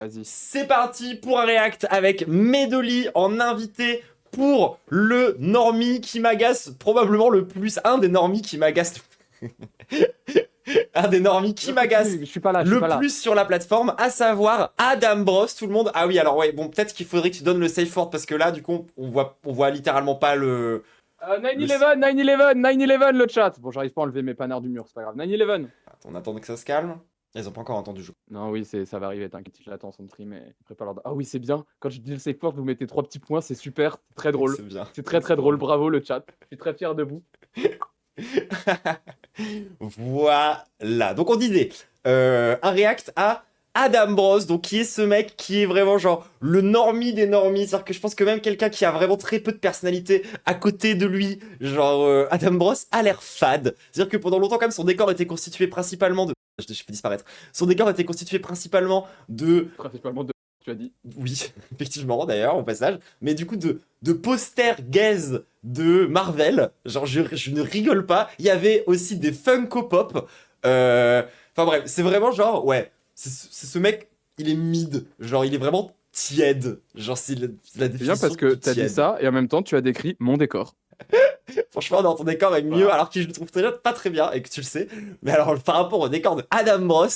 Vas-y. C'est parti pour un react avec Medoli en invité pour le normie qui m'agace, probablement le plus, un des normies qui m'agace. Un des normies qui m'agace Je suis pas là, le plus sur la plateforme, à savoir Adam Bros. Tout le monde. Ah oui, alors ouais, bon, peut-être qu'il faudrait que tu donnes le safe word parce que là, du coup, on voit littéralement pas le. 9-11, 9-11, 9-11 le chat. Bon, j'arrive pas à enlever mes panards du mur, c'est pas grave. 9-11. Attends, on attend que ça se calme. Ils ont pas encore entendu jouer. Non, oui, ça va arriver, t'inquiète, j'attends son stream et prépare l'ordre. Ah oui, c'est bien. Quand je dis le safe word, vous mettez 3 petits points, c'est super, c'est très drôle. C'est bien. C'est très drôle, bravo le chat. Je suis très fier de vous. Voilà. Donc on disait un react à Adam Bros, donc qui est ce mec qui est vraiment genre le normie des normies, c'est-à-dire que je pense que même quelqu'un qui a vraiment très peu de personnalité à côté de lui, genre Adam Bros a l'air fade. C'est-à-dire que pendant longtemps quand même son décor était constitué principalement de... Je fais disparaître. Son décor était constitué principalement de... Principalement de... Tu as dit. Oui, effectivement d'ailleurs au passage, mais du coup de posters gaze de Marvel, genre je ne rigole pas, il y avait aussi des Funko Pop, enfin bref, c'est vraiment genre, ouais, c'est ce mec, il est mid, genre il est vraiment tiède, genre c'est la C'est définition bien parce que de t'as dit tiède. ça et en même temps tu as décrit mon décor. Franchement, dans ton décor est mieux, Voilà. alors que je le trouve déjà pas très bien et que tu le sais, mais alors par rapport au décor de Adam Bros,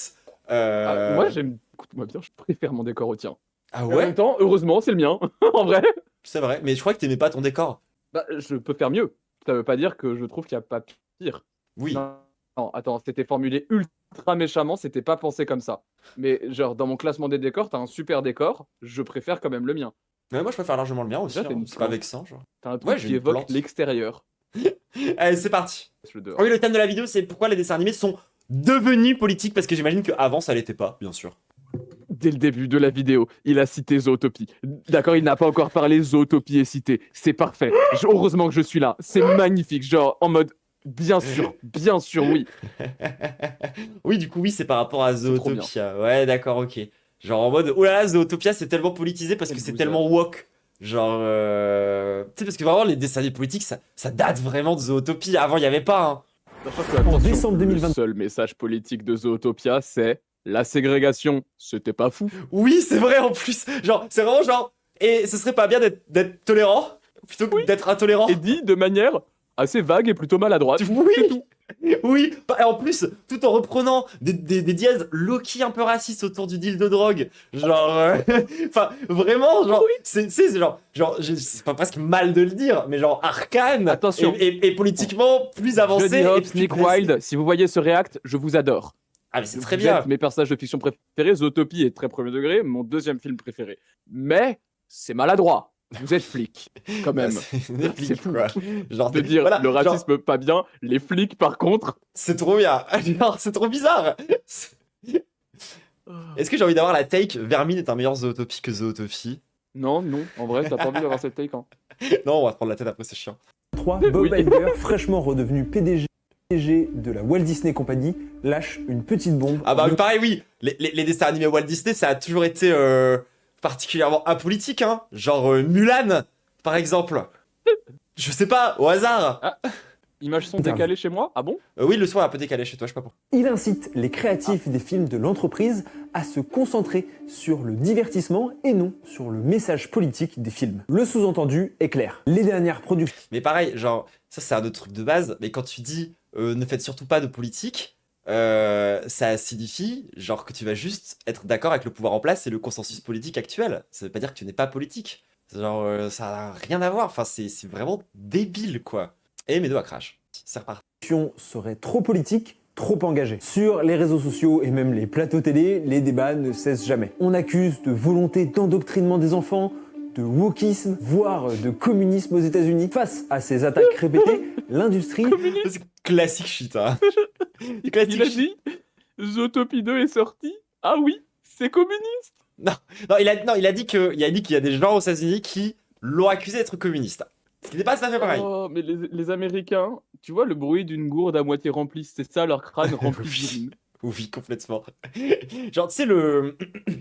Moi j'aime... Écoute-moi bien, je préfère mon décor au tien. ah Mais en même ouais, temps, heureusement, c'est le mien. En vrai. c'est vrai, mais je crois que t'aimais pas ton décor. Bah, je peux faire mieux. Ça veut pas dire que je trouve qu'il n'y a pas pire. Oui. Non, non, attends, c'était formulé ultra méchamment, c'était pas pensé comme ça. Mais genre, dans mon classement des décors, t'as un super décor, je préfère quand même le mien. Mais moi je préfère largement le mien aussi, Déjà, t'as hein. une C'est pas plante. vexant, genre. T'as un truc Ouais, j'ai qui une évoque plante. l'extérieur. Allez, c'est parti. Laisse-le dehors. Oui, le thème de la vidéo, c'est pourquoi les dessins animés sont devenus politiques, parce que j'imagine qu'avant, ça l'était pas, bien sûr. Dès le début de la vidéo, il a cité Zootopie. D'accord, il n'a pas encore parlé, Zootopie est cité. C'est parfait. Heureusement que je suis là. C'est magnifique. Genre, en mode, bien sûr, oui. Oui, du coup, oui, c'est par rapport à C'est trop bien. Zootopia. Ouais, d'accord, ok. Genre en mode, oh là là, Zootopia, c'est tellement politisé parce Quel que c'est loser. tellement woke. Genre, tu sais, parce que vraiment, les dessins animés politiques, ça date vraiment de Zootopie. Avant, il n'y avait pas, hein. Sachant que, attention, décembre 2020. le seul message politique de Zootopia, c'est la ségrégation. C'était pas fou. Oui, c'est vrai, en plus. Genre, c'est vraiment genre, et ce serait pas bien d'être tolérant plutôt que d'être intolérant. Et dit de manière assez vague et plutôt maladroite. C'est Oui, tout. oui, et en plus, tout en reprenant des dièses low-key un peu racistes autour du deal de drogue. Genre, enfin, vraiment, genre, c'est genre, c'est pas presque mal de le dire, mais genre, Arcane, Attention. et politiquement plus avancé. Jeudi et Hop, plus Nick classé. Wilde, si vous voyez ce react, je vous adore. Ah, mais c'est très Vous bien. êtes mes personnages de fiction préférés. Zootopie est très premier degré, mon deuxième film préféré. Mais c'est maladroit. Vous êtes flic, quand même. C'est des C'est flics, fou. quoi. Genre, De dire voilà, le genre, racisme pas bien, les flics par contre. c'est trop bien. Genre, c'est trop bizarre. Est-ce que j'ai envie d'avoir la take Vermine est un meilleur Zootopie que Zootopie? Non, en vrai, t'as pas envie d'avoir cette take, hein. Non, on va se prendre la tête après, c'est chiant. 3, Bob Oui. Iger, fraîchement redevenu PDG de la Walt Disney Company, lâche une petite bombe. Ah bah pareil, oui, les dessins animés Walt Disney, ça a toujours été particulièrement apolitique, hein. Genre Mulan, par exemple. Je sais pas, au hasard. Images sont décalées chez moi? Ah bon? Oui, le son est un peu décalé chez toi, je sais pas pourquoi. Il incite les créatifs des films de l'entreprise à se concentrer sur le divertissement et non sur le message politique des films. Le sous-entendu est clair. Les dernières productions Mais pareil, genre, ça c'est un autre truc de base, mais quand tu dis ne faites surtout pas de politique, ça signifie genre que tu vas juste être d'accord avec le pouvoir en place et le consensus politique actuel. Ça veut pas dire que tu n'es pas politique. Genre, ça a rien à voir, enfin c'est vraiment débile, quoi. Et mes deux à crash. C'est reparti. seraient trop politiques, trop engagées. Sur les réseaux sociaux et même les plateaux télé, les débats ne cessent jamais. On accuse de volonté d'endoctrinement des enfants, de wokisme, voire de communisme aux États-Unis. Face à ces attaques répétées, l'industrie C'est classique shit, hein. Il Classique a shit. dit Zootopie 2 est sorti? Ah oui, c'est communiste. Non, il a dit qu'il y a des gens aux États-Unis qui l'ont accusé d'être communiste. Ce qui n'est pas tout à fait pareil. Oh, mais les Américains, tu vois le bruit d'une gourde à moitié remplie, c'est ça leur crâne rempli d'urine. Oui, complètement. Genre, tu sais,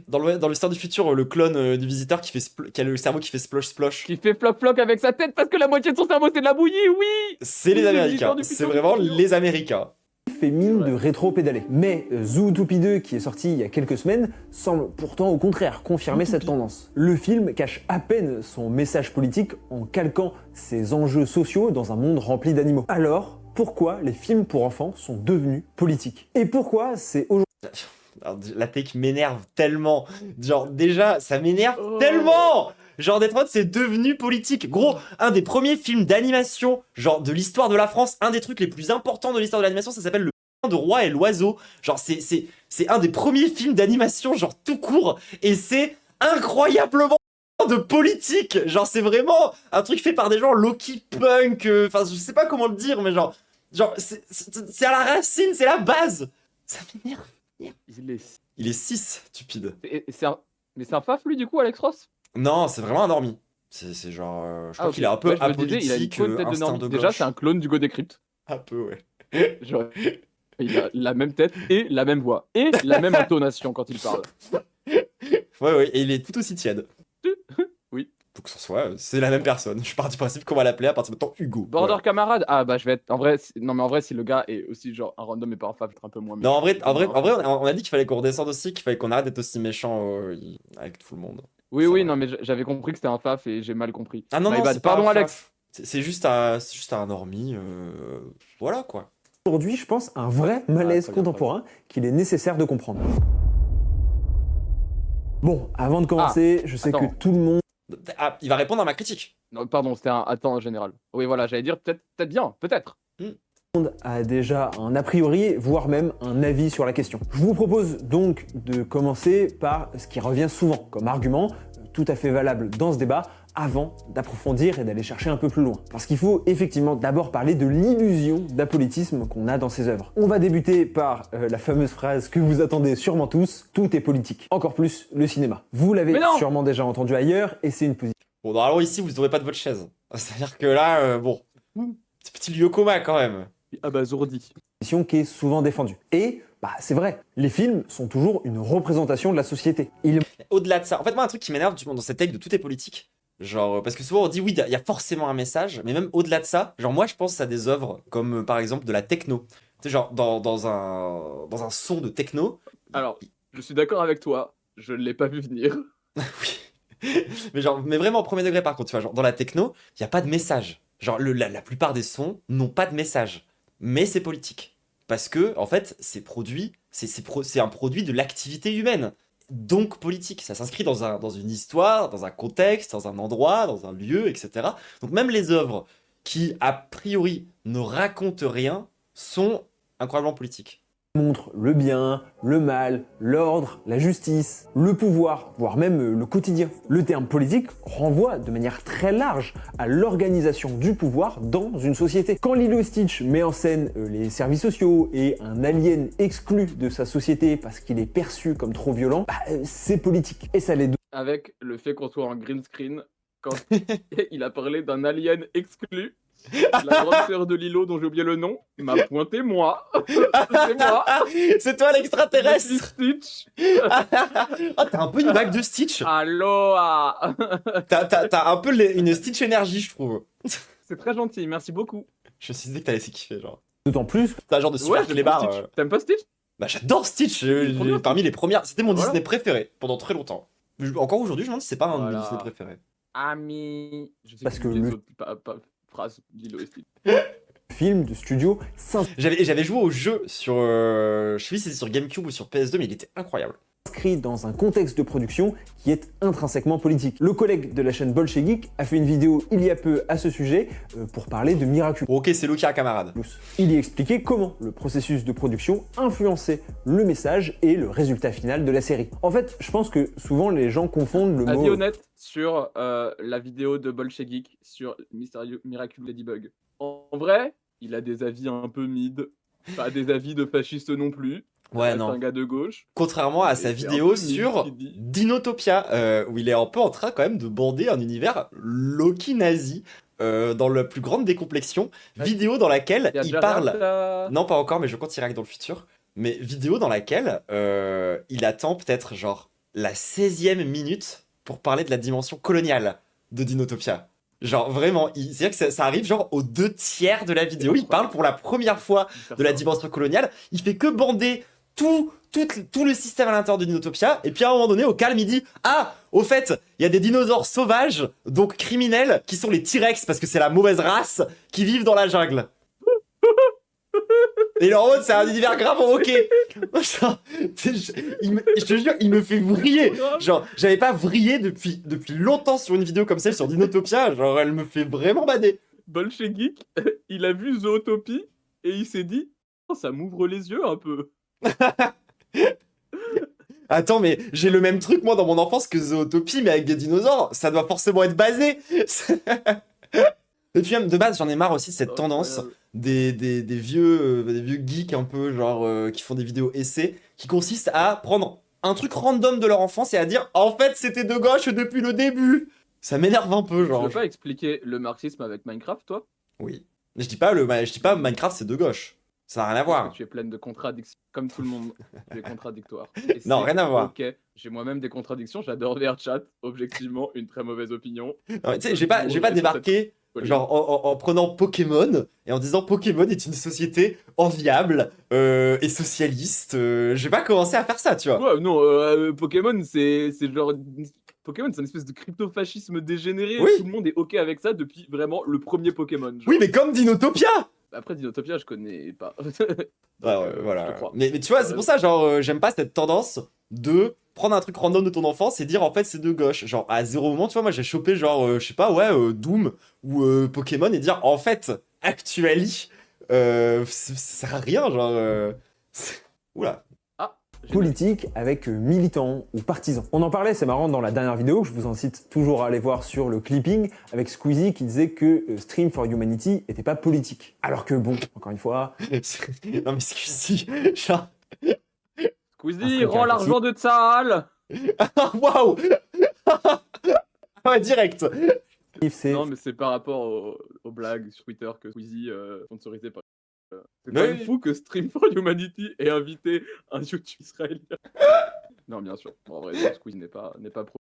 dans l'histoire du futur, le clone du visiteur qui a le cerveau qui fait splosh splosh, Qui fait floc floc avec sa tête parce que la moitié de son cerveau c'est de la bouillie, oui. c'est les Le Américains. visiteur du C'est futur du vraiment futur. les Américains. fait mine Ouais. de rétro-pédaler. Mais Zootopie 2, qui est sorti il y a quelques semaines, semble pourtant au contraire confirmer cette tendance. Le film cache à peine son message politique en calquant ses enjeux sociaux dans un monde rempli d'animaux. Alors, pourquoi les films pour enfants sont devenus politiques? Et pourquoi c'est aujourd'hui Alors, la tech m'énerve tellement. Genre, déjà, ça m'énerve Oh. tellement. Genre, Death Note, c'est devenu politique. Gros, un des premiers films d'animation, genre, de l'histoire de la France, un des trucs les plus importants de l'histoire de l'animation, ça s'appelle Le de Roi et l'Oiseau. Genre, c'est un des premiers films d'animation, genre, tout court. Et c'est incroyablement de politique. Genre, c'est vraiment un truc fait par des gens low-key punk. Enfin, je sais pas comment le dire, mais genre c'est à la racine, c'est la base. Ça m'énerve. Il est 6, stupide. Mais c'est un faf, lui, du coup, Alex Ross? Non, c'est vraiment un normie. C'est genre. Je crois Ok. qu'il est un peu Ouais, je me disais, il a une apolitique, fausse tête de instinct normie. de Déjà, gauche. c'est un clone du Godécrypte. Un peu, ouais. Genre, il a la même tête et la même voix. Et la même intonation quand il parle. Ouais, et il est tout aussi tiède. Oui. Faut que ce soit, c'est la même personne. Je pars du principe qu'on va l'appeler à partir de temps Hugo. Border Voilà. camarade. Ah, bah, je vais être. En vrai, non, mais en vrai, si le gars est aussi genre un random et pas un faf, être un peu moins. Non, en méchant. vrai, on a dit qu'il fallait qu'on redescende aussi, qu'il fallait qu'on arrête d'être aussi méchant avec tout le monde. Oui, Ça oui, va. non, mais j'avais compris que c'était un faf et j'ai mal compris. Ah non, My non, bad. c'est pas Pardon, un Alex. faf. C'est juste un normie. Voilà, quoi. je pense, un vrai malaise très bien, contemporain qu'il est nécessaire de comprendre. Bon, avant de commencer, je sais attends. que tout le monde Ah, il va répondre à ma critique. Non, pardon, c'était un attends en général. Oui, voilà, j'allais dire peut-être bien, peut-être. a déjà un a priori, voire même un avis sur la question. Je vous propose donc de commencer par ce qui revient souvent comme argument, tout à fait valable dans ce débat, avant d'approfondir et d'aller chercher un peu plus loin. Parce qu'il faut effectivement d'abord parler de l'illusion d'apolitisme qu'on a dans ces œuvres. On va débuter par la fameuse phrase que vous attendez sûrement tous, tout est politique. Encore plus le cinéma. Vous l'avez Mais non. sûrement déjà entendu ailleurs et c'est une position Bon, normalement, ici, vous ne aurez pas de votre chaise. C'est-à-dire que là, bon. C'est petit lieu commun quand même. Abasourdi. qui est souvent défendue. Et bah, c'est vrai, les films sont toujours une représentation de la société. Ils Au-delà de ça, en fait, moi, un truc qui m'énerve dans cette take de tout est politique, genre, parce que souvent on dit oui, il y a forcément un message, mais même au-delà de ça, genre, moi, je pense à des œuvres comme par exemple de la techno. Tu sais, genre, dans un son de techno. Alors, je suis d'accord avec toi, je ne l'ai pas vu venir. Oui. Mais vraiment au premier degré, par contre, tu vois, genre, dans la techno, il n'y a pas de message. Genre, la plupart des sons n'ont pas de message. Mais c'est politique. Parce que, en fait, c'est un produit de l'activité humaine. Donc politique. Ça s'inscrit dans une histoire, dans un contexte, dans un endroit, dans un lieu, etc. Donc même les œuvres qui, a priori, ne racontent rien, sont incroyablement politiques. montrent le bien, le mal, l'ordre, la justice, le pouvoir, voire même le quotidien. Le terme politique renvoie de manière très large à l'organisation du pouvoir dans une société. Quand Lilo et Stitch met en scène les services sociaux et un alien exclu de sa société parce qu'il est perçu comme trop violent, c'est politique. Et ça l'est Avec le fait qu'on soit en green screen, quand il a parlé d'un alien exclu, la grande sœur de Lilo, dont j'ai oublié le nom, m'a pointé moi. C'est moi. C'est toi l'extraterrestre. Je suis Stitch. Ah, t'as un peu une vague de Stitch. Aloha. T'as un peu une Stitch énergie, je trouve. C'est très gentil, merci beaucoup. Je me suis dit que t'allais laisser kiffer, genre. d'autant plus T'as un genre de super j'aime clébard. Stitch. T'aimes pas Stitch? Bah, j'adore Stitch. trop bien, Parmi les premières. C'était mon Voilà. Disney préféré pendant très longtemps. Encore aujourd'hui, je me demande si c'est pas un de mes Voilà. Disney préférés. Ami. Je sais Parce plus que les le- autres phrases Lilo et Stitch. film de studio J'avais joué au jeu sur. Je sais plus si c'est sur GameCube ou sur PS2, mais il était incroyable. s'inscrit dans un contexte de production qui est intrinsèquement politique. Le collègue de la chaîne Bolchegeek a fait une vidéo il y a peu à ce sujet pour parler de Miraculous. Bon, ok, c'est Loki à camarade. Il y expliquait comment le processus de production influençait le message et le résultat final de la série. En fait, je pense que souvent les gens confondent le Avis mot honnête sur la vidéo de Bolchegeek sur Mystérieux Miracle Ladybug. En vrai, il a des avis un peu mid, pas des avis de fasciste non plus. Ouais, C'est non. un gars de gauche. Contrairement à Et sa c'est vidéo un peu sur nul, qui dit. Dinotopia, où il est un peu en train quand même de bander un univers Loki nazi dans la plus grande décomplexion. Ouais. Vidéo dans laquelle Il y a il déjà parle. Rata. Non, pas encore, mais je compte y arriver dans le futur. Mais vidéo dans laquelle il attend peut-être genre la 16e minute pour parler de la dimension coloniale de Dinotopia. Genre vraiment, c'est-à-dire que ça arrive genre aux 2 tiers de la vidéo. Il parle pour la première fois de la dimension coloniale. Il fait que bander tout le système à l'intérieur de Dinotopia. Et puis à un moment donné, au calme, il dit ah, au fait, il y a des dinosaures sauvages, donc criminels, qui sont les T-Rex parce que c'est la mauvaise race, qui vivent dans la jungle. Et en mode, c'est un univers grave ok. Genre, je te jure, il me fait vriller. Genre, j'avais pas vrillé depuis longtemps sur une vidéo comme celle sur Dinotopia. Genre, elle me fait vraiment bader. Bolchegeek, il a vu Zootopie et il s'est dit oh, ça m'ouvre les yeux un peu. Attends, mais j'ai le même truc, moi, dans mon enfance que Zootopie, mais avec des dinosaures. Ça doit forcément être basé. Et puis même, de base, j'en ai marre aussi de cette tendance des vieux geeks un peu, genre, qui font des vidéos essais, qui consistent à prendre un truc random de leur enfance et à dire, en fait, c'était de gauche depuis le début. Ça m'énerve un peu, Tu genre. veux pas expliquer le marxisme avec Minecraft, toi? Oui. Je dis pas Minecraft, c'est de gauche. Ça n'a rien à Parce voir. que tu es pleine de contradictions, comme tout le monde. Tu es contradictoire. Et Non, c'est rien à voir. Ok, j'ai moi-même des contradictions. J'adore VRChat. Objectivement, une très mauvaise opinion. Non, mais tu sais, j'ai pas débarqué genre en prenant Pokémon et en disant Pokémon est une société enviable et socialiste. J'ai pas commencé à faire ça, tu vois. Ouais, non, Pokémon, c'est genre. Pokémon, c'est une espèce de crypto-fascisme dégénéré. Oui. Tout le monde est ok avec ça depuis vraiment le premier Pokémon. Genre. Oui, mais comme Dinotopia. Après, Dinotopia, je connais pas. Voilà. Je te crois. Mais tu vois, c'est pour ça, genre, j'aime pas cette tendance de prendre un truc random de ton enfance et dire en fait c'est de gauche. Genre, à 0 moment, tu vois, moi j'ai chopé, genre, je sais pas, ouais, Doom ou Pokémon et dire en fait, Actually, ça sert à rien, genre. Oula. Politique avec militants ou partisans. On en parlait, c'est marrant, dans la dernière vidéo, je vous incite toujours à aller voir sur le clipping, avec Squeezie qui disait que Stream for Humanity était pas politique. Alors que bon, encore une fois... Non mais Squeezie, genre... Squeezie, rends l'argent de Tsahal. Waouh. Ouais, direct. Non, mais c'est par rapport aux blagues sur Twitter que Squeezie sponsorisé par. C'est quand Oui, même oui. fou que Stream for Humanity ait invité un YouTube israélien. Non, bien sûr. Bon, en vrai, non, Squeezie n'est pas pro.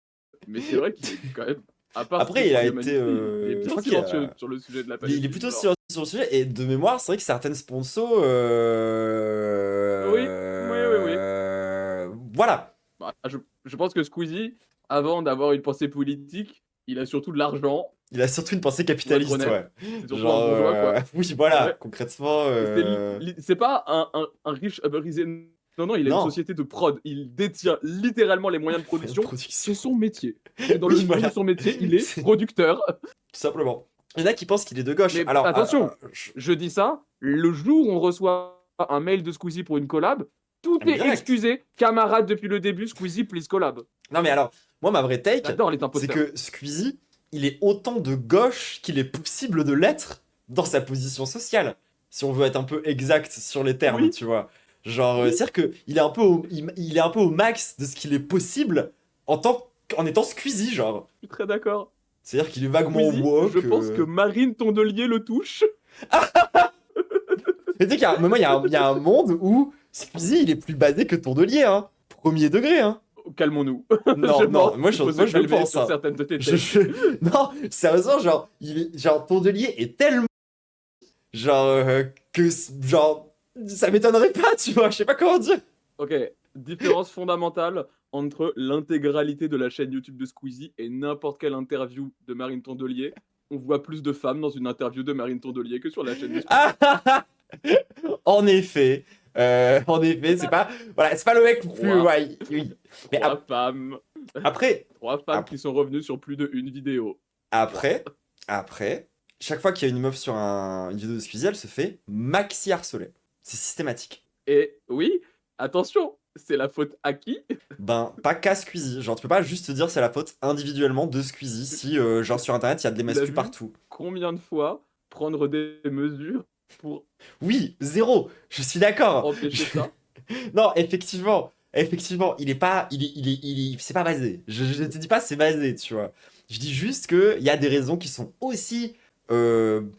Mais c'est vrai qu'il est quand même. À part Après, Stream il a for Humanity, été, il est je bien crois qu'il a- silencieux sur le sujet de la Il Palestine. est plutôt genre. silencieux sur le sujet et de mémoire, c'est vrai que certaines sponsors. Oui. Voilà. Bah, je pense que Squeezie, avant d'avoir une pensée politique, il a surtout de l'argent. Il a surtout une pensée capitaliste, Pour être ouais. honnête. C'est surtout Genre, un bourgeois, quoi. oui, voilà, Ouais. concrètement. C'est pas un riche ubérisé. Non, il a Non. une société de prod. Il détient littéralement les moyens de production. C'est son métier. Et dans Oui, le nom voilà. de son métier, il est producteur. Tout simplement. Il y en a qui pensent qu'il est de gauche. Mais Alors, attention, je dis ça, le jour où on reçoit un mail de Squeezie pour une collab, tout Mais est direct. excusé. Camarade depuis le début, Squeezie, please collab. non, mais alors, moi, ma vraie take, J'adore les c'est imposteurs. que Squeezie, il est autant de gauche qu'il est possible de l'être dans sa position sociale. Si on veut être un peu exact sur les termes, Oui. tu vois. Genre, c'est-à-dire qu'il est un peu il est un peu au max de ce qu'il est possible en étant Squeezie, genre. Je suis très d'accord. C'est-à-dire qu'il est vaguement Squeezie, woke. je pense que Marine Tondelier le touche. Mais tu sais qu'il y a, mais moi, il y a un monde où Squeezie, il est plus basé que Tondelier, hein. Premier degré, hein. Calmons-nous. Non, non, moi, Il faut se moi, je le calmer pense, sur hein. certaines de tes thèses. Non, sérieusement, genre, genre, Tondelier est tellement. Genre, genre, ça m'étonnerait pas, tu vois, je sais pas comment dire. Ok, différence fondamentale entre l'intégralité de la chaîne YouTube de Squeezie et n'importe quelle interview de Marine Tondelier. On voit plus de femmes dans une interview de Marine Tondelier que sur la chaîne de Squeezie. Ah, en effet, c'est pas, voilà, c'est pas le mec le plus, Wow. ouais, oui. Mais Trois femmes après, qui sont revenues sur plus d'une vidéo. après, chaque fois qu'il y a une meuf sur une vidéo de Squeezie, elle se fait maxi harceler. C'est systématique. Et oui, attention, c'est la faute à qui? Ben, pas qu'à Squeezie. Genre, tu peux pas juste te dire c'est la faute individuellement de Squeezie si, genre, sur internet, il y a de Tu l'as l'MSQ vu partout. Combien de fois prendre des mesures pour Oui, zéro. Je suis d'accord. empêcher ça? Non, effectivement, il est pas, c'est pas basé. Je te dis pas c'est basé, tu vois. Je dis juste que il y a des raisons qui sont aussi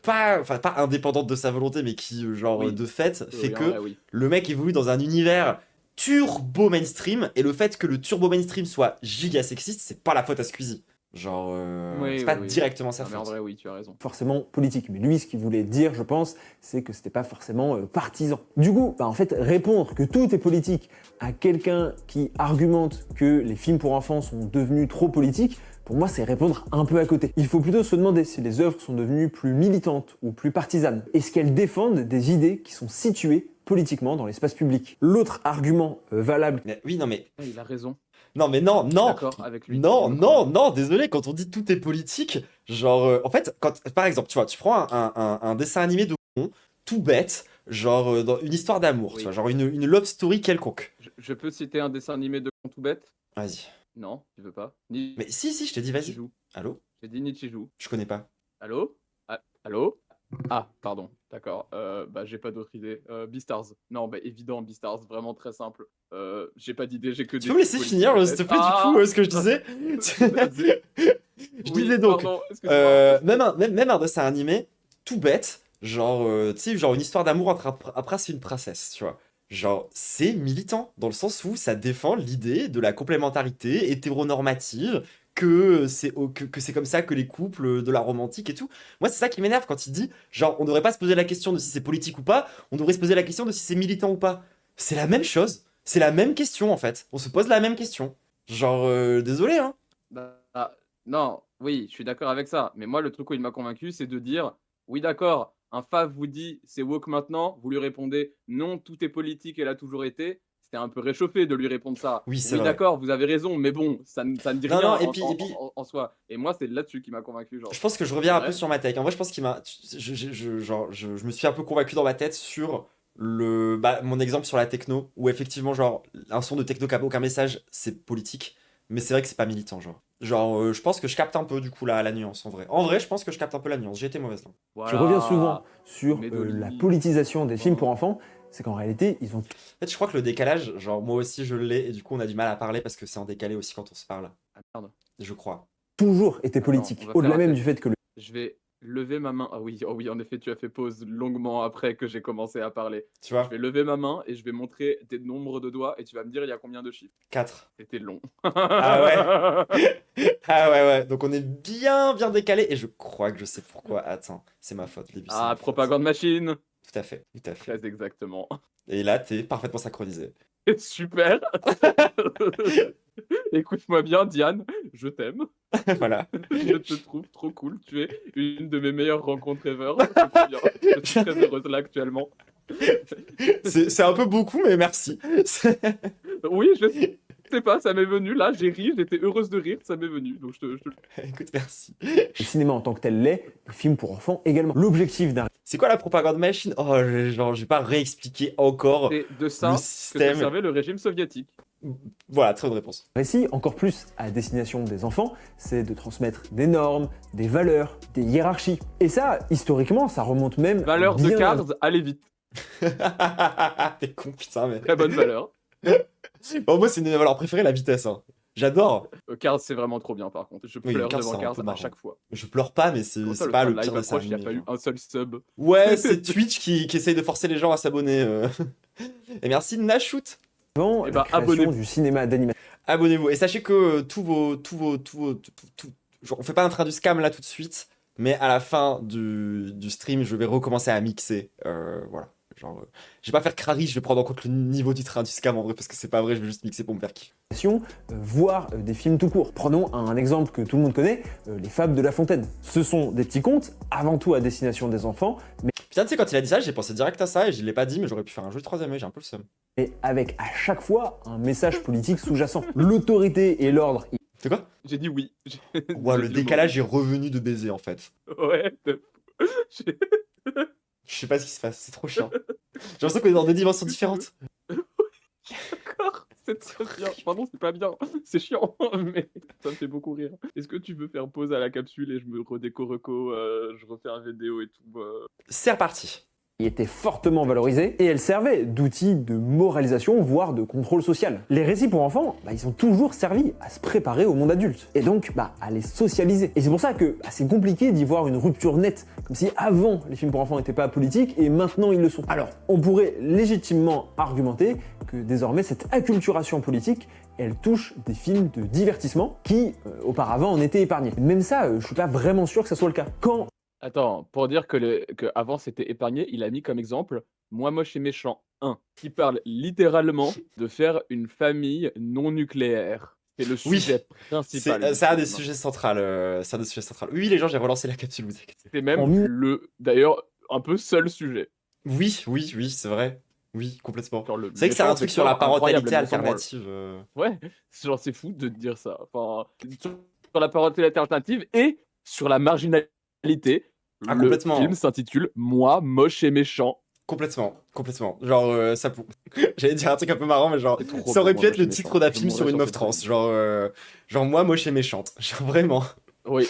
pas indépendantes de sa volonté, mais qui, genre, Oui. de fait, fait Oui, en que vrai, oui. le mec évolue dans un univers turbo mainstream, et le fait que le turbo mainstream soit giga sexiste, c'est pas la faute à Squeezie. Genre, Oui, c'est pas oui, oui. directement sa Non, mais en faute. vrai, oui, tu as raison. forcément politique. Mais lui, ce qu'il voulait dire, je pense, c'est que c'était pas forcément partisan. Du coup, en fait, répondre que tout est politique à quelqu'un qui argumente que les films pour enfants sont devenus trop politiques, pour moi, c'est répondre un peu à côté. Il faut plutôt se demander si les œuvres sont devenues plus militantes ou plus partisanes. Est-ce qu'elles défendent des idées qui sont situées politiquement dans l'espace public? L'autre argument valable, Oui, non, mais. Il a raison. Non, mais non, non! D'accord avec lui. Non, Je non, crois. non, désolé, quand on dit tout est politique, genre, en fait, par exemple, tu vois, tu prends un dessin animé de con, tout bête, genre, dans une histoire d'amour, Oui. tu vois, genre une love story quelconque. Je peux citer un dessin animé de con tout bête? Vas-y. Non, tu veux pas. Ni Mais si, je t'ai dit, vas-y. Nichijou. Allô? J'ai dit Nichijou. Je connais pas. Allô? Ah, allô? Ah, pardon, d'accord. Bah, j'ai pas d'autre idée. Beastars. Non, bah, évident, Beastars, vraiment très simple. J'ai pas d'idée, j'ai que des. Tu peux me laisser trucs finir, politiques s'il te en plaît, tête. du coup, ce que je disais? Vas-y. Je Oui, disais donc, pardon, excuse-moi. même un dessin animé, tout bête, genre, tu sais, genre une histoire d'amour entre un prince et une princesse, tu vois. Genre, c'est militant, dans le sens où ça défend l'idée de la complémentarité hétéronormative, que c'est comme ça que les couples de la romantique et tout. Moi, c'est ça qui m'énerve quand il dit, genre, on devrait pas se poser la question de si c'est politique ou pas, on devrait se poser la question de si c'est militant ou pas. C'est la même chose, c'est la même question en fait. On se pose la même question. Genre, désolé, hein. Bah, non, oui, je suis d'accord avec ça. Mais moi, le truc où il m'a convaincu, c'est de dire, oui, d'accord, un fave vous dit c'est woke maintenant, vous lui répondez non, tout est politique et l'a toujours été. C'était un peu réchauffé de lui répondre ça. Oui, c'est Oui, vrai. d'accord, vous avez raison, mais bon, ça ne dit Non, rien non, et en, puis- en- et puis- en- en soi. Et moi, c'est là-dessus qui m'a convaincu. Genre. Je pense que je reviens un peu Ouais. sur ma tech. En vrai, je pense qu'il m'a. Je me suis un peu convaincu dans ma tête sur mon exemple sur la techno, où effectivement, genre, un son de techno qui a aucun message, c'est politique, mais c'est vrai que c'est pas militant, genre. Genre, je pense que je capte un peu, du coup, la nuance, en vrai. En vrai, je pense que je capte un peu la nuance. J'ai été mauvaise là. je Voilà. reviens souvent sur Médoli. la politisation des films pour enfants, c'est qu'en réalité, ils ont En fait, je crois que le décalage, genre, moi aussi, je l'ai, et du coup, on a du mal à parler parce que c'est en décalé aussi quand on se parle. Ah, merde. Je crois. toujours été Attends, politiques, on va au-delà faire un même test. du fait que le Je vais lever ma main. Ah oui, oh oui, en effet, tu as fait pause longuement après que j'ai commencé à parler. Tu vois? Je vais lever ma main et je vais montrer tes nombres de doigts et tu vas me dire il y a combien de chiffres. 4. C'était long. Ah Ah ouais. Donc on est bien décalé, et je crois que je sais pourquoi. Attends, c'est ma faute, Lévi, c'est Ah, ma faute. propagande machine. Tout à fait, tout à fait. Très exactement. Et là, t'es parfaitement synchronisé. Super. Écoute-moi bien, Diane, je t'aime. Voilà. Je te trouve trop cool. Tu es une de mes meilleures rencontres ever. C'est trop bien. Je suis très heureuse là actuellement. C'est un peu beaucoup, mais merci. Oui, je sais pas, ça m'est venu. Là, j'ai ri, j'étais heureuse de rire, ça m'est venu. Donc je te... Écoute, merci. cinéma en tant que tel l'est, les films pour enfants également. L'objectif d'un C'est quoi la propagande machine? Oh, genre, je vais pas réexpliquer encore C'est de ça le que système. servait le régime soviétique. Voilà, très bonne réponse. récit, encore plus à destination des enfants, c'est de transmettre des normes, des valeurs, des hiérarchies. Et ça, historiquement, ça remonte même Valeur de bien Cars, allez vite. T'es con, putain, mais. Très bonne valeur. Bon, moi, c'est une de mes valeurs préférées, la vitesse. Hein. J'adore. Cars, c'est vraiment trop bien par contre. Je Oui, pleure Cars, devant c'est un Cars peu à marrant. chaque fois. Je pleure pas, mais c'est Quand c'est le pas train le de pire live dessin approche, il n'y a animé, pas eu genre. un seul sub. Ouais, c'est Twitch qui essaye de forcer les gens à s'abonner. Et merci Nashoot. avant Eh la ben, création abonnez-vous. du cinéma d'animation. Abonnez-vous. Et sachez que genre, on fait pas un train du scam là tout de suite, mais à la fin du stream, je vais recommencer à mixer. Voilà. Genre, je vais pas faire crari, je vais prendre en compte le niveau du train du scam en vrai, parce que c'est pas vrai, je vais juste mixer pour me faire kiffer. Voire des films tout court. Prenons un exemple que tout le monde connaît, les Fables de La Fontaine. Ce sont des petits contes, avant tout à destination des enfants, Putain, tu sais, quand il a dit ça, j'ai pensé direct à ça et je l'ai pas dit, mais j'aurais pu faire un jeu de troisième œil, j'ai un peu le seum. mais avec à chaque fois un message politique sous-jacent. L'autorité et l'ordre, C'est quoi? J'ai dit oui. Ouais, J'ai le dit décalage est revenu de baiser en fait. mot. Ouais. J'ai- Je sais pas ce qui se passe, c'est trop chiant. J'ai l'impression qu'on est dans deux dimensions différentes. D'accord, c'est très bien. Pardon, c'est pas bien. C'est chiant, mais ça me fait beaucoup rire. Est-ce que tu veux faire pause à la capsule et je me redéco-reco, je refais un vidéo et tout C'est reparti. qui était fortement valorisée et elle servait d'outil de moralisation, voire de contrôle social. Les récits pour enfants, ils ont toujours servi à se préparer au monde adulte et donc à les socialiser. Et c'est pour ça que c'est compliqué d'y voir une rupture nette, comme si avant les films pour enfants n'étaient pas politiques et maintenant ils le sont. Alors, on pourrait légitimement argumenter que désormais cette acculturation politique elle touche des films de divertissement qui, auparavant, en étaient épargnés. Même ça, je suis pas vraiment sûr que ça soit le cas. Quand Attends, pour dire que avant c'était épargné, il a mis comme exemple Moi moche et méchant 1, qui parle littéralement de faire une famille non nucléaire. C'est le Oui, sujet principal. c'est du un des film. sujets centrales. C'est un des sujets centrales. Oui, les gens, j'ai relancé la capsule, vous inquiétez. C'est même En mi- d'ailleurs, un peu seul sujet. Oui, oui, oui, c'est vrai. Oui, complètement. Genre le C'est vrai que c'est un méchant truc sur la vecteur incroyable, parentalité elle me semble. alternative. Ouais, genre c'est fou de te dire ça. Enfin, sur la parentalité alternative et sur la marginalité, Ah, le complètement. film s'intitule Moi moche et méchant. Complètement, complètement. Genre, ça pour... J'allais dire un truc un peu marrant, mais genre, C'est trop ça aurait bien, pu moi, être le moche et titre méchant. d'un Je film sur mourrais une sur meuf cette trans. scène. Genre moi, moche et méchante. Genre vraiment, Oui,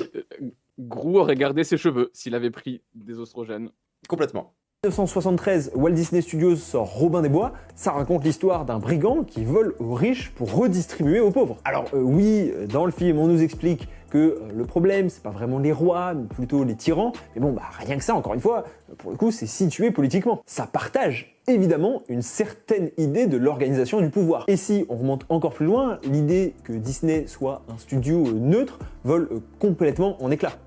Grou aurait gardé ses cheveux s'il avait pris des oestrogènes. complètement. 1973, Walt Disney Studios sort Robin des Bois. Ça raconte l'histoire d'un brigand qui vole aux riches pour redistribuer aux pauvres. Alors oui, dans le film, on nous explique que le problème, c'est pas vraiment les rois, mais plutôt les tyrans. Mais bon, rien que ça, encore une fois, pour le coup, c'est situé politiquement. Ça partage évidemment une certaine idée de l'organisation du pouvoir. Et si on remonte encore plus loin, l'idée que Disney soit un studio neutre vole complètement en éclats.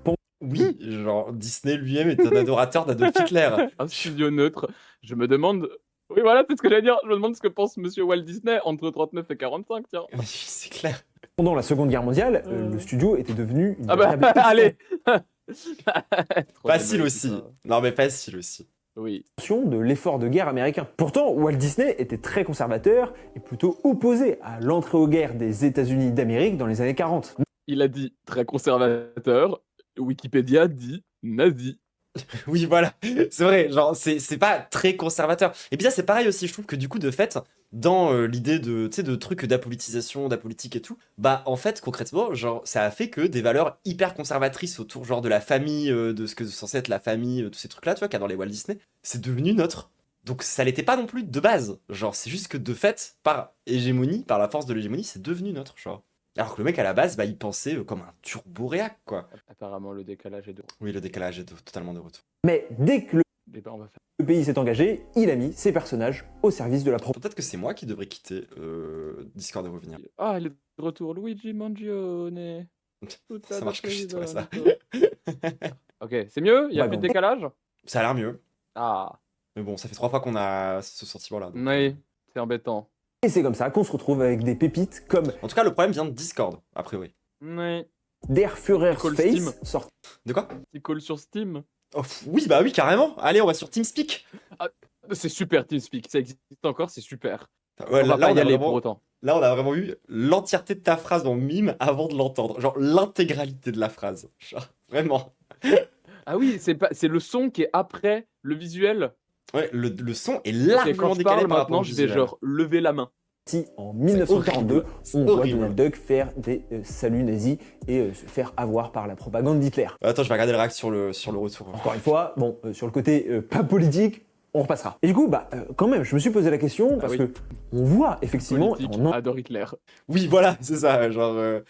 Oui, genre Disney lui-même est un adorateur d'Adolf Hitler. Un studio neutre. Je me demande. Oui, voilà, c'est ce que j'allais dire. Je me demande ce que pense Monsieur Walt Disney entre 39 et 45, tiens. Oui, c'est clair. Pendant la Seconde Guerre mondiale, le studio était devenu une Ah bah, véritable allez. Trop Facile désolé, aussi. putain. Non, mais facile aussi. Oui. extension de l'effort de guerre américain. Pourtant, Walt Disney était très conservateur et plutôt opposé à l'entrée aux guerres des États-Unis d'Amérique dans les années 40. Il a dit très conservateur. Wikipédia dit nazi. Oui, voilà, c'est vrai, genre, c'est pas très conservateur. Et puis ça, c'est pareil aussi, je trouve que du coup, de fait, dans l'idée de, tu sais, de trucs d'apolitisation, d'apolitique et tout, bah, en fait, concrètement, genre, ça a fait que des valeurs hyper conservatrices autour, genre, de la famille, de ce que c'est censé être la famille, tous ces trucs-là, tu vois, qu'il y a dans les Walt Disney, c'est devenu neutre. Donc ça l'était pas non plus de base, genre, c'est juste que de fait, par hégémonie, par la force de l'hégémonie, c'est devenu neutre, genre. Alors que le mec, à la base, bah, il pensait comme un turboréac, quoi. Apparemment, le décalage est de. Oui, le décalage est totalement de retour. Mais dès que Débat, on va faire. le pays s'est engagé, il a mis ses personnages au service de la propre. Peut-être que c'est moi qui devrais quitter Discord et revenir. Ah, il est de retour. Luigi Mangione. Ça marche que chez toi, ça. Ok, c'est mieux. Il y a Ouais, plus de bon. décalage. Ça a l'air mieux. Ah, Mais bon, ça fait 3 fois qu'on a ce sentiment-là. donc, oui, c'est embêtant. Et c'est comme ça qu'on se retrouve avec des pépites comme En tout cas, le problème vient de Discord, a priori. Oui. Der Führer Call Space, Steam. sorti De quoi? Il colle sur Steam. Oh, oui, bah oui, carrément. Allez, on va sur TeamSpeak. C'est super TeamSpeak. Ça existe encore, c'est super. Ouais, on va là, pas on y a aller vraiment, pour autant. là, on a vraiment eu l'entièreté de ta phrase en mime avant de l'entendre. Genre, l'intégralité de la phrase. Genre, vraiment. Ah oui, c'est le son qui est après le visuel. Ouais, le son est Et largement quand je décalé parle par rapport maintenant, au je vais visuel. genre lever la main. en 1942. C'est On voit horrible. Donald Duck faire des saluts nazis et se faire avoir par la propagande d'Hitler. Attends, je vais regarder le réact sur le retour. Encore une fois, bon, sur le côté pas politique, on repassera. Et du coup, quand même, je me suis posé la question parce oui. que on voit effectivement, Politique, on adore Hitler. Oui, voilà, c'est ça. Genre,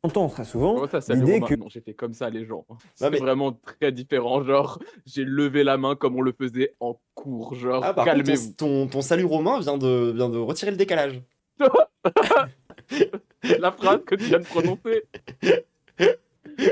entend très souvent Comment ça, salut l'idée Romain que Non, j'ai fait comme ça, les gens. C'est mais- vraiment très différent. Genre, j'ai levé la main comme on le faisait en cours. Genre, ah, par contre, calmez-vous. ton salut romain vient de retirer le décalage. La phrase que tu viens de prononcer.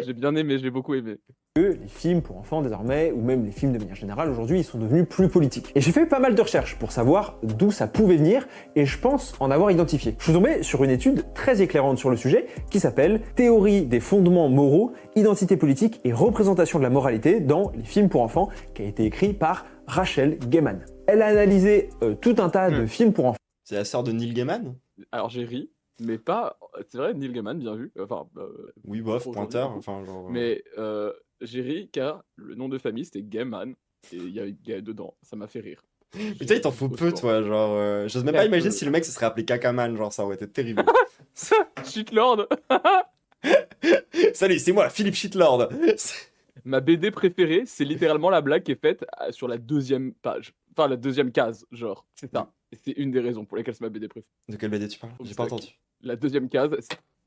J'ai bien aimé, j'ai beaucoup aimé. les films pour enfants désormais, ou même les films de manière générale aujourd'hui, ils sont devenus plus politiques. Et j'ai fait pas mal de recherches pour savoir d'où ça pouvait venir, et je pense en avoir identifié. Je suis tombé sur une étude très éclairante sur le sujet qui s'appelle Théorie des fondements moraux, identité politique et représentation de la moralité dans les films pour enfants, qui a été écrit par Rachel Gaiman. Elle a analysé tout un tas de films pour enfants. C'est la sœur de Neil Gaiman? Alors, j'ai ri, mais pas. C'est vrai, Neil Gaiman, bien vu. Enfin, Oui, bof, aujourd'hui, pointeur. du coup. Enfin, genre. Mais j'ai ri car le nom de famille c'était Gaiman et il y a Gay dedans. Ça m'a fait rire. Putain, il t'en faut peu, toi. Genre, j'ose même pas Très imaginer peu. si le mec se serait appelé Kakaman. Genre, ça aurait été terrible. Shitlord. Salut, c'est moi, Philippe Shitlord. Ma BD préférée, c'est littéralement la blague qui est faite sur la deuxième page. Enfin, la deuxième case, genre. C'est ça. Et c'est une des raisons pour lesquelles c'est ma BD préférée. De quelle BD tu parles? J'ai pas entendu. La deuxième case,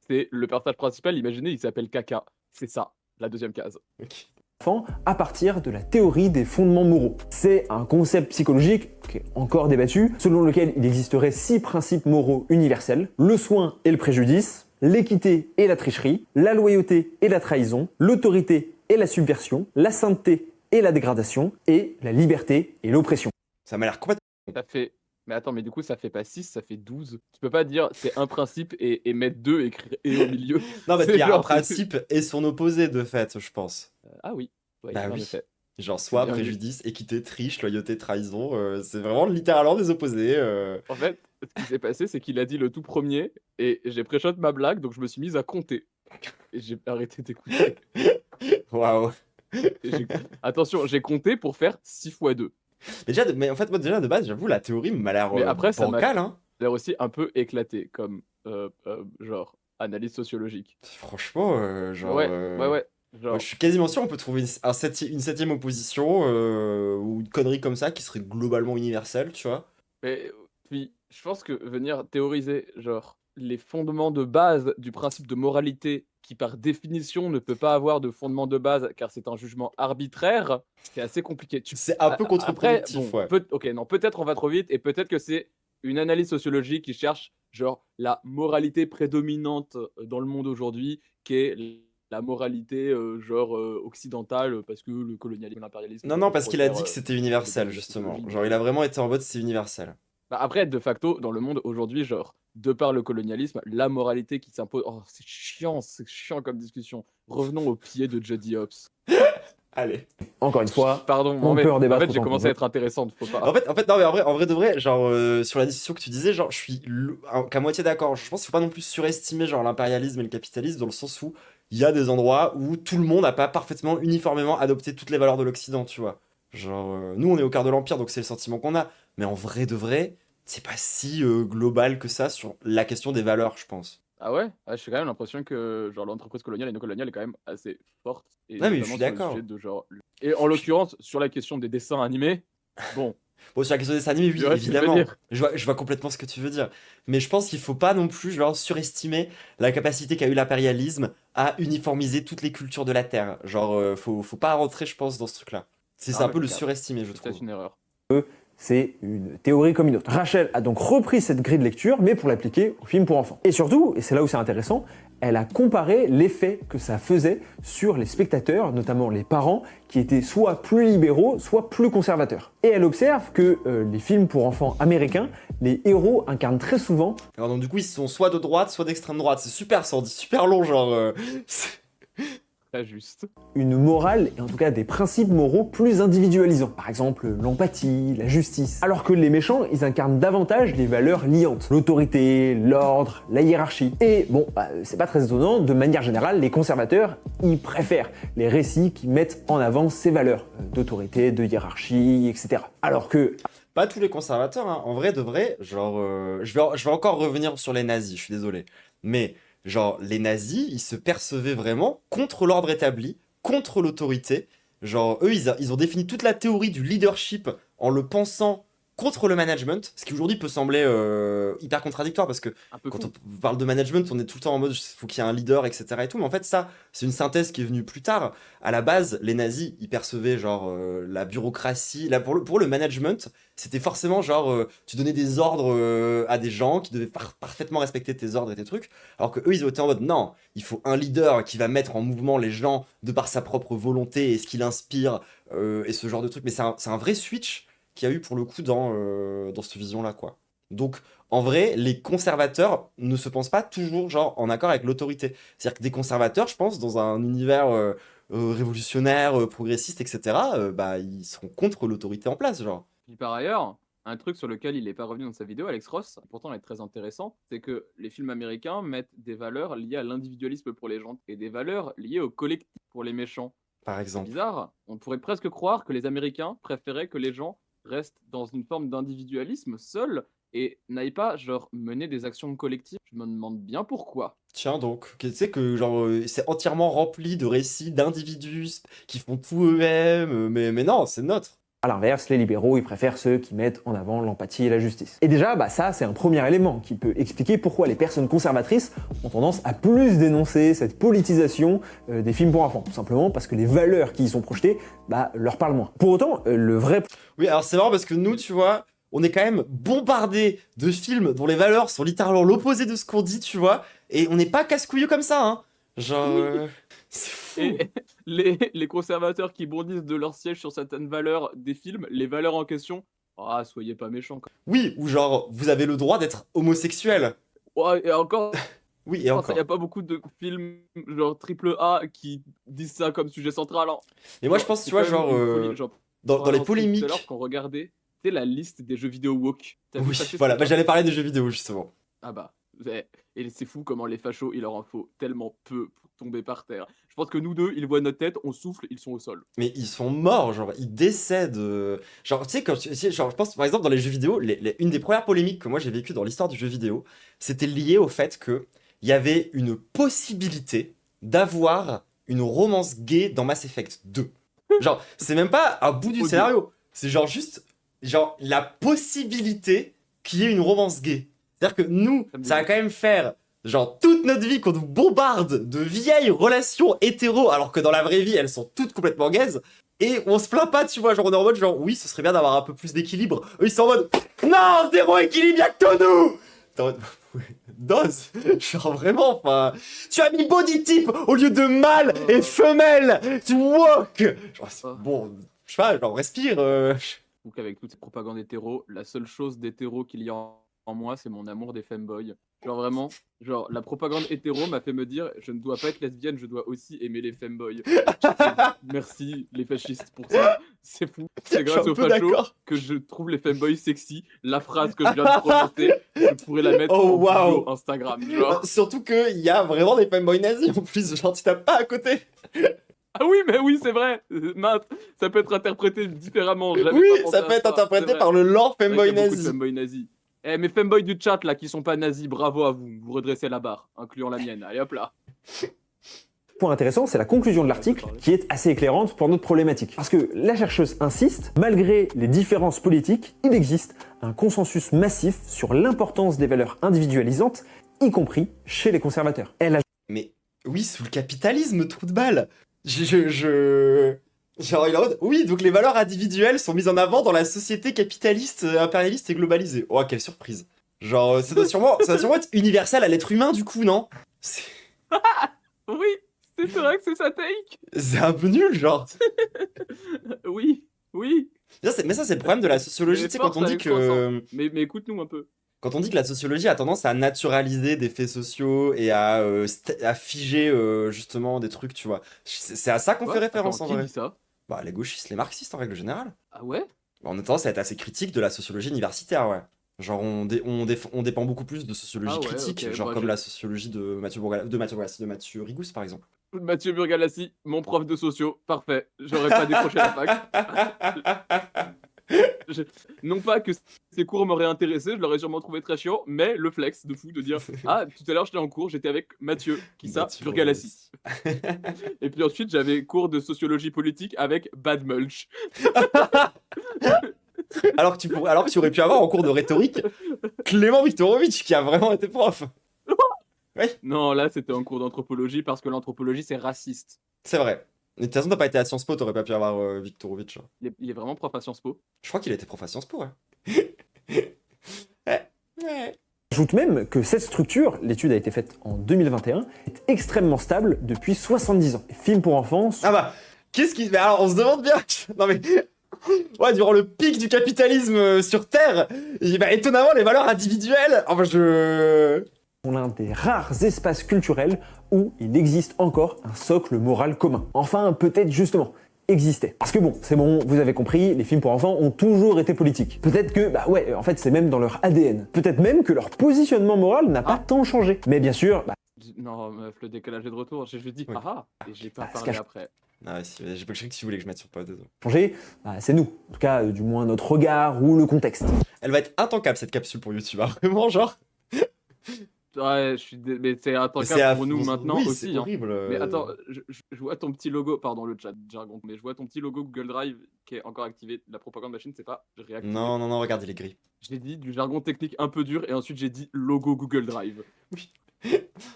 c'est le personnage principal. Imaginez, il s'appelle Kaka. C'est ça, la deuxième case. Ok. à partir de la théorie des fondements moraux. C'est un concept psychologique qui est encore débattu, selon lequel il existerait 6 principes moraux universels: le soin et le préjudice, l'équité et la tricherie, la loyauté et la trahison, l'autorité et la subversion, la sainteté et la dégradation, et la liberté et l'oppression. Ça m'a l'air complètement. Ça fait. Mais attends, mais du coup, ça fait pas 6, ça fait 12. Tu peux pas dire c'est un principe et mettre 2 et au milieu. Non, parce C'est qu'il y a un genre- principe et son opposé, de fait, je pense. Ah oui. Ouais, Bah en oui. effet. Genre, soit bien vu. préjudice, équité, triche, loyauté, trahison. C'est vraiment littéralement des opposés. En fait, ce qui s'est passé, c'est qu'il a dit le tout premier et j'ai pré-shot ma blague, donc je me suis mise à compter. Et j'ai arrêté d'écouter. Waouh. Et Attention, j'ai compté pour faire 6 x 2. Mais en fait, moi, déjà, de base, j'avoue, la théorie m'a l'air Mais après, ça m'a bancale, hein. l'air aussi un peu éclaté, comme genre analyse sociologique. Franchement, genre. Ouais. Genre, Moi, je suis quasiment sûr on peut trouver une septième opposition ou une connerie comme ça qui serait globalement universelle, tu vois. mais puis, je pense que venir théoriser, genre, les fondements de base du principe de moralité, qui par définition ne peut pas avoir de fondement de base car c'est un jugement arbitraire, c'est assez compliqué. C'est un peu Après, contre-productif, bon, ouais. ok, non, peut-être on va trop vite et peut-être que c'est une analyse sociologique qui cherche, genre, la moralité prédominante dans le monde aujourd'hui, qui est la moralité, occidentale, parce que le colonialisme, l'impérialisme. Non, non, parce qu'il a dit que faire, c'était universel, des justement. sociologies. Genre, il a vraiment été en mode c'est universel. Bah après, de facto, dans le monde aujourd'hui, genre, de par le colonialisme, la moralité qui s'impose. Oh, c'est chiant comme discussion. Revenons au pied de Jody Hobbs. Allez. Encore une fois, Pardon, on mais peut en débattre en fait, j'ai autant qu'on commencé à veut. être intéressante, faut pas. En fait, non, mais en vrai de vrai, genre, sur la discussion que tu disais, genre, je suis qu'à moitié d'accord. Je pense qu'il faut pas non plus surestimer, genre, l'impérialisme et le capitalisme, dans le sens où il y a des endroits où tout le monde n'a pas parfaitement, uniformément adopté toutes les valeurs de l'Occident, tu vois. Genre, nous, on est au cœur de l'Empire, donc c'est le sentiment qu'on a. Mais en vrai de vrai, c'est pas si global que ça sur la question des valeurs, je pense. Ah ouais? Ah, j'ai quand même l'impression que genre l'entreprise coloniale et non coloniale est quand même assez forte. Et Ouais, mais je notamment suis sur le d'accord. sujet de genre. Et en l'occurrence, sur la question des dessins animés, bon, Bon, sur la question des animés, oui, tu vois ce que je veux évidemment. dire. Je vois complètement ce que tu veux dire. Mais je pense qu'il faut pas non plus, genre, surestimer la capacité qu'a eu l'impérialisme à uniformiser toutes les cultures de la Terre. Genre, faut pas rentrer, je pense, dans ce truc-là. C'est Ah, un peu le regarde, surestimer, je c'est peut-être trouve. une erreur. C'est une théorie comme une autre. Rachel a donc repris cette grille de lecture, mais pour l'appliquer au film pour enfants. Et surtout, et c'est là où c'est intéressant, elle a comparé l'effet que ça faisait sur les spectateurs, notamment les parents, qui étaient soit plus libéraux, soit plus conservateurs. Et elle observe que les films pour enfants américains, les héros incarnent très souvent Alors, donc, du coup, ils sont soit de droite, soit d'extrême droite. C'est super, ça en dit super long, genre. Très juste. une morale, et en tout cas des principes moraux plus individualisants. Par exemple, l'empathie, la justice. Alors que les méchants, ils incarnent davantage les valeurs liantes. L'autorité, l'ordre, la hiérarchie. Et bon, c'est pas très étonnant, de manière générale, les conservateurs, ils préfèrent les récits qui mettent en avant ces valeurs d'autorité, de hiérarchie, etc. Alors que Pas tous les conservateurs, hein. En vrai de vrai, genre, je vais encore revenir sur les nazis, je suis désolé. Mais, genre, les nazis, ils se percevaient vraiment contre l'ordre établi, contre l'autorité. Genre, eux, ils ont défini toute la théorie du leadership en le pensant contre le management, ce qui aujourd'hui peut sembler hyper contradictoire parce que Un peu quand fou. on parle de management, on est tout le temps en mode faut qu'il y ait un leader, etc. et tout. Mais en fait, ça, c'est une synthèse qui est venue plus tard. À la base, les nazis, ils percevaient genre la bureaucratie. Là, pour le management, c'était forcément genre tu donnais des ordres à des gens qui devaient parfaitement respecter tes ordres et tes trucs. Alors que eux, ils étaient en mode non, il faut un leader qui va mettre en mouvement les gens de par sa propre volonté et ce qu'il inspire et ce genre de trucs. Mais c'est un vrai switch qu'il y a eu pour le coup dans cette vision-là, quoi. Donc, en vrai, les conservateurs ne se pensent pas toujours genre en accord avec l'autorité. C'est-à-dire que des conservateurs, je pense, dans un univers révolutionnaire, progressiste, etc., bah, ils seront contre l'autorité en place, genre. Puis par ailleurs, un truc sur lequel il n'est pas revenu dans sa vidéo, Alex Ross, pourtant est très intéressant, c'est que les films américains mettent des valeurs liées à l'individualisme pour les gens et des valeurs liées au collectif pour les méchants. Par C'est exemple. bizarre, on pourrait presque croire que les Américains préféraient que les gens restent dans une forme d'individualisme seul et n'aillent pas genre mener des actions collectives. Je me demande bien pourquoi. Tiens donc, tu sais que genre c'est entièrement rempli de récits d'individus qui font tout eux-mêmes, mais non, c'est neutre. À l'inverse, les libéraux, ils préfèrent ceux qui mettent en avant l'empathie et la justice. Et déjà, ça, c'est un premier élément qui peut expliquer pourquoi les personnes conservatrices ont tendance à plus dénoncer cette politisation des films pour enfants. Tout simplement parce que les valeurs qui y sont projetées, leur parlent moins. Pour autant, le vrai... Oui, alors c'est marrant parce que nous, tu vois, on est quand même bombardé de films dont les valeurs sont littéralement l'opposé de ce qu'on dit, tu vois, et on n'est pas casse-couilleux comme ça, hein. Genre... c'est fou. Et les conservateurs qui bondissent de leur siège sur certaines valeurs des films, les valeurs en question, ah, soyez pas méchants. Oui, ou genre, vous avez le droit d'être homosexuel. Ouais, et encore, Oui, et il encore. n'y a pas beaucoup de films genre triple A qui disent ça comme sujet central. Hein. Mais moi, je pense, tu vois, genre, dans les Tout à polémiques... l'heure, qu'on regardait, tu sais, la liste des jeux vidéo woke. T'as vu Oui, passer ce voilà, truc-là j'allais parler des jeux vidéo, justement. Ah bah, et c'est fou comment les fachos, il leur en faut tellement peu pour tomber par terre. Je pense que nous deux, ils voient notre tête, on souffle, ils sont au sol. Mais ils sont morts, genre, ils décèdent. Genre, tu sais, genre, je pense, par exemple, dans les jeux vidéo, une des premières polémiques que moi j'ai vécues dans l'histoire du jeu vidéo, c'était lié au fait que il y avait une possibilité d'avoir une romance gay dans Mass Effect 2. Genre, c'est même pas un bout du Dieu. scénario, c'est genre juste, genre, la possibilité qu'il y ait une romance gay. C'est-à-dire que nous, Ça me ça va dit- quand même faire genre toute notre vie qu'on nous bombarde de vieilles relations hétéro alors que dans la vraie vie elles sont toutes complètement gays et on se plaint pas, tu vois, genre on est en mode genre oui ce serait bien d'avoir un peu plus d'équilibre. Eux ils sont en mode non, zéro équilibre, y'a que nous. T'es en mode, Dose, genre vraiment, enfin, tu as mis body type au lieu de mâle et femelle, tu woke. Genre, bon, je sais pas, genre respire. Ou qu'avec toutes ces propagandes hétéro, la seule chose d'hétéro qu'il y a en moi, c'est mon amour des femboys. Genre vraiment, genre la propagande hétéro m'a fait me dire, je ne dois pas être lesbienne, je dois aussi aimer les femboys. Merci les fascistes pour ça, c'est fou. C'est Je suis grâce un aux peu fachos d'accord. que je trouve les femboys sexy. La phrase que je viens de prononcer, je pourrais la mettre Oh, en bio waouh. Instagram. Genre. Surtout qu'il y a vraiment des fanboys nazis en plus, genre tu tapes pas à côté. Ah oui, mais oui, c'est vrai. Mince, ça peut être interprété différemment. J'avais Oui, pas pensé ça à peut être c'est interprété vrai. par le lore C'est vrai fanboy qu'il y a beaucoup de nazi. femboys nazis. Eh, mes femboys du chat là qui sont pas nazis, bravo à vous. Vous redressez la barre, incluant la mienne. Allez hop là. Point intéressant, c'est la conclusion de l'article qui est assez éclairante pour notre problématique. Parce que la chercheuse insiste, malgré les différences politiques, il existe un consensus massif sur l'importance des valeurs individualisantes, y compris chez les conservateurs. Elle a Mais oui, sous le capitalisme, trou de balle. Genre, il est en mode, oui, donc les valeurs individuelles sont mises en avant dans la société capitaliste, impérialiste et globalisée. Oh, quelle surprise. Genre, ça doit sûrement être universel à l'être humain, du coup, non? Oui, c'est vrai que c'est sa take. C'est un peu nul, genre. Oui, oui. Mais ça, c'est le problème de la sociologie, Mais tu sais, quand on force dit avec que... Mais écoute-nous un peu. Quand on dit que la sociologie a tendance à naturaliser des faits sociaux et à figer, justement, des trucs, tu vois. C'est à ça qu'on fait Quoi référence, Attends, en qui vrai. dit ça? Bah, les gauchistes, les marxistes, en règle générale. Ah ouais? On a tendance à être assez critique de la sociologie universitaire, ouais. Genre, on dépend beaucoup plus de sociologie Ah ouais, critique, ok, genre bah, comme je- la sociologie de Mathieu Rigous, par exemple. Mathieu Burgalassi, mon prof de sociaux, parfait. J'aurais pas décroché la fac. Non pas que ces cours m'auraient intéressé, je l'aurais sûrement trouvé très chiant, mais le flex de fou de dire ah, tout à l'heure j'étais en cours, j'étais avec Mathieu, qui ça, Mathieu Burgalassi. Et puis ensuite j'avais cours de sociologie politique avec Bad Mulch. alors que tu aurais pu avoir en cours de rhétorique Clément Viktorovitch, qui a vraiment été prof. Non, là c'était en cours d'anthropologie parce que l'anthropologie c'est raciste. C'est vrai. Mais de toute façon, t'as pas été à Sciences Po, t'aurais pas pu avoir Viktorovitch. Il est vraiment prof à Sciences Po. Je crois qu'il était prof à Sciences Po, ouais. Ouais. J'ajoute même que cette structure, l'étude a été faite en 2021, est extrêmement stable depuis 70 ans. Les films pour enfants sont Ah bah, mais alors, on se demande bien. Non mais. Ouais, durant le pic du capitalisme sur Terre, étonnamment, les valeurs individuelles. Enfin, l'un des rares espaces culturels où il existe encore un socle moral commun. Enfin, peut-être justement, existait. Parce que bon, c'est bon, vous avez compris, les films pour enfants ont toujours été politiques. Peut-être que, en fait, c'est même dans leur ADN. Peut-être même que leur positionnement moral n'a pas tant changé. Mais bien sûr, Non, meuf, le décalage est de retour. J'ai juste dit Oui. ah, et j'ai pas Ah, parlé cache- après. Ah ouais, j'ai pas cru que tu voulais que je mette sur pause. changé, c'est nous. En tout cas, du moins notre regard ou le contexte. Elle va être intancable cette capsule pour YouTube, hein. Vraiment, genre. Ouais, mais c'est un temps Mais cap pour aff- nous maintenant oui, c'est aussi, hein. horrible. Mais attends, je vois ton petit logo, pardon le chat jargon, mais je vois ton petit logo Google Drive qui est encore activé. La propagande machine, c'est pas réactivé. Non, non, non, regarde, il est gris. J'ai dit du jargon technique un peu dur et ensuite j'ai dit logo Google Drive.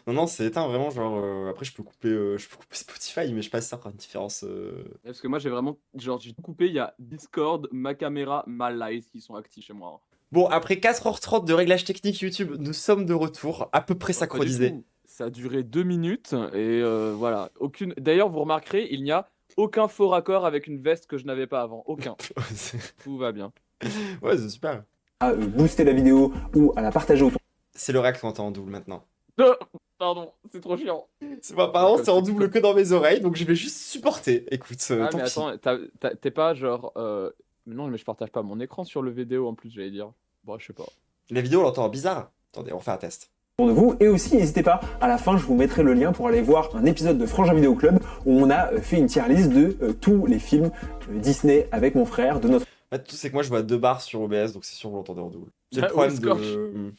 Non, non, c'est éteint vraiment. Genre, après, je peux couper Spotify, mais je passe ça par une différence. Parce que moi j'ai vraiment, genre j'ai tout coupé, il y a Discord, ma caméra, ma live qui sont actifs chez moi, hein. Bon, après 4h30 de réglages techniques YouTube, nous sommes de retour, à peu près Pas du synchronisés. tout. Ça a duré 2 minutes et voilà. D'ailleurs, vous remarquerez, il n'y a aucun faux raccord avec une veste que je n'avais pas avant. Aucun. Tout va bien. Ouais, c'est super. À booster la vidéo ou à la partager autour C'est le rack qu'on entend en double maintenant. Pardon, c'est trop chiant. C'est pas apparemment, Comme c'est en c'est- double que dans mes oreilles, donc je vais juste supporter. Écoute, Ah, tant mais pis. attends, t'es pas genre. Non, mais je partage pas mon écran sur le vidéo en plus, j'allais dire. Bon, je sais pas. La vidéo, on l'entend bizarre. Attendez, on fait un test. de vous. Et aussi, n'hésitez pas, à la fin, je vous mettrai le lien pour aller voir un épisode de Frangin Vidéo Club où on a fait une tier list de tous les films Disney avec mon frère de notre En fait, tout c'est que moi je vois 2 barres sur OBS, donc c'est sûr que vous l'entendez en double. C'est le Ah, problème oui, Scorch. de.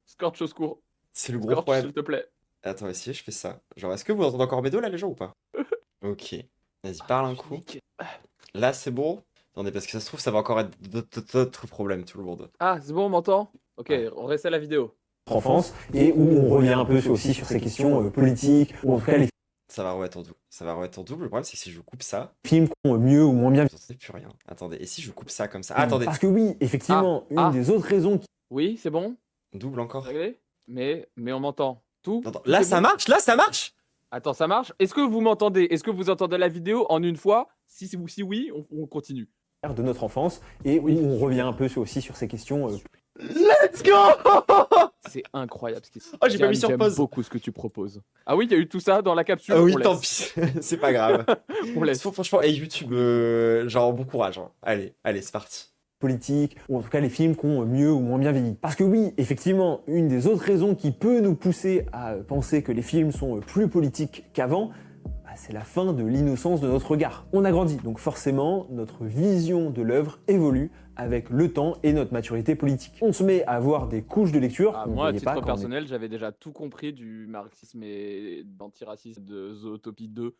Scorch au secours. C'est le gros Scorch, problème. s'il te plaît. Attends, essayez, je fais ça. Genre, est-ce que vous entendez encore mes dos là, les gens, ou pas? Ok. Vas-y, parle un coup. Là, c'est bon? Attendez, parce que ça se trouve, ça va encore être d'autres problèmes, tout le monde. Ah, c'est bon, on m'entend? Ok, Ouais. on reste à la vidéo. enfance et où on revient un peu aussi sur ces questions politiques ou en tout cas les Ça va remettre en double. Ça va remettre en double. Le problème, c'est que si je coupe ça, films qui ont mieux ou moins bien vous entendez plus rien. Attendez, et si je coupe ça comme ça? Attendez, Parce que oui, effectivement, Ah, une des autres raisons qui Oui, c'est bon? double encore. Réglé? Mais on m'entend. Tout? Attends, Tout là, est ça bon marche? Là, ça marche? Attends, ça marche? Est-ce que vous m'entendez? Est-ce que vous entendez la vidéo en une fois? Si oui, on continue. de notre enfance et où on revient un peu aussi sur ces questions Let's go! C'est incroyable ce qui se Oh, j'ai pas mis sur J'aime pause. beaucoup ce que tu proposes. Ah oui, il y a eu tout ça dans la capsule. Ah oui, on tant laisse. pis. C'est pas grave. On laisse. Franchement, et YouTube, genre, bon courage, hein. Allez, c'est parti. politiques ou en tout cas les films qui ont mieux ou moins bien vieilli. Parce que oui, effectivement, une des autres raisons qui peut nous pousser à penser que les films sont plus politiques qu'avant, c'est la fin de l'innocence de notre regard. On a grandi, donc forcément, notre vision de l'œuvre évolue avec le temps et notre maturité politique. On se met à avoir des couches de lecture Ah, qu'on moi, à voyait pas titre quand on personnel, j'avais déjà tout compris du marxisme et d'antiracisme de Zootopie 2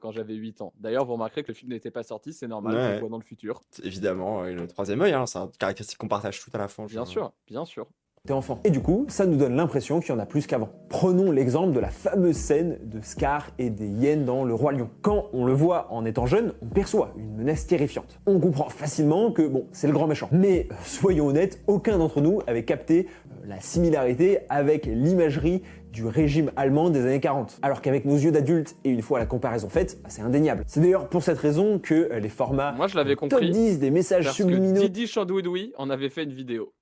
quand j'avais 8 ans. D'ailleurs, vous remarquerez que le film n'était pas sorti, c'est normal, je Ouais. le vois dans le futur. Évidemment, et le troisième œil, hein, c'est une caractéristique qu'on partage tout à la fin. Bien sûr, bien sûr. était enfant. Et du coup, ça nous donne l'impression qu'il y en a plus qu'avant. Prenons l'exemple de la fameuse scène de Scar et des hyènes dans Le Roi Lion. Quand on le voit en étant jeune, on perçoit une menace terrifiante. On comprend facilement que, bon, c'est le grand méchant. Mais, soyons honnêtes, aucun d'entre nous avait capté la similarité avec l'imagerie du régime allemand des années 40. Alors qu'avec nos yeux d'adultes, et une fois la comparaison faite, c'est indéniable. C'est d'ailleurs pour cette raison que les formats Moi, je l'avais top compris. 10 des messages Parce que subliminaux Didi Chandouidoui en avait fait une vidéo.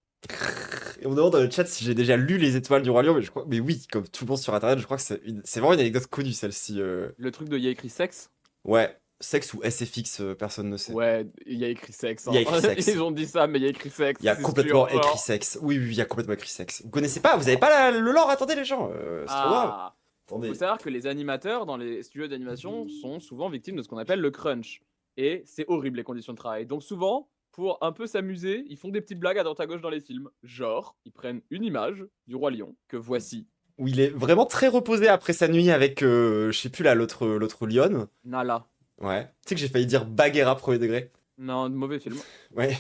Et on me demande dans le chat si j'ai déjà lu Les Étoiles du Roi Lion, mais je crois, mais oui, comme tout le monde sur internet, je crois que c'est vraiment une anecdote connue celle-ci. Le truc de il y a écrit sexe. Ouais, sexe ou SFX, personne ne sait. Ouais, il y a écrit sexe. Il y a écrit sexe. Ils ont dit ça, mais il y a écrit sexe. Il y a c'est complètement sûr. écrit sexe. Oui, oui, il y a complètement écrit sexe. Vous connaissez pas? Vous avez pas le lore? Attendez les gens, c'est trop grave. Ah. Il Attendez. faut savoir que les animateurs dans les studios d'animation sont souvent victimes de ce qu'on appelle le crunch. Et c'est horrible les conditions de travail. Donc souvent, pour un peu s'amuser, ils font des petites blagues à droite à gauche dans les films. Genre, ils prennent une image du Roi Lion, que voici. Où il est vraiment très reposé après sa nuit avec, je sais plus là, l'autre lionne. Nala. Ouais. Tu sais que j'ai failli dire Bagheera premier degré. Non, mauvais film. Ouais.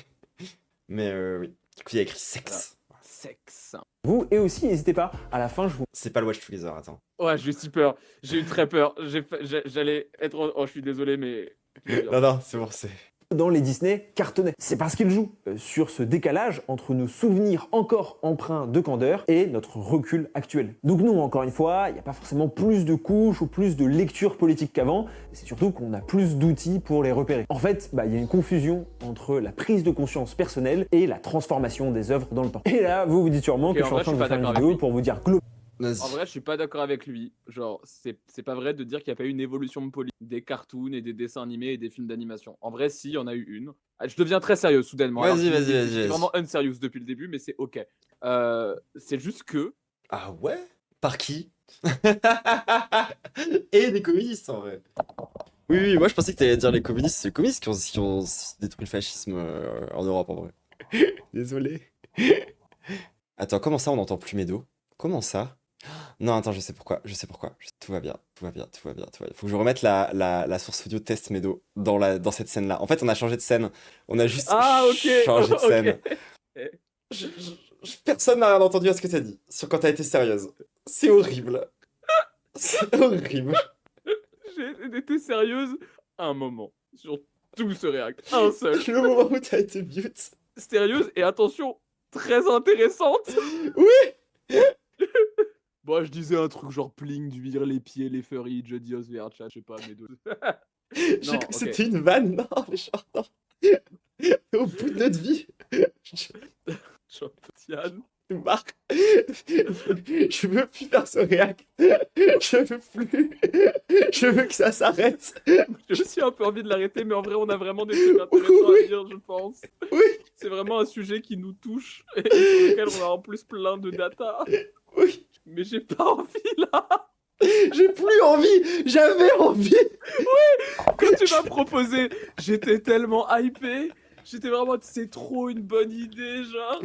Mais oui. Du coup, il y a écrit sexe. Sexe. vous, et aussi n'hésitez pas, à la fin je vous C'est pas le Watch Together, attends. Ouais, j'ai eu si peur. J'ai eu très peur. J'allais être... Oh, je suis désolé, mais... Non, non, c'est bon, c'est. dans les Disney cartonnais. C'est parce qu'ils jouent sur ce décalage entre nos souvenirs encore empreints de candeur et notre recul actuel. Donc nous, encore une fois, il n'y a pas forcément plus de couches ou plus de lecture politique qu'avant, c'est surtout qu'on a plus d'outils pour les repérer. En fait, il y a une confusion entre la prise de conscience personnelle et la transformation des œuvres dans le temps. Et là, vous vous dites sûrement Ok, que je en suis en vrai, train je de suis vous pas faire une d'accord vidéo avec pour vous dire Vas-y. En vrai, je suis pas d'accord avec lui. Genre, c'est pas vrai de dire qu'il n'y a pas eu une évolution des cartoons et des dessins animés et des films d'animation. En vrai, si, il y en a eu une. Ah, je deviens très sérieux soudainement. Vas-y, Alors, vas-y, vas-y, j'étais vas-y. vraiment unserious depuis le début, mais c'est ok. C'est juste que... Ah ouais? Par qui? Et des communistes en vrai. Oui, oui, moi je pensais que t'allais dire les communistes. C'est les communistes qui ont détruit le fascisme en Europe en vrai. Désolé. Attends, comment ça on n'entend plus Médo? Comment ça? Non, attends, je sais pourquoi. Tout va bien, tout va bien, tout va bien, tout va bien. Faut que je remette la source audio test Medo dans cette scène-là. En fait, on a changé de scène. On a juste Ah, ok, changé de scène. ok. Personne n'a rien entendu à ce que t'as dit sur quand t'as été sérieuse. C'est horrible. C'est horrible. J'ai été sérieuse un moment sur tout ce réact. Un seul. Le moment où t'as été mute. Sérieuse et attention, très intéressante. Oui. Bon, je disais un truc genre pling, d'huile les pieds, les furries, Jody Osvert, je sais pas, mais deux. J'ai Non, cru que ok. c'était une vanne. Non, mais genre, non. Au bout de notre vie. Jean-Pierre. Marc, je veux plus faire ce réact. Je veux plus. Je veux que ça s'arrête. J'ai aussi un peu envie de l'arrêter, mais en vrai, on a vraiment des trucs intéressants Oui. à dire, je pense. Oui. C'est vraiment un sujet qui nous touche et sur lequel on a en plus plein de data. Oui. Mais j'ai pas envie là. J'ai plus envie. J'avais envie. Quand tu m'as proposé, j'étais tellement hypé. J'étais vraiment, c'est trop une bonne idée, genre.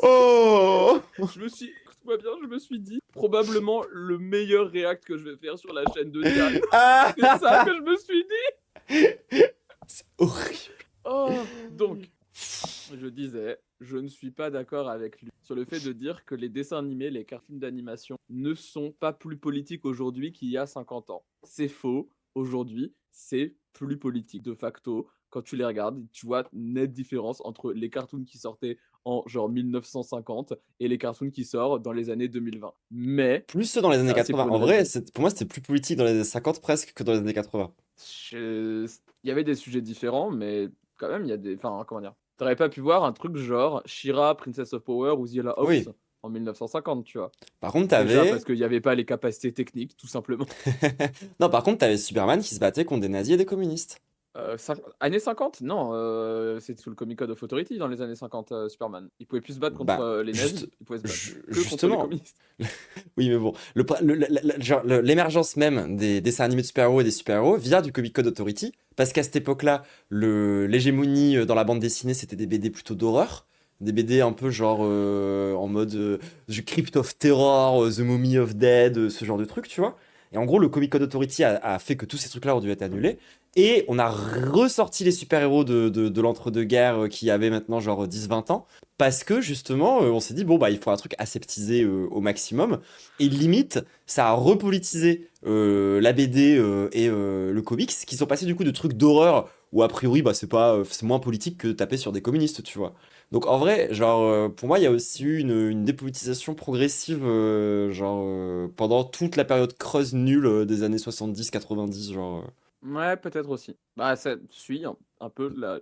Oh. Je me suis, écoute-moi bien, je me suis dit, probablement le meilleur react que je vais faire sur la chaîne de Diane. Ah. C'est ça que je me suis dit. C'est horrible. Oh, donc, je disais, je ne suis pas d'accord avec lui sur le fait de dire que les dessins animés, les cartoons d'animation ne sont pas plus politiques aujourd'hui qu'il y a 50 ans. C'est faux. Aujourd'hui, c'est plus politique de facto. Quand tu les regardes, tu vois une nette différence entre les cartoons qui sortaient en genre 1950 et les cartoons qui sortent dans les années 2020. Mais Plus ceux dans les années ça, c'est 80. pour En une vrai, raison. pour moi, c'était plus politique dans les années 50 presque que dans les années 80. Il y avait des sujets différents, mais quand même, il y a des. Enfin, comment dire? T'aurais pas pu voir un truc genre She-Ra, Princess of Power ou The Yellow House Oui. en 1950, tu vois. Par contre, Déjà t'avais. parce qu'il n'y avait pas les capacités techniques, tout simplement. Non, par contre, t'avais Superman qui se battait contre des nazis et des communistes. Années 50? Non, c'était sous le Comic Code of Authority dans les années 50, Superman. Il pouvait plus se battre contre Bah, les nazis, il pouvait se battre que contre les justement. communistes. Oui, mais bon, l'émergence même des dessins animés de super-héros et des super-héros vient du Comic Code Authority, parce qu'à cette époque-là, l'hégémonie dans la bande dessinée, c'était des BD plutôt d'horreur, des BD un peu genre en mode The Crypt of Terror, The Mummy of Dead, ce genre de truc, tu vois. Et en gros, le Comic Code Authority a fait que tous ces trucs-là ont dû être annulés. Et on a ressorti les super-héros de l'entre-deux-guerres qui avaient maintenant genre 10-20 ans. Parce que justement, on s'est dit, bon, bah, il faut un truc aseptisé au maximum. Et limite, ça a repolitisé la BD et le comics, qui sont passés du coup de trucs d'horreur, où a priori, bah, c'est moins politique que de taper sur des communistes, tu vois. Donc en vrai, genre, pour moi, il y a aussi eu une dépolitisation progressive, pendant toute la période creuse nulle des années 70-90, genre. Ouais, peut-être aussi. Bah, ça suit un peu la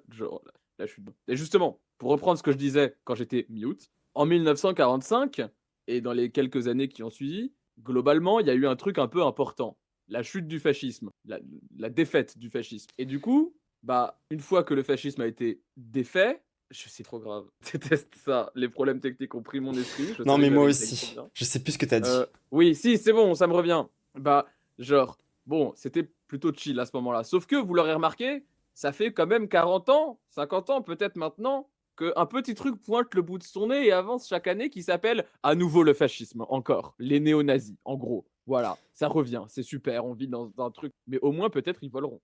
chute. Et justement, pour reprendre ce que je disais quand j'étais mute, en 1945, et dans les quelques années qui ont suivi, globalement, il y a eu un truc un peu important. La chute du fascisme, la défaite du fascisme. Et du coup, bah, une fois que le fascisme a été défait, c'est trop grave. Je déteste ça. Les problèmes techniques ont pris mon esprit. Je Non, savais mais que moi j'avais une tech trop aussi. bien. Je sais plus ce que t'as dit. Oui, si, c'est bon, ça me revient. Bah, genre, bon, c'était plutôt chill à ce moment-là. Sauf que, vous l'aurez remarqué, ça fait quand même 40 ans, 50 ans peut-être maintenant, qu'un petit truc pointe le bout de son nez et avance chaque année qui s'appelle à nouveau le fascisme, encore. Les néo-nazis, en gros. Voilà, ça revient, c'est super, on vit dans un truc. Mais au moins, peut-être, ils voleront.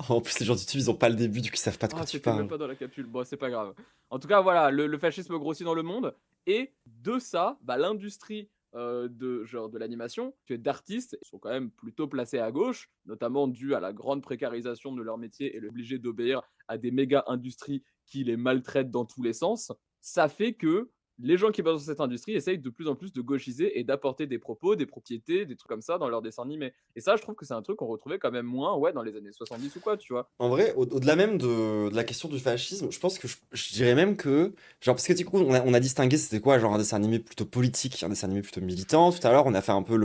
En plus, les gens du YouTube, ils ont pas le début, du coup, ils savent pas de quoi Ah, tu c'était même parles. pas dans la capsule. Bon, c'est pas grave. En tout cas, voilà, le fascisme grossit dans le monde. Et de ça, bah, l'industrie de l'animation, d'artistes, sont quand même plutôt placés à gauche, notamment dû à la grande précarisation de leur métier et l'obligé d'obéir à des méga industries qui les maltraitent dans tous les sens. Ça fait que les gens qui bossent dans cette industrie essayent de plus en plus de gauchiser et d'apporter des propos, des propriétés, des trucs comme ça dans leurs dessins animés. Et ça, je trouve que c'est un truc qu'on retrouvait quand même moins, ouais, dans les années 70 ou quoi, tu vois. En vrai, au-delà même de la question du fascisme, je pense que je dirais même que. Genre, parce que du coup, on a distingué c'était quoi, genre un dessin animé plutôt politique, un dessin animé plutôt militant. Tout à l'heure, on a fait un peu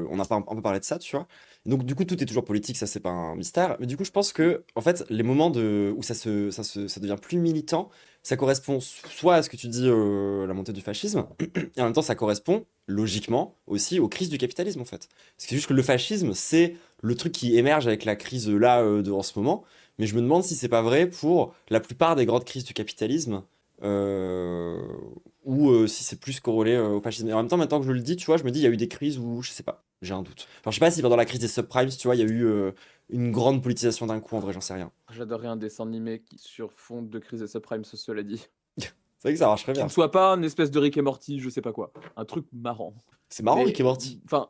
on a un peu parlé de ça, tu vois. Donc, du coup, tout est toujours politique, ça, c'est pas un mystère. Mais du coup, je pense que, en fait, les moments où ça devient plus militant, ça correspond soit à ce que tu dis, la montée du fascisme, et en même temps, ça correspond, logiquement, aussi aux crises du capitalisme, en fait. C'est juste que le fascisme, c'est le truc qui émerge avec la crise là en ce moment. Mais je me demande si c'est pas vrai pour la plupart des grandes crises du capitalisme euh, ou si c'est plus corrélé au fascisme. Et en même temps, maintenant que je le dis, tu vois, je me dis, il y a eu des crises où, je sais pas, j'ai un doute. Genre, je sais pas si pendant la crise des subprimes, tu vois, il y a eu une grande politisation d'un coup, en vrai, j'en sais rien. J'adorerais un dessin animé qui sur fond de crise des subprimes, cela dit. C'est vrai que ça marcherait Qui bien. ne soit pas une espèce de Rick et Morty, je sais pas quoi. Un truc marrant. C'est marrant, Mais, Rick et Morty. Enfin,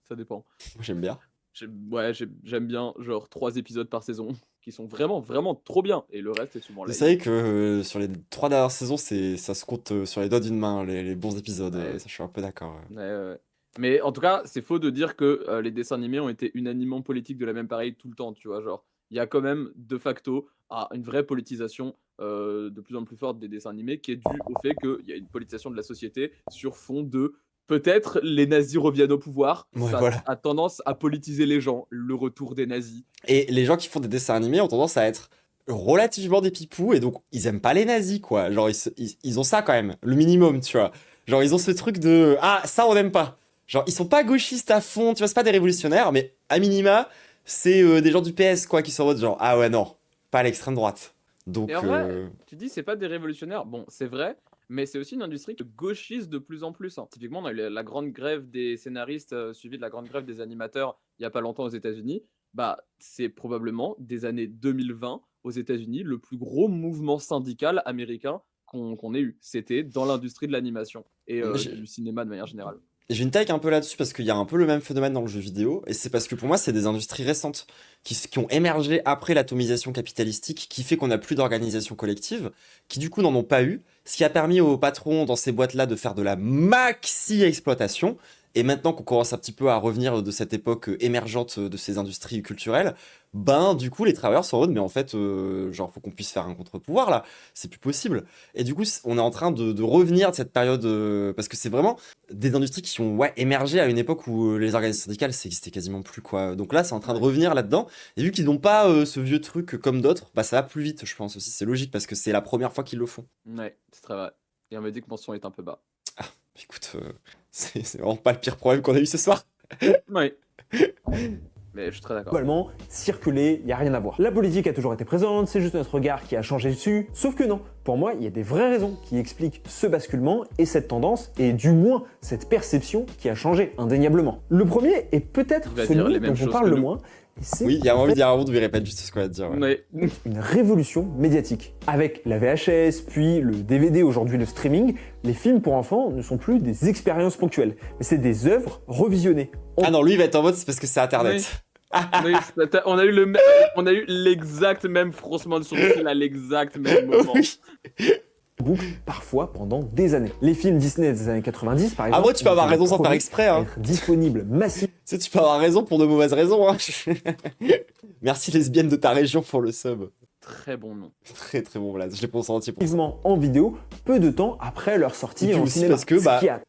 ça dépend. Moi, j'aime bien. J'aime bien, genre 3 épisodes par saison, qui sont vraiment, vraiment trop bien. Et le reste est souvent Vous light. savez que sur les 3 dernières saisons, ça se compte sur les doigts d'une main, les bons épisodes. Ouais. Ça, je suis un peu d'accord. Ouais. Mais en tout cas, c'est faux de dire que les dessins animés ont été unanimement politiques de la même pareille tout le temps, tu vois. Genre, il y a quand même, de facto, une vraie politisation de plus en plus forte des dessins animés qui est due au fait qu'il y a une politisation de la société sur fond de peut-être les nazis reviennent au pouvoir. Ouais, Ça voilà. a tendance à politiser les gens, le retour des nazis. Et les gens qui font des dessins animés ont tendance à être relativement des pipous, et donc ils aiment pas les nazis, quoi. Genre, ils ont ça quand même, le minimum, tu vois. Genre, ils ont ce truc de ah, ça on n'aime pas. Genre, ils sont pas gauchistes à fond, tu vois, c'est pas des révolutionnaires, mais à minima, c'est des gens du PS, quoi, qui sont en mode genre ah ouais, non, pas l'extrême droite. Donc, Et en vrai, tu dis c'est pas des révolutionnaires. Bon, c'est vrai, mais c'est aussi une industrie qui gauchise de plus en plus, hein. Typiquement, on a eu la grande grève des scénaristes suivie de la grande grève des animateurs il y a pas longtemps aux États-Unis. Bah, c'est probablement des années 2020 aux États-Unis le plus gros mouvement syndical américain qu'on ait eu. C'était dans l'industrie de l'animation et j'ai du cinéma de manière générale. j'ai une take un peu là-dessus parce qu'il y a un peu le même phénomène dans le jeu vidéo, et c'est parce que pour moi, c'est des industries récentes qui ont émergé après l'atomisation capitalistique, qui fait qu'on n'a plus d'organisation collective, qui du coup n'en ont pas eu, ce qui a permis aux patrons dans ces boîtes-là de faire de la maxi-exploitation. Et maintenant qu'on commence un petit peu à revenir de cette époque émergente de ces industries culturelles, ben du coup les travailleurs sont en mode mais en fait genre faut qu'on puisse faire un contre-pouvoir là, c'est plus possible. Et du coup on est en train de revenir de cette période parce que c'est vraiment des industries qui ont émergé à une époque où les organisations syndicales ça existait quasiment plus quoi. Donc là c'est en train de Ouais. revenir là-dedans. Et vu qu'ils n'ont pas ce vieux truc comme d'autres, bah ça va plus vite je pense aussi, c'est logique parce que c'est la première fois qu'ils le font. Ouais, c'est très vrai. Et on me dit que mon son est un peu bas. Écoute, c'est vraiment pas le pire problème qu'on a eu ce soir. Ouais. Mais je suis très d'accord. Globalement, circuler, il n'y a rien à voir. La politique a toujours été présente, c'est juste notre regard qui a changé dessus. Sauf que non, pour moi, il y a des vraies raisons qui expliquent ce basculement et cette tendance, et du moins cette perception qui a changé indéniablement. Le premier est peut-être Il va dire celui les mêmes dont on choses parle que le nous. moins. Et c'est Oui, il y a en envie fait de dire un monde où il répète juste ce qu'on va te dire. Ouais. Ouais. une révolution médiatique. Avec la VHS, puis le DVD, aujourd'hui le streaming, les films pour enfants ne sont plus des expériences ponctuelles, mais c'est des œuvres revisionnées. Ah non, lui il va être en mode c'est parce que c'est internet. Oui, on a eu l'exact même froncement de sourcil à l'exact même moment. Oui. Boucle, parfois pendant des années. Les films Disney des années 90, par exemple, Après, tu peux avoir ont été raison sans faire produits exprès. à Hein. être disponibles massivement. Tu sais, tu peux avoir raison pour de mauvaises raisons. Hein. Merci lesbienne de ta région pour le sub. Très bon nom. Très très bon Vlad, je l'ai pensé entier pour ça. En vidéo peu de temps après leur sortie Et puis en aussi cinéma. parce que Ce bah, qui a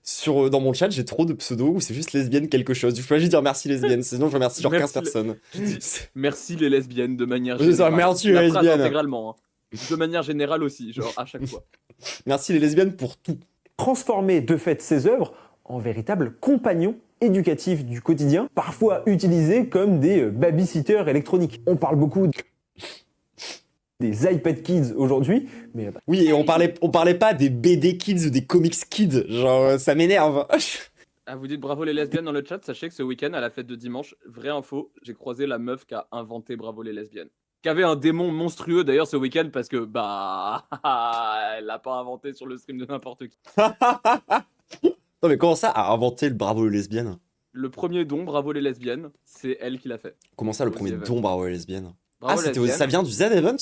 dans mon chat j'ai trop de pseudos où c'est juste lesbienne quelque chose. Je peux pas juste dire merci lesbienne, sinon je remercie genre Merci 15 personnes. Tu dis merci les lesbiennes de manière Je dis ça, générale. merci les La phrase lesbiennes. intégralement. Hein. De manière générale aussi, genre à chaque fois. Merci les lesbiennes pour tout. transformé de fait ces œuvres en véritables compagnons éducatifs du quotidien, parfois utilisés comme des babysitters électroniques. On parle beaucoup des iPad Kids aujourd'hui, mais Oui, et on parlait pas des BD kids ou des comics kids, genre ça m'énerve. Ah, vous dites bravo les lesbiennes dans le chat, sachez que ce week-end à la fête de dimanche, vraie info, j'ai croisé la meuf qui a inventé bravo les lesbiennes. Qui avait un démon monstrueux d'ailleurs ce week-end parce que bah elle l'a pas inventé sur le stream de n'importe qui. Non mais comment ça a inventé le bravo les lesbiennes? Le premier don, bravo les lesbiennes, c'est elle qui l'a fait. Comment ça le Au premier The Event. don bravo les lesbiennes? Bravo Ah, lesbiennes, ça vient du Z Event?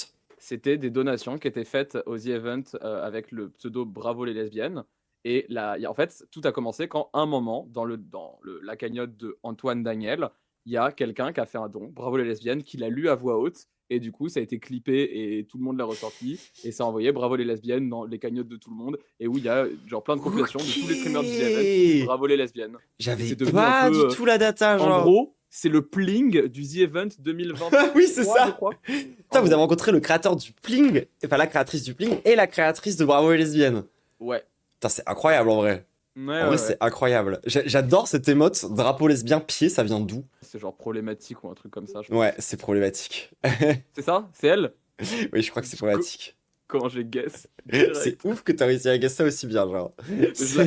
c'était des donations qui étaient faites au The Event avec le pseudo bravo les lesbiennes. Et là, en fait, tout a commencé quand, un moment, dans la cagnotte de Antoine Daniel, il y a quelqu'un qui a fait un don, bravo les lesbiennes, qui l'a lu à voix haute. Et du coup, ça a été clippé et tout le monde l'a ressorti. Et ça a envoyé bravo les lesbiennes dans les cagnottes de tout le monde. Et où il y a genre plein de compilations de tous les streamers du The Event qui disent bravo les lesbiennes. J'avais c'est devenu pas un peu, du tout la data, genre. En gros, c'est le pling du The Event 2020. Oui, c'est ça. Je crois. Putain, vous avez rencontré le créateur du Pling, enfin la créatrice du Pling et la créatrice de Bravo les lesbiennes. Ouais. Putain, c'est incroyable en vrai. Ouais, En vrai, c'est incroyable. J'adore cette émote, drapeau lesbien, pied, ça vient d'où? C'est genre problématique ou un truc comme ça. Ouais, c'est problématique. C'est ça? C'est elle? Oui, je crois que c'est problématique. quand j'ai guess. C'est ouf que t'as réussi à guess ça aussi bien, genre.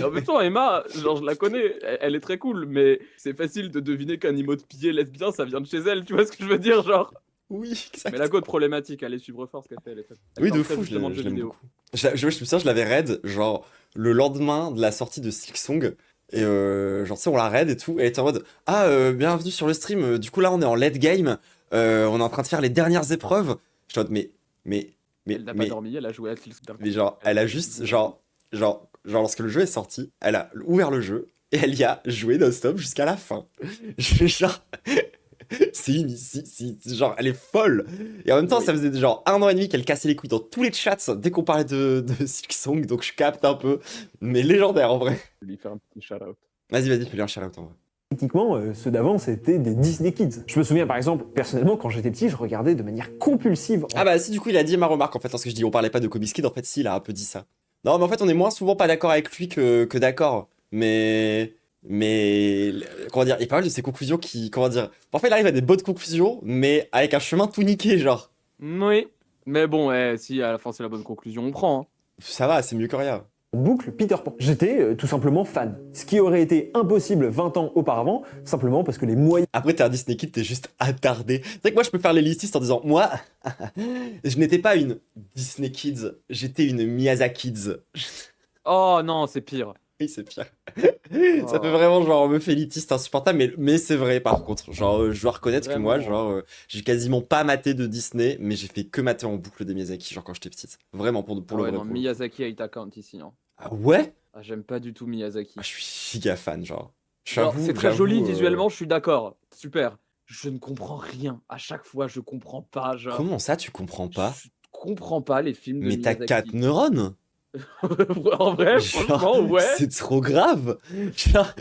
En même temps, Emma, genre, je la connais, elle est très cool, mais c'est facile de deviner qu'un emote pillé lesbien, ça vient de chez elle, tu vois ce que je veux dire, genre. Oui, exact. Mais la code problématique, allez suivre fort ce qu'elle fait, elle est faite. Oui, Elle de parle très fou, justement de je jeux l'aime vidéo. beaucoup. Je me souviens, je l'avais raid, genre, le lendemain de la sortie de Silksong. Et genre, tu sais, on la raid et tout. Et elle était en mode, bienvenue sur le stream. Du coup, là, on est en late game. On est en train de faire les dernières épreuves. Je suis en mode, Elle n'a pas dormi, elle a joué à Silksong. mais genre, elle a juste, genre, lorsque le jeu est sorti, elle a ouvert le jeu et elle y a joué non-stop jusqu'à la fin. Genre, genre, elle est folle. Et en même temps, Oui. ça faisait genre 1 an et demi qu'elle cassait les couilles dans tous les chats dès qu'on parlait de Silksong, donc je capte un peu. Mais légendaire en vrai. Je vais lui faire un petit shout-out. Vas-y, fais-lui un shout-out en vrai. Techniquement, ceux d'avant, c'était des Disney Kids. Je me souviens par exemple, personnellement, quand j'étais petit, je regardais de manière compulsive. Ah bah si, du coup, il a dit ma remarque en fait, lorsque je dis on parlait pas de Comics Kid, en fait, si, il a un peu dit ça. Non, mais en fait, on est moins souvent pas d'accord avec lui que d'accord. Comment dire, il y a pas mal de ses conclusions qui, comment dire, parfois il arrive à des bonnes conclusions, mais avec un chemin tout niqué, genre. Oui, mais bon, si à la fin c'est la bonne conclusion, on prend. Hein. Ça va, c'est mieux que rien. En boucle Peter Pan. J'étais tout simplement fan. Ce qui aurait été impossible 20 ans auparavant, simplement parce que les moyens Après, t'es un Disney Kid, t'es juste attardé. C'est vrai que moi, je peux faire les lististes en disant, moi, je n'étais pas une Disney Kids, j'étais une Miyazaki Kids. Oh non, c'est pire. Oui, c'est pire. Ça fait vraiment genre me fait élitiste insupportable, mais c'est vrai par contre. Genre, je dois reconnaître que moi, Vraiment. genre, j'ai quasiment pas maté de Disney, mais j'ai fait que mater en boucle des Miyazaki, genre quand j'étais petite. Vraiment pour Ah le ouais, vrai. non, pour le coup. Miyazaki hate account ici. Hein. Ah ouais? Ah, j'aime pas du tout Miyazaki. Ah, je suis giga fan, genre. Genre, J'avoue, c'est très joli j'avoue, visuellement, je suis d'accord. Super. Je ne comprends rien. À chaque fois, je comprends pas. Genre, Comment ça, tu comprends pas? je comprends pas les films de Mais t'as Miyazaki. 4 neurones? En vrai, Genre, franchement, ouais. c'est trop grave. Genre...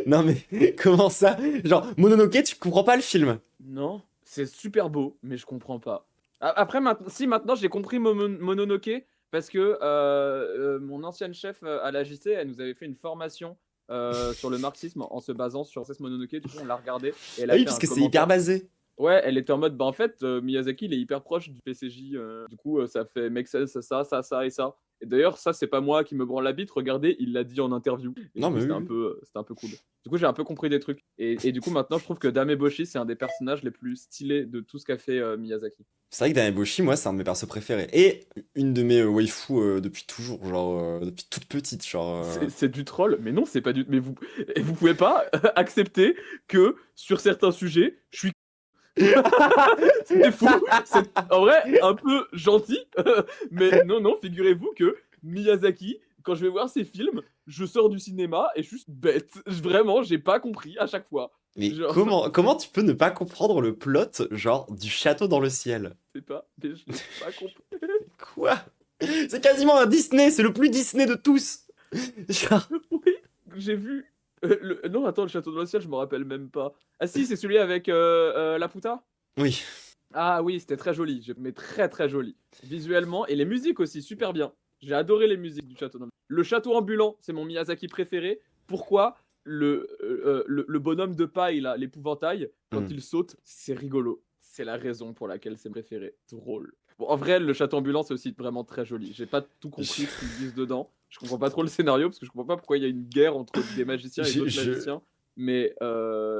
Non mais, comment ça? Genre, Mononoke, tu comprends pas le film? Non, c'est super beau, mais je comprends pas. Après, maintenant j'ai compris Mononoke, parce que mon ancienne chef à la JC, elle nous avait fait une formation sur le marxisme en se basant sur Princesse Mononoke. Du coup, on l'a regardé et elle a Ah oui, fait parce un que c'est commentaire. hyper basé. Ouais, elle était en mode, bah en fait, Miyazaki, il est hyper proche du PCJ. Du coup, ça fait make sense, ça et ça. Et d'ailleurs, ça, c'est pas moi qui me branle la bite. Regardez, il l'a dit en interview. Et Non, du coup, mais c'était oui. c'était un peu cool. Du coup, j'ai un peu compris des trucs. Et du coup, maintenant, je trouve que Dame Boshi, c'est un des personnages les plus stylés de tout ce qu'a fait Miyazaki. C'est vrai que Danaboshi, moi, c'est un de mes persos préférés. Et une de mes waifus depuis toujours, genre, depuis toute petite, genre... C'est du troll, mais non, c'est pas du. Mais vous pouvez pas accepter que sur certains sujets, je suis. C'est fou, c'est en vrai un peu gentil, mais non, figurez-vous que Miyazaki, quand je vais voir ses films, je sors du cinéma et je suis juste bête. Vraiment, j'ai pas compris à chaque fois. Mais Genre, comment tu peux ne pas comprendre le plot, genre, du château dans le ciel? je sais pas, mais je l'ai pas compris. Quoi? C'est quasiment un Disney, c'est le plus Disney de tous. Genre... Oui, j'ai vu. Non, attends, le château de le ciel, je me rappelle même pas. Ah si, c'est celui avec Laputa. Oui. Ah oui, c'était très joli, mais très très joli. Visuellement, et les musiques aussi, super bien. J'ai adoré les musiques du château. Le château ambulant, c'est mon Miyazaki préféré. Pourquoi le bonhomme de paille, là, l'épouvantail, quand il saute, c'est rigolo. C'est la raison pour laquelle c'est préféré. Drôle. Bon, en vrai, le château ambulant, c'est aussi vraiment très joli. J'ai pas tout compris ce qu'ils disent dedans. Je comprends pas trop le scénario, parce que je comprends pas pourquoi il y a une guerre entre des magiciens et d'autres magiciens. Mais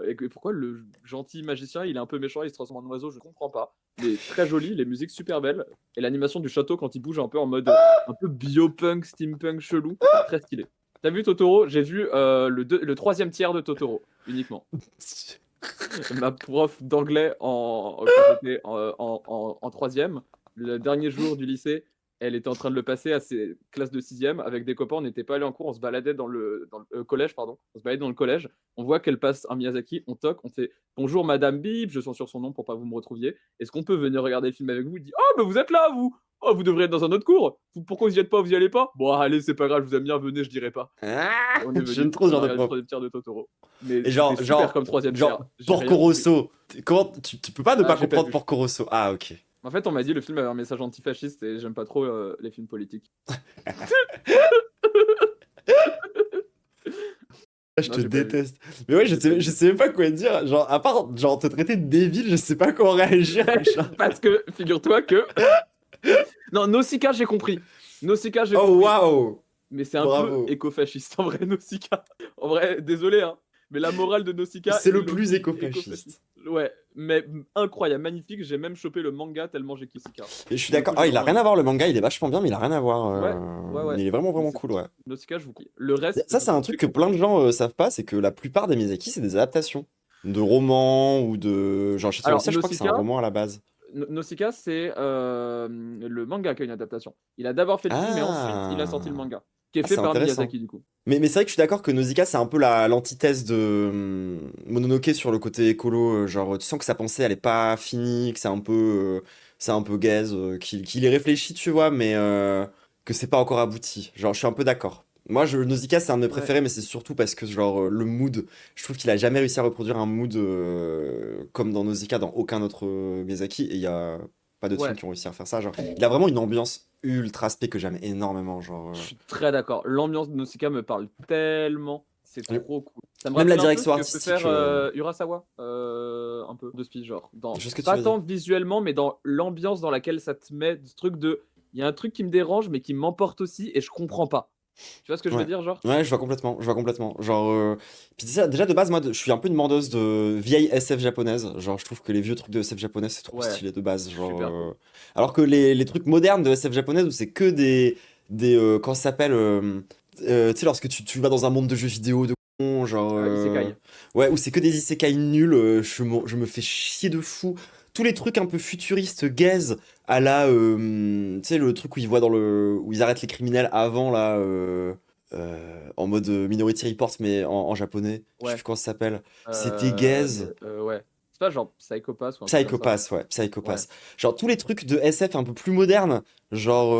et pourquoi le gentil magicien il est un peu méchant, il se transforme en oiseau, je comprends pas. Mais très joli, les musiques super belles. Et l'animation du château quand il bouge un peu en mode un peu biopunk, steampunk chelou, très stylé. T'as vu Totoro? J'ai vu le troisième tiers de Totoro, uniquement. Ma prof d'anglais quand j'étais en troisième, le dernier jour du lycée, elle était en train de le passer à ses classes de 6e avec des copains. On n'était pas allé en cours, on se baladait dans le collège, pardon. On se baladait dans le collège. On voit qu'elle passe un Miyazaki, on toque, on fait bonjour Madame Bip, je censure son nom pour pas que vous me retrouviez. Est-ce qu'on peut venir regarder le film avec vous? Il dit oh, mais vous êtes là, vous! Oh, vous devriez être dans un autre cours. Pourquoi vous y êtes pas? Vous y allez pas? Bon, allez, c'est pas grave, je vous aime bien, venez, je dirai pas. On est venu, J'aime trop ce genre de le prof. troisième tiers de Totoro. Mais Et genre, super comme troisième tiers. Porco Rosso. Comment tu peux pas ne pas j'ai pas comprendre vu. Porco Rosso? Ah, ok. En fait, on m'a dit le film avait un message antifasciste et j'aime pas trop les films politiques. Je Non, te j'ai pas vu. déteste. Mais ouais, je sais même pas quoi dire. Genre, à part genre te traiter de débile, je sais pas comment réagir. Genre. Parce que, figure-toi que Non, Nausicaa, j'ai compris. Nausicaa, j'ai Oh compris. waouh! Mais c'est un Bravo. peu écofasciste en vrai, Nausicaa. En vrai, désolé, hein. Mais la morale de Nausicaa C'est le est plus low-key écofasciste. Ouais, mais incroyable, magnifique. J'ai même chopé le manga tellement j'ai kiffé Nausicaa. Et je suis Pour le d'accord. coup, Ah, j'ai il a vraiment rien aimé. à voir, le manga, il est vachement bien, mais il a rien à voir. Ouais. Il est vraiment, Mais vraiment c'est- cool, ouais. Nausicaa, je vous conseille. Le reste, Ça, je c'est un vous truc que conseille. plein de gens savent pas, c'est que la plupart des Miyazaki, c'est des adaptations. De romans ou de. Genre, chez Alors, Toriyama, je crois que c'est un roman à la base. Nausicaa, c'est le manga qui a une adaptation. Il a d'abord fait le film et ensuite il a sorti le Ah! manga. Qui est Ah, fait c'est par intéressant. Miyazaki du coup. Mais c'est vrai que je suis d'accord que Nausicaa, c'est un peu l'antithèse de Mononoke sur le côté écolo. Genre, tu sens que sa pensée, elle est pas finie, que c'est un peu gaze, qu'il est réfléchi, tu vois, mais que c'est pas encore abouti. Genre, je suis un peu d'accord. Moi, Nausicaa, c'est un de mes Ouais. préférés, mais c'est surtout parce que, genre, le mood, je trouve qu'il a jamais réussi à reproduire un mood comme dans Nausicaa, dans aucun autre Miyazaki, et il y a pas d'autres films Ouais, qui ont réussi à faire ça. Genre, il a vraiment une ambiance ultra spé que j'aime énormément. Genre, je suis très d'accord. L'ambiance de Nausicaa me parle tellement. C'est trop cool. Ça me même la rappelle un peu ce direction que peut faire artistique. Urasawa. Un peu de ce genre. Je sais ce que tu Pas veux dire. tant visuellement, mais dans l'ambiance dans laquelle ça te met ce truc de. Il y a un truc qui me dérange, mais qui m'emporte aussi, et je comprends pas. Tu vois ce que je veux Ouais. dire, genre? Ouais, je vois complètement, je vois complètement. Genre, puis déjà de base, moi, je suis un peu une mordeuse de vieille SF japonaise. Genre, je trouve que les vieux trucs de SF japonaise, c'est trop Ouais, stylé de base. Genre, super cool. alors que les trucs modernes de SF japonaise où c'est que comment ça s'appelle, tu sais, lorsque tu vas dans un monde de jeux vidéo de con, genre, Isekai. ouais, où c'est que des isekai nuls, je me fais chier de fou. Tous les trucs un peu futuristes, gaze, à la, tu sais, le truc où ils voient où ils arrêtent les criminels avant, là, en mode Minority Report, mais en japonais. Je sais Ouais. plus comment ça s'appelle. C'était gaze. Ouais. C'est pas genre Psychopass ou un truc comme ça. Psychopass, ouais, Ouais. Psychopass. Genre tous les trucs de SF un peu plus modernes, genre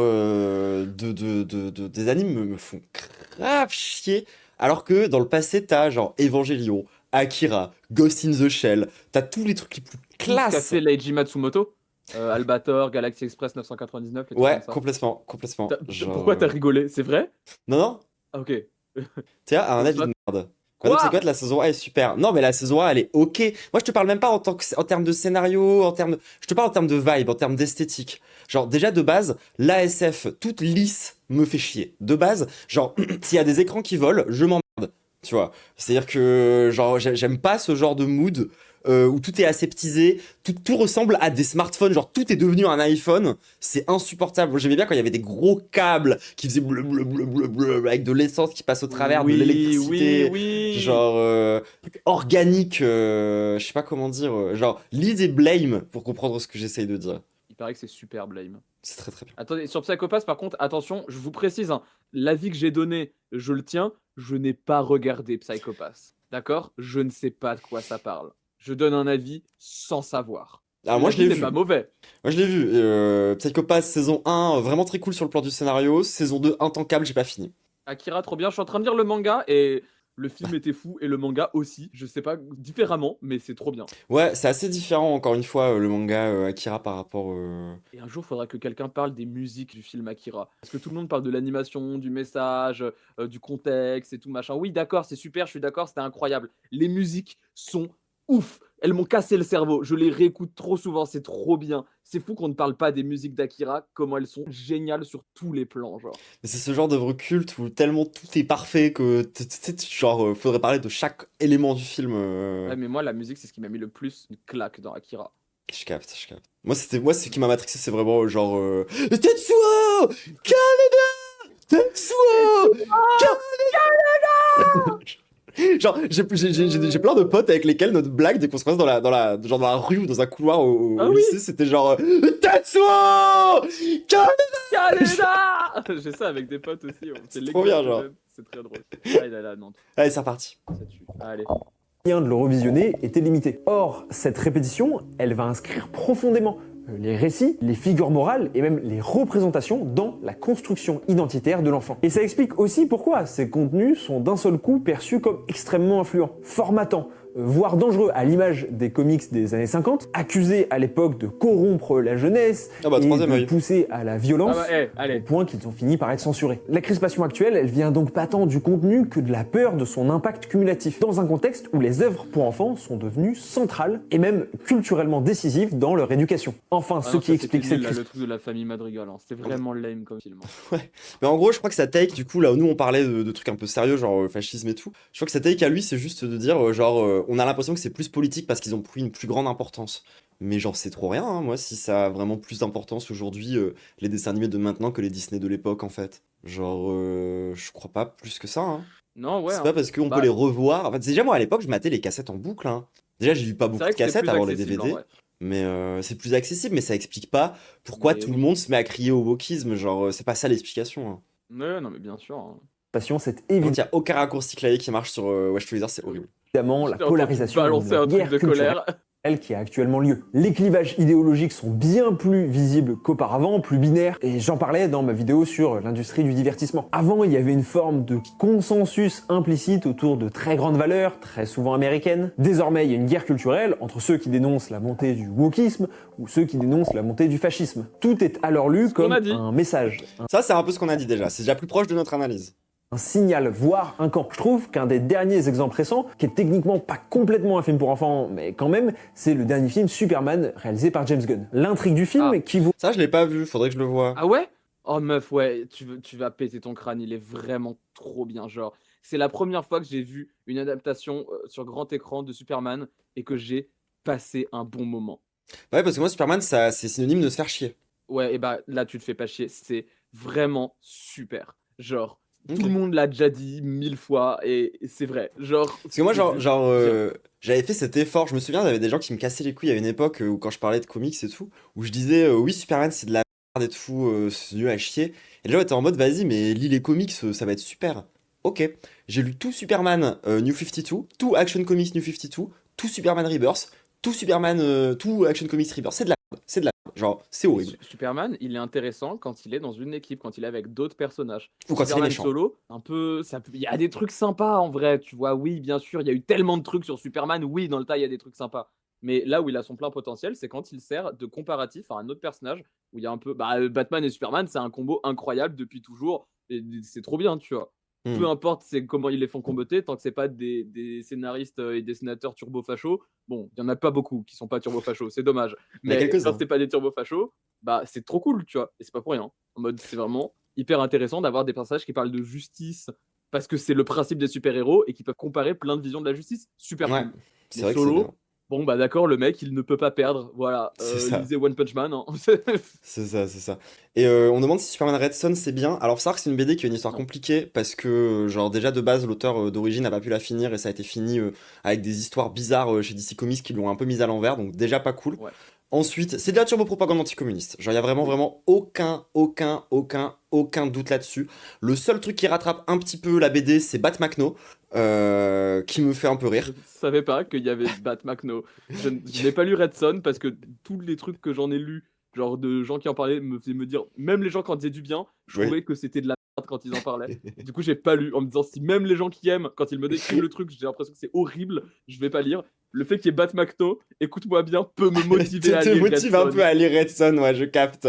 des animes me font grave chier. Alors que dans le passé, t'as genre Evangelion, Akira, Ghost in the Shell, t'as tous les trucs les plus Tout ce qu'a classe. fait Leiji Matsumoto. Albator, Galaxy Express 999, les trucs comme Ouais, ça. complètement, complètement. Genre. Pourquoi t'as rigolé? C'est vrai? Non, non, Ah, ok. Théa a un avis Bah, de merde. Madame quoi? Psychote, la saison 1 est super. Non, mais la saison 1, elle est ok. Moi, je te parle même pas en termes de scénario, je te parle en termes de vibe, en termes d'esthétique. Genre, déjà, de base, l'ASF, toute lisse, me fait chier. De base, genre, s'il y a des écrans qui volent, je m'emmerde. Tu vois. C'est-à-dire que, genre, j'aime pas ce genre de mood où tout est aseptisé, tout ressemble à des smartphones, genre, tout est devenu un iPhone. C'est insupportable. J'aimais bien quand il y avait des gros câbles qui faisaient bleu, bleu, bleu, bleu, bleu, avec de l'essence qui passe au travers, de Oui, l'électricité. oui. Genre, truc organique, je sais pas comment dire. Genre, lisez Blame pour comprendre ce que j'essaye de dire. Il paraît que c'est super Blame. C'est très très bien. Attendez, sur Psychopass, par contre, attention, je vous précise, hein, l'avis que j'ai donné, je le tiens, je n'ai pas regardé Psychopass. D'accord? Je ne sais pas de quoi ça parle. Je donne un avis sans savoir. Alors, moi, je L'avis l'ai n'est vu. pas mauvais. Moi, je l'ai vu. Psychopass saison 1, vraiment très cool sur le plan du scénario. Saison 2, intankable, j'ai pas fini. Akira, trop bien. Je suis en train de lire le manga et le film était fou et le manga aussi. Je sais pas, différemment, mais c'est trop bien. Ouais, c'est assez différent, encore une fois, le manga Akira par rapport. Et un jour, il faudra que quelqu'un parle des musiques du film Akira. Parce que tout le monde parle de l'animation, du message, du contexte et tout machin. Oui, d'accord, c'est super, je suis d'accord, c'était incroyable. Les musiques sont ouf. Elles m'ont cassé le cerveau. Je les réécoute trop souvent, c'est trop bien. C'est fou qu'on ne parle pas des musiques d'Akira, comment elles sont géniales sur tous les plans, genre. Mais c'est ce genre d'œuvre culte où tellement tout est parfait que, genre, faudrait parler de chaque élément du film. Ouais, mais moi, la musique, c'est ce qui m'a mis le plus une claque dans Akira. Je capte, je capte. Moi, ce qui m'a matrixé, c'est vraiment genre. Tetsuo! Kaneda! Tetsuo! Kaneda! Genre, j'ai plein de potes avec lesquels notre blague, dès qu'on se croise genre dans la rue ou dans un couloir au Ah oui. lycée, c'était genre Tetsuo! Kaneda! Kaneda. J'ai ça avec des potes aussi. C'est trop bien, genre. C'est très drôle. Ah, il est là, non. Allez, c'est reparti. Ça tue. Allez. De le revisionner était limité. Or, cette répétition, elle va inscrire profondément les récits, les figures morales et même les représentations dans la construction identitaire de l'enfant. Et ça explique aussi pourquoi ces contenus sont d'un seul coup perçus comme extrêmement influents, formatants, voire dangereux à l'image des comics des années 50, accusés à l'époque de corrompre la jeunesse Ah bah, et troisième de œil. pousser à la violence, Ah bah, au allez. point qu'ils ont fini par être censurés. La crispation actuelle, elle vient donc pas tant du contenu que de la peur de son impact cumulatif, dans un contexte où les œuvres pour enfants sont devenues centrales et même culturellement décisives dans leur éducation. Enfin, Ah ce non, qui ça, explique c'était cette nul, là, crispation. le truc de la famille Madrigal, hein. C'était vraiment lame comme film. Mais en gros, je crois que sa take, du coup, là où nous on parlait de trucs un peu sérieux, genre fascisme et tout, je crois que sa take à lui, c'est juste de dire, on a l'impression que c'est plus politique parce qu'ils ont pris une plus grande importance. Mais genre, c'est trop rien, hein, moi, si ça a vraiment plus d'importance aujourd'hui, les dessins animés de maintenant que les Disney de l'époque, en fait. Genre, je crois pas plus que ça, hein. Non, ouais. C'est Hein. pas parce qu'on peut Bah, les revoir. En fait, déjà, moi, à l'époque, je matais les cassettes en boucle, hein. Déjà, j'ai eu pas c'est beaucoup vrai de que c'est cassettes plus avant les accessible en DVD. vrai. Mais c'est plus accessible, mais ça explique pas pourquoi Mais tout le oui. monde se met à crier au wokisme. Genre, c'est pas ça l'explication, hein. Ouais, non, mais bien sûr. Hein. C'est Donc, il n'y a aucun raccourci clavier qui marche sur Watch Together, c'est horrible. évidemment la J'ai entendu polarisation et balancer la un truc guerre de culturelle colère. qui a actuellement lieu. Les clivages idéologiques sont bien plus visibles qu'auparavant, plus binaires, et j'en parlais dans ma vidéo sur l'industrie du divertissement. Avant, il y avait une forme de consensus implicite autour de très grandes valeurs, très souvent américaines. Désormais, il y a une guerre culturelle entre ceux qui dénoncent la montée du wokisme ou ceux qui dénoncent la montée du fascisme. Tout est alors lu Ce qu'on comme a dit. un message, Ça, c'est un peu ce qu'on a dit déjà. C'est déjà plus proche de notre analyse. un signal, voire un camp. Je trouve qu'un des derniers exemples récents, qui est techniquement pas complètement un film pour enfants, mais quand même, c'est le dernier film Superman réalisé par James Gunn. L'intrigue du film Ah. qui vaut Ça, je l'ai pas vu, faudrait que je le voie. Ah ouais? Oh meuf, ouais, tu vas péter ton crâne, il est vraiment trop bien. Genre, c'est la première fois que j'ai vu une adaptation sur grand écran de Superman et que j'ai passé un bon moment. Ouais, parce que moi, Superman, ça, c'est synonyme de se faire chier. Ouais, et bah là, tu te fais pas chier, c'est vraiment super. Genre, Ok. tout le monde l'a déjà dit 1000 fois et c'est vrai. Genre, Parce que moi, c'est genre, juste genre bien. j'avais fait cet effort. Je me souviens, il y avait des gens qui me cassaient les couilles à une époque où, quand je parlais de comics et tout, où je disais, oui, Superman, c'est de la merde et tout, c'est nul à chier. Et les gens étaient en mode, vas-y, mais lis les comics, ça va être super. Ok. J'ai lu tout Superman New 52, tout Action Comics New 52, tout Superman Rebirth, tout Superman, tout Action Comics Rebirth. C'est de la merde. C'est de la merde. Genre, c'est horrible. Superman, il est intéressant quand il est dans une équipe, quand il est avec d'autres personnages. Ou quand il est Superman méchant. solo, un peu, il y a des trucs sympas en vrai, tu vois. Oui, bien sûr, il y a eu tellement de trucs sur Superman. Oui, dans le tas, il y a des trucs sympas. Mais là où il a son plein potentiel, c'est quand il sert de comparatif à un autre personnage où il y a un peu, Batman et Superman, c'est un combo incroyable depuis toujours. Et c'est trop bien, tu vois. Hmm. Peu importe comment ils les font comboter, tant que c'est pas des scénaristes et dessinateurs turbo-fachos. Bon, il y en a pas beaucoup qui sont pas turbo-fachos, c'est dommage. Il y en a Mais quelques-uns. quand c'est pas des turbo-fachos, bah c'est trop cool, tu vois. Et c'est pas pour rien. En mode, c'est vraiment hyper intéressant d'avoir des personnages qui parlent de justice parce que c'est le principe des super-héros et qui peuvent comparer plein de visions de la justice. Super Ouais, cool. c'est Mais vrai que c'est solo, bien. bon bah d'accord, le mec il ne peut pas perdre. Voilà, C'est ça. lisez One Punch Man. Hein. C'est ça, c'est ça. Et on demande si Superman Red Son c'est bien. Alors, faut savoir que c'est une BD qui a une histoire Non. compliquée parce que, genre, déjà de base, l'auteur d'origine n'a pas pu la finir et ça a été fini avec des histoires bizarres chez DC Comics qui l'ont un peu mise à l'envers, donc déjà pas cool. Ouais. Ensuite, c'est de la turbo-propagande anticommuniste. Genre, il y a vraiment, Oui. vraiment aucun doute là-dessus. Le seul truc qui rattrape un petit peu la BD, c'est Bat Macno, qui me fait un peu Je rire. ne savais pas qu'il y avait Bat Macno. Je n'ai pas lu Red Son parce que tous les trucs que j'en ai lus, genre de gens qui en parlaient, me faisaient me dire, même les gens quand ils disaient du bien, je Oui. trouvais que c'était de la merde quand ils en parlaient. Du coup, j'ai pas lu en me disant, si même les gens qui aiment, quand ils me décrivent le truc, j'ai l'impression que c'est horrible, je vais pas lire. Le fait qu'il y ait Bat Macno, écoute-moi bien, peut me motiver à te lire Red motive un Son. peu à lire Red Son, ouais, je capte.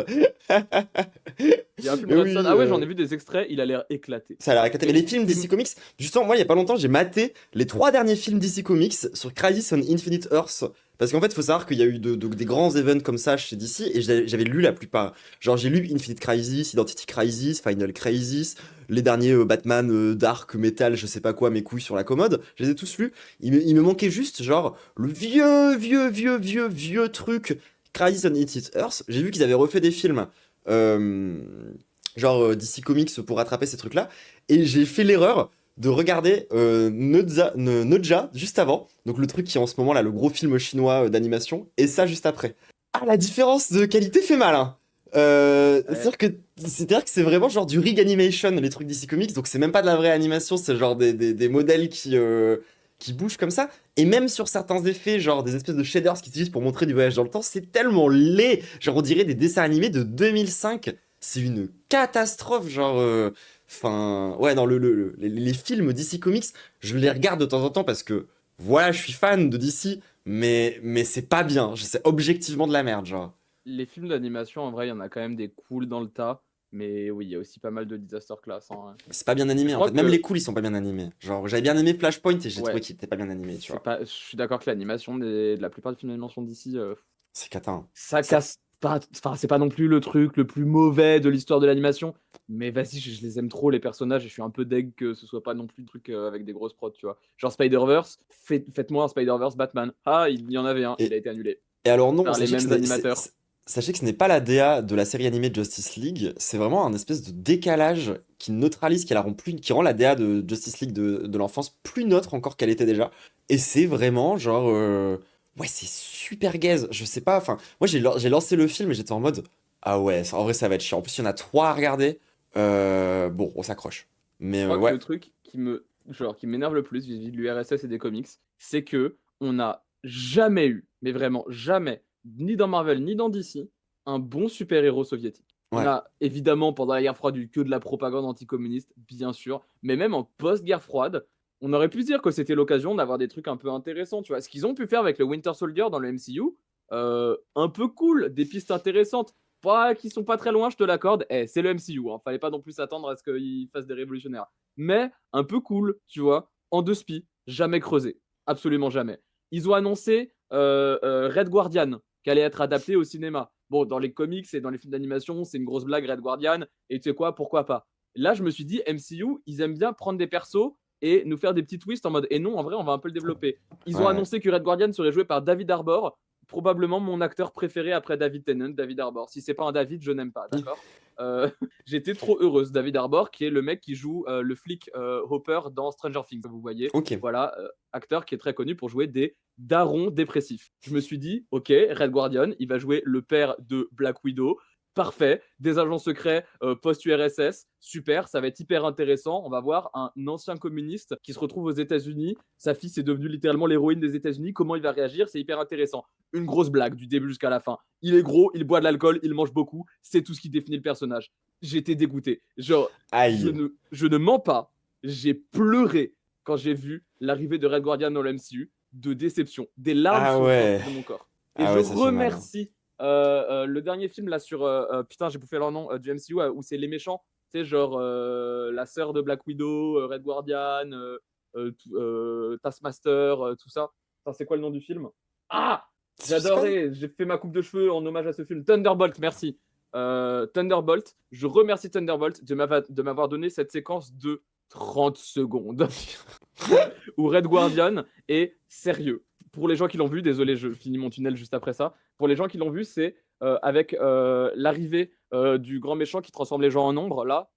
Il y a un film Mais Red oui, Son. Ah ouais, j'en ai vu des extraits, il a l'air éclaté. Ça a l'air éclaté. Mais les films DC Comics, justement, moi, il y a pas longtemps, j'ai maté les 3 derniers films DC Comics sur Crisis on Infinite Earths. Parce qu'en fait, il faut savoir qu'il y a eu des grands events comme ça chez DC et j'avais lu la plupart. Genre, j'ai lu Infinite Crisis, Identity Crisis, Final Crisis, les derniers Batman, Dark, Metal, je sais pas quoi, mes couilles sur la commode. Je les ai tous lus. Il me manquait juste, genre, le vieux truc Crisis on Infinite Earths. J'ai vu qu'ils avaient refait des films. Genre DC Comics pour rattraper ces trucs-là. Et j'ai fait l'erreur de regarder Noja juste avant. Donc le truc qui est en ce moment là, le gros film chinois d'animation. Et ça juste après. Ah, la différence de qualité fait mal, hein. C'est-à-dire que c'est vraiment genre du rig animation, les trucs DC Comics. Donc c'est même pas de la vraie animation, c'est genre des modèles qui bougent comme ça. Et même sur certains effets, genre des espèces de shaders qu'ils utilisent pour montrer du voyage dans le temps, c'est tellement laid. Genre on dirait des dessins animés de 2005. C'est une catastrophe, genre. Enfin, ouais, non, les films DC Comics, je les regarde de temps en temps parce que voilà, je suis fan de DC, mais c'est pas bien. C'est objectivement de la merde, genre. Les films d'animation, en vrai, il y en a quand même des cools dans le tas. Mais oui, il y a aussi pas mal de disaster class, hein. C'est pas bien Je animé, en crois fait. Même les que, cools, ils sont pas bien animés. Genre, j'avais bien aimé Flashpoint et j'ai trouvé ouais, qu'il était pas bien animé, tu c'est vois. pas, je suis d'accord que l'animation de la plupart des films d'animation d'ici, C'est cata, hein. ça Ça- casse pas. Enfin, c'est pas non plus le truc le plus mauvais de l'histoire de l'animation. Mais vas-y, je les aime trop, les personnages, et je suis un peu deg que ce soit pas non plus le truc avec des grosses prods, tu vois. Genre Spider-Verse, faites-moi un Spider-Verse Batman. Ah, il y en avait un, il Et, a été annulé et alors non, par les mêmes animateurs. sachez que ce n'est pas la DA de la série animée Justice League, c'est vraiment un espèce de décalage qui neutralise, qui rend la DA de Justice League de l'enfance plus neutre encore qu'elle était déjà. Et c'est vraiment genre... Ouais, c'est super gaze, je sais pas, enfin... Moi j'ai lancé le film et j'étais en mode... Ah ouais, en vrai ça va être chiant. En plus il y en a trois à regarder. Bon, on s'accroche. Mais Je crois que ouais, le truc qui m'énerve le plus vis-à-vis de l'URSS et des comics, c'est que on n'a jamais eu, mais vraiment jamais, ni dans Marvel ni dans DC, un bon super-héros soviétique. On ouais, a évidemment pendant la guerre froide eu que de la propagande anticommuniste, bien sûr, mais même en post-guerre froide, on aurait pu se dire que c'était l'occasion d'avoir des trucs un peu intéressants, tu vois. Ce qu'ils ont pu faire avec le Winter Soldier dans le MCU, un peu cool, des pistes intéressantes. Pas qui sont pas très loin, je te l'accorde. C'est le MCU, hein. Fallait pas non plus s'attendre à ce qu'ils fassent des révolutionnaires. Mais un peu cool, tu vois. En deux spi, jamais creusé. Absolument jamais. Ils ont annoncé Red Guardian, qui allait être adapté au cinéma. Bon, dans les comics et dans les films d'animation, c'est une grosse blague, Red Guardian. Et tu sais quoi, pourquoi pas. Là, je me suis dit, MCU, ils aiment bien prendre des persos et nous faire des petits twists en mode, et non, en vrai, on va un peu le développer. Ils ont ouais. annoncé que Red Guardian serait joué par David Harbour, probablement mon acteur préféré après David Tennant, David Harbour. Si c'est pas un David, je n'aime pas, d'accord. J'étais trop heureuse. David Harbour, qui est le mec qui joue le flic Hopper dans Stranger Things, vous voyez. Ok. Voilà, acteur qui est très connu pour jouer des darons dépressifs. Je me suis dit, ok, Red Guardian, il va jouer le père de Black Widow. Parfait, des agents secrets post-URSS, super, ça va être hyper intéressant. On va voir un ancien communiste qui se retrouve aux États-Unis. Sa fille est devenue littéralement l'héroïne des États-Unis. Comment il va réagir? C'est hyper intéressant. Une grosse blague du début jusqu'à la fin. Il est gros, il boit de l'alcool, il mange beaucoup. C'est tout ce qui définit le personnage. J'étais dégoûté. Genre, Aïe. je ne mens pas. J'ai pleuré quand j'ai vu l'arrivée de Red Guardian dans le MCU. De déception. Des larmes Ah sont ouais. sorties de mon corps. Et Ah je ouais, ça fait mal, hein. remercie le dernier film là sur putain j'ai bouffé leur nom du MCU où c'est les méchants, tu sais genre la sœur de Black Widow, Red Guardian, Taskmaster, tout ça. Putain, c'est quoi le nom du film? Ah, C'est quoi? j'adorais, j'ai fait ma coupe de cheveux en hommage à ce film. Thunderbolt, merci. Thunderbolt, je remercie Thunderbolt de m'avoir donné cette séquence de 30 secondes où Red Guardian est sérieux. Pour les gens qui l'ont vu, désolé, je finis mon tunnel juste après ça. Pour les gens qui l'ont vu, c'est avec l'arrivée du grand méchant qui transforme les gens en ombre, là,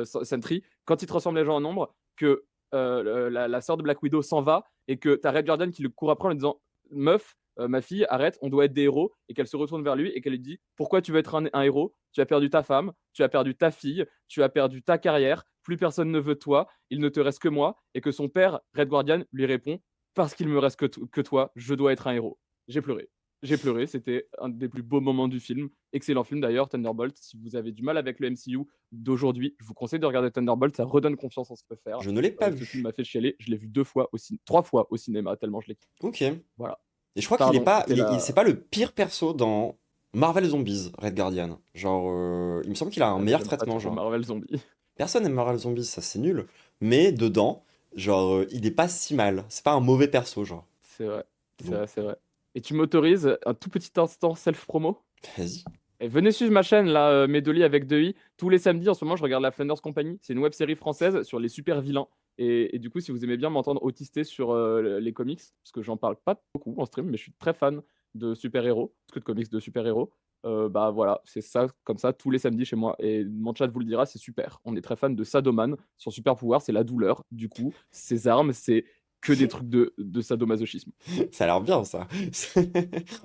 Sentry, quand il transforme les gens en ombre, que la sœur de Black Widow s'en va et que t'as Red Guardian qui le court après en lui disant meuf, ma fille, arrête, on doit être des héros, et qu'elle se retourne vers lui et qu'elle lui dit pourquoi tu veux être un héros? Tu as perdu ta femme, tu as perdu ta fille, tu as perdu ta carrière, plus personne ne veut de toi, il ne te reste que moi, et que son père, Red Guardian, lui répond parce qu'il me reste que toi, je dois être un héros. J'ai pleuré. J'ai pleuré, c'était un des plus beaux moments du film. Excellent film d'ailleurs, Thunderbolt. Si vous avez du mal avec le MCU d'aujourd'hui, je vous conseille de regarder Thunderbolt, ça redonne confiance en ce qu'on peut faire. Je ne l'ai pas Ce film vu. m'a fait chialer, je l'ai vu 2 fois, trois fois au cinéma, tellement je l'ai kiffé. Ok. Voilà. Et je crois qu'il est Pardon, pas, c'était c'est la. pas le pire perso dans Marvel Zombies, Red Guardian. Genre, il me semble qu'il a un meilleur J'aime pas traitement, trop genre. Marvel Zombie. Personne n'aime Marvel Zombies, ça c'est nul. Mais dedans, genre, il est pas si mal. C'est pas un mauvais perso, genre. C'est vrai, c'est Donc, vrai, c'est vrai. Et tu m'autorises un tout petit instant self-promo? vas-y. Et venez suivre ma chaîne, là, Medoli avec 2i. Tous les samedis, en ce moment, je regarde la Flanders Company. C'est une web série française sur les super vilains. Et du coup, si vous aimez bien m'entendre autister sur les comics, parce que j'en parle pas beaucoup en stream, mais je suis très fan de super-héros, parce que de comics de super-héros, bah voilà, c'est ça, comme ça, tous les samedis chez moi. Et mon chat vous le dira, c'est super. On est très fan de Sadoman. Son super pouvoir, c'est la douleur. Du coup, ses armes, c'est que des trucs de sadomasochisme. Ça a l'air bien, ça. Ça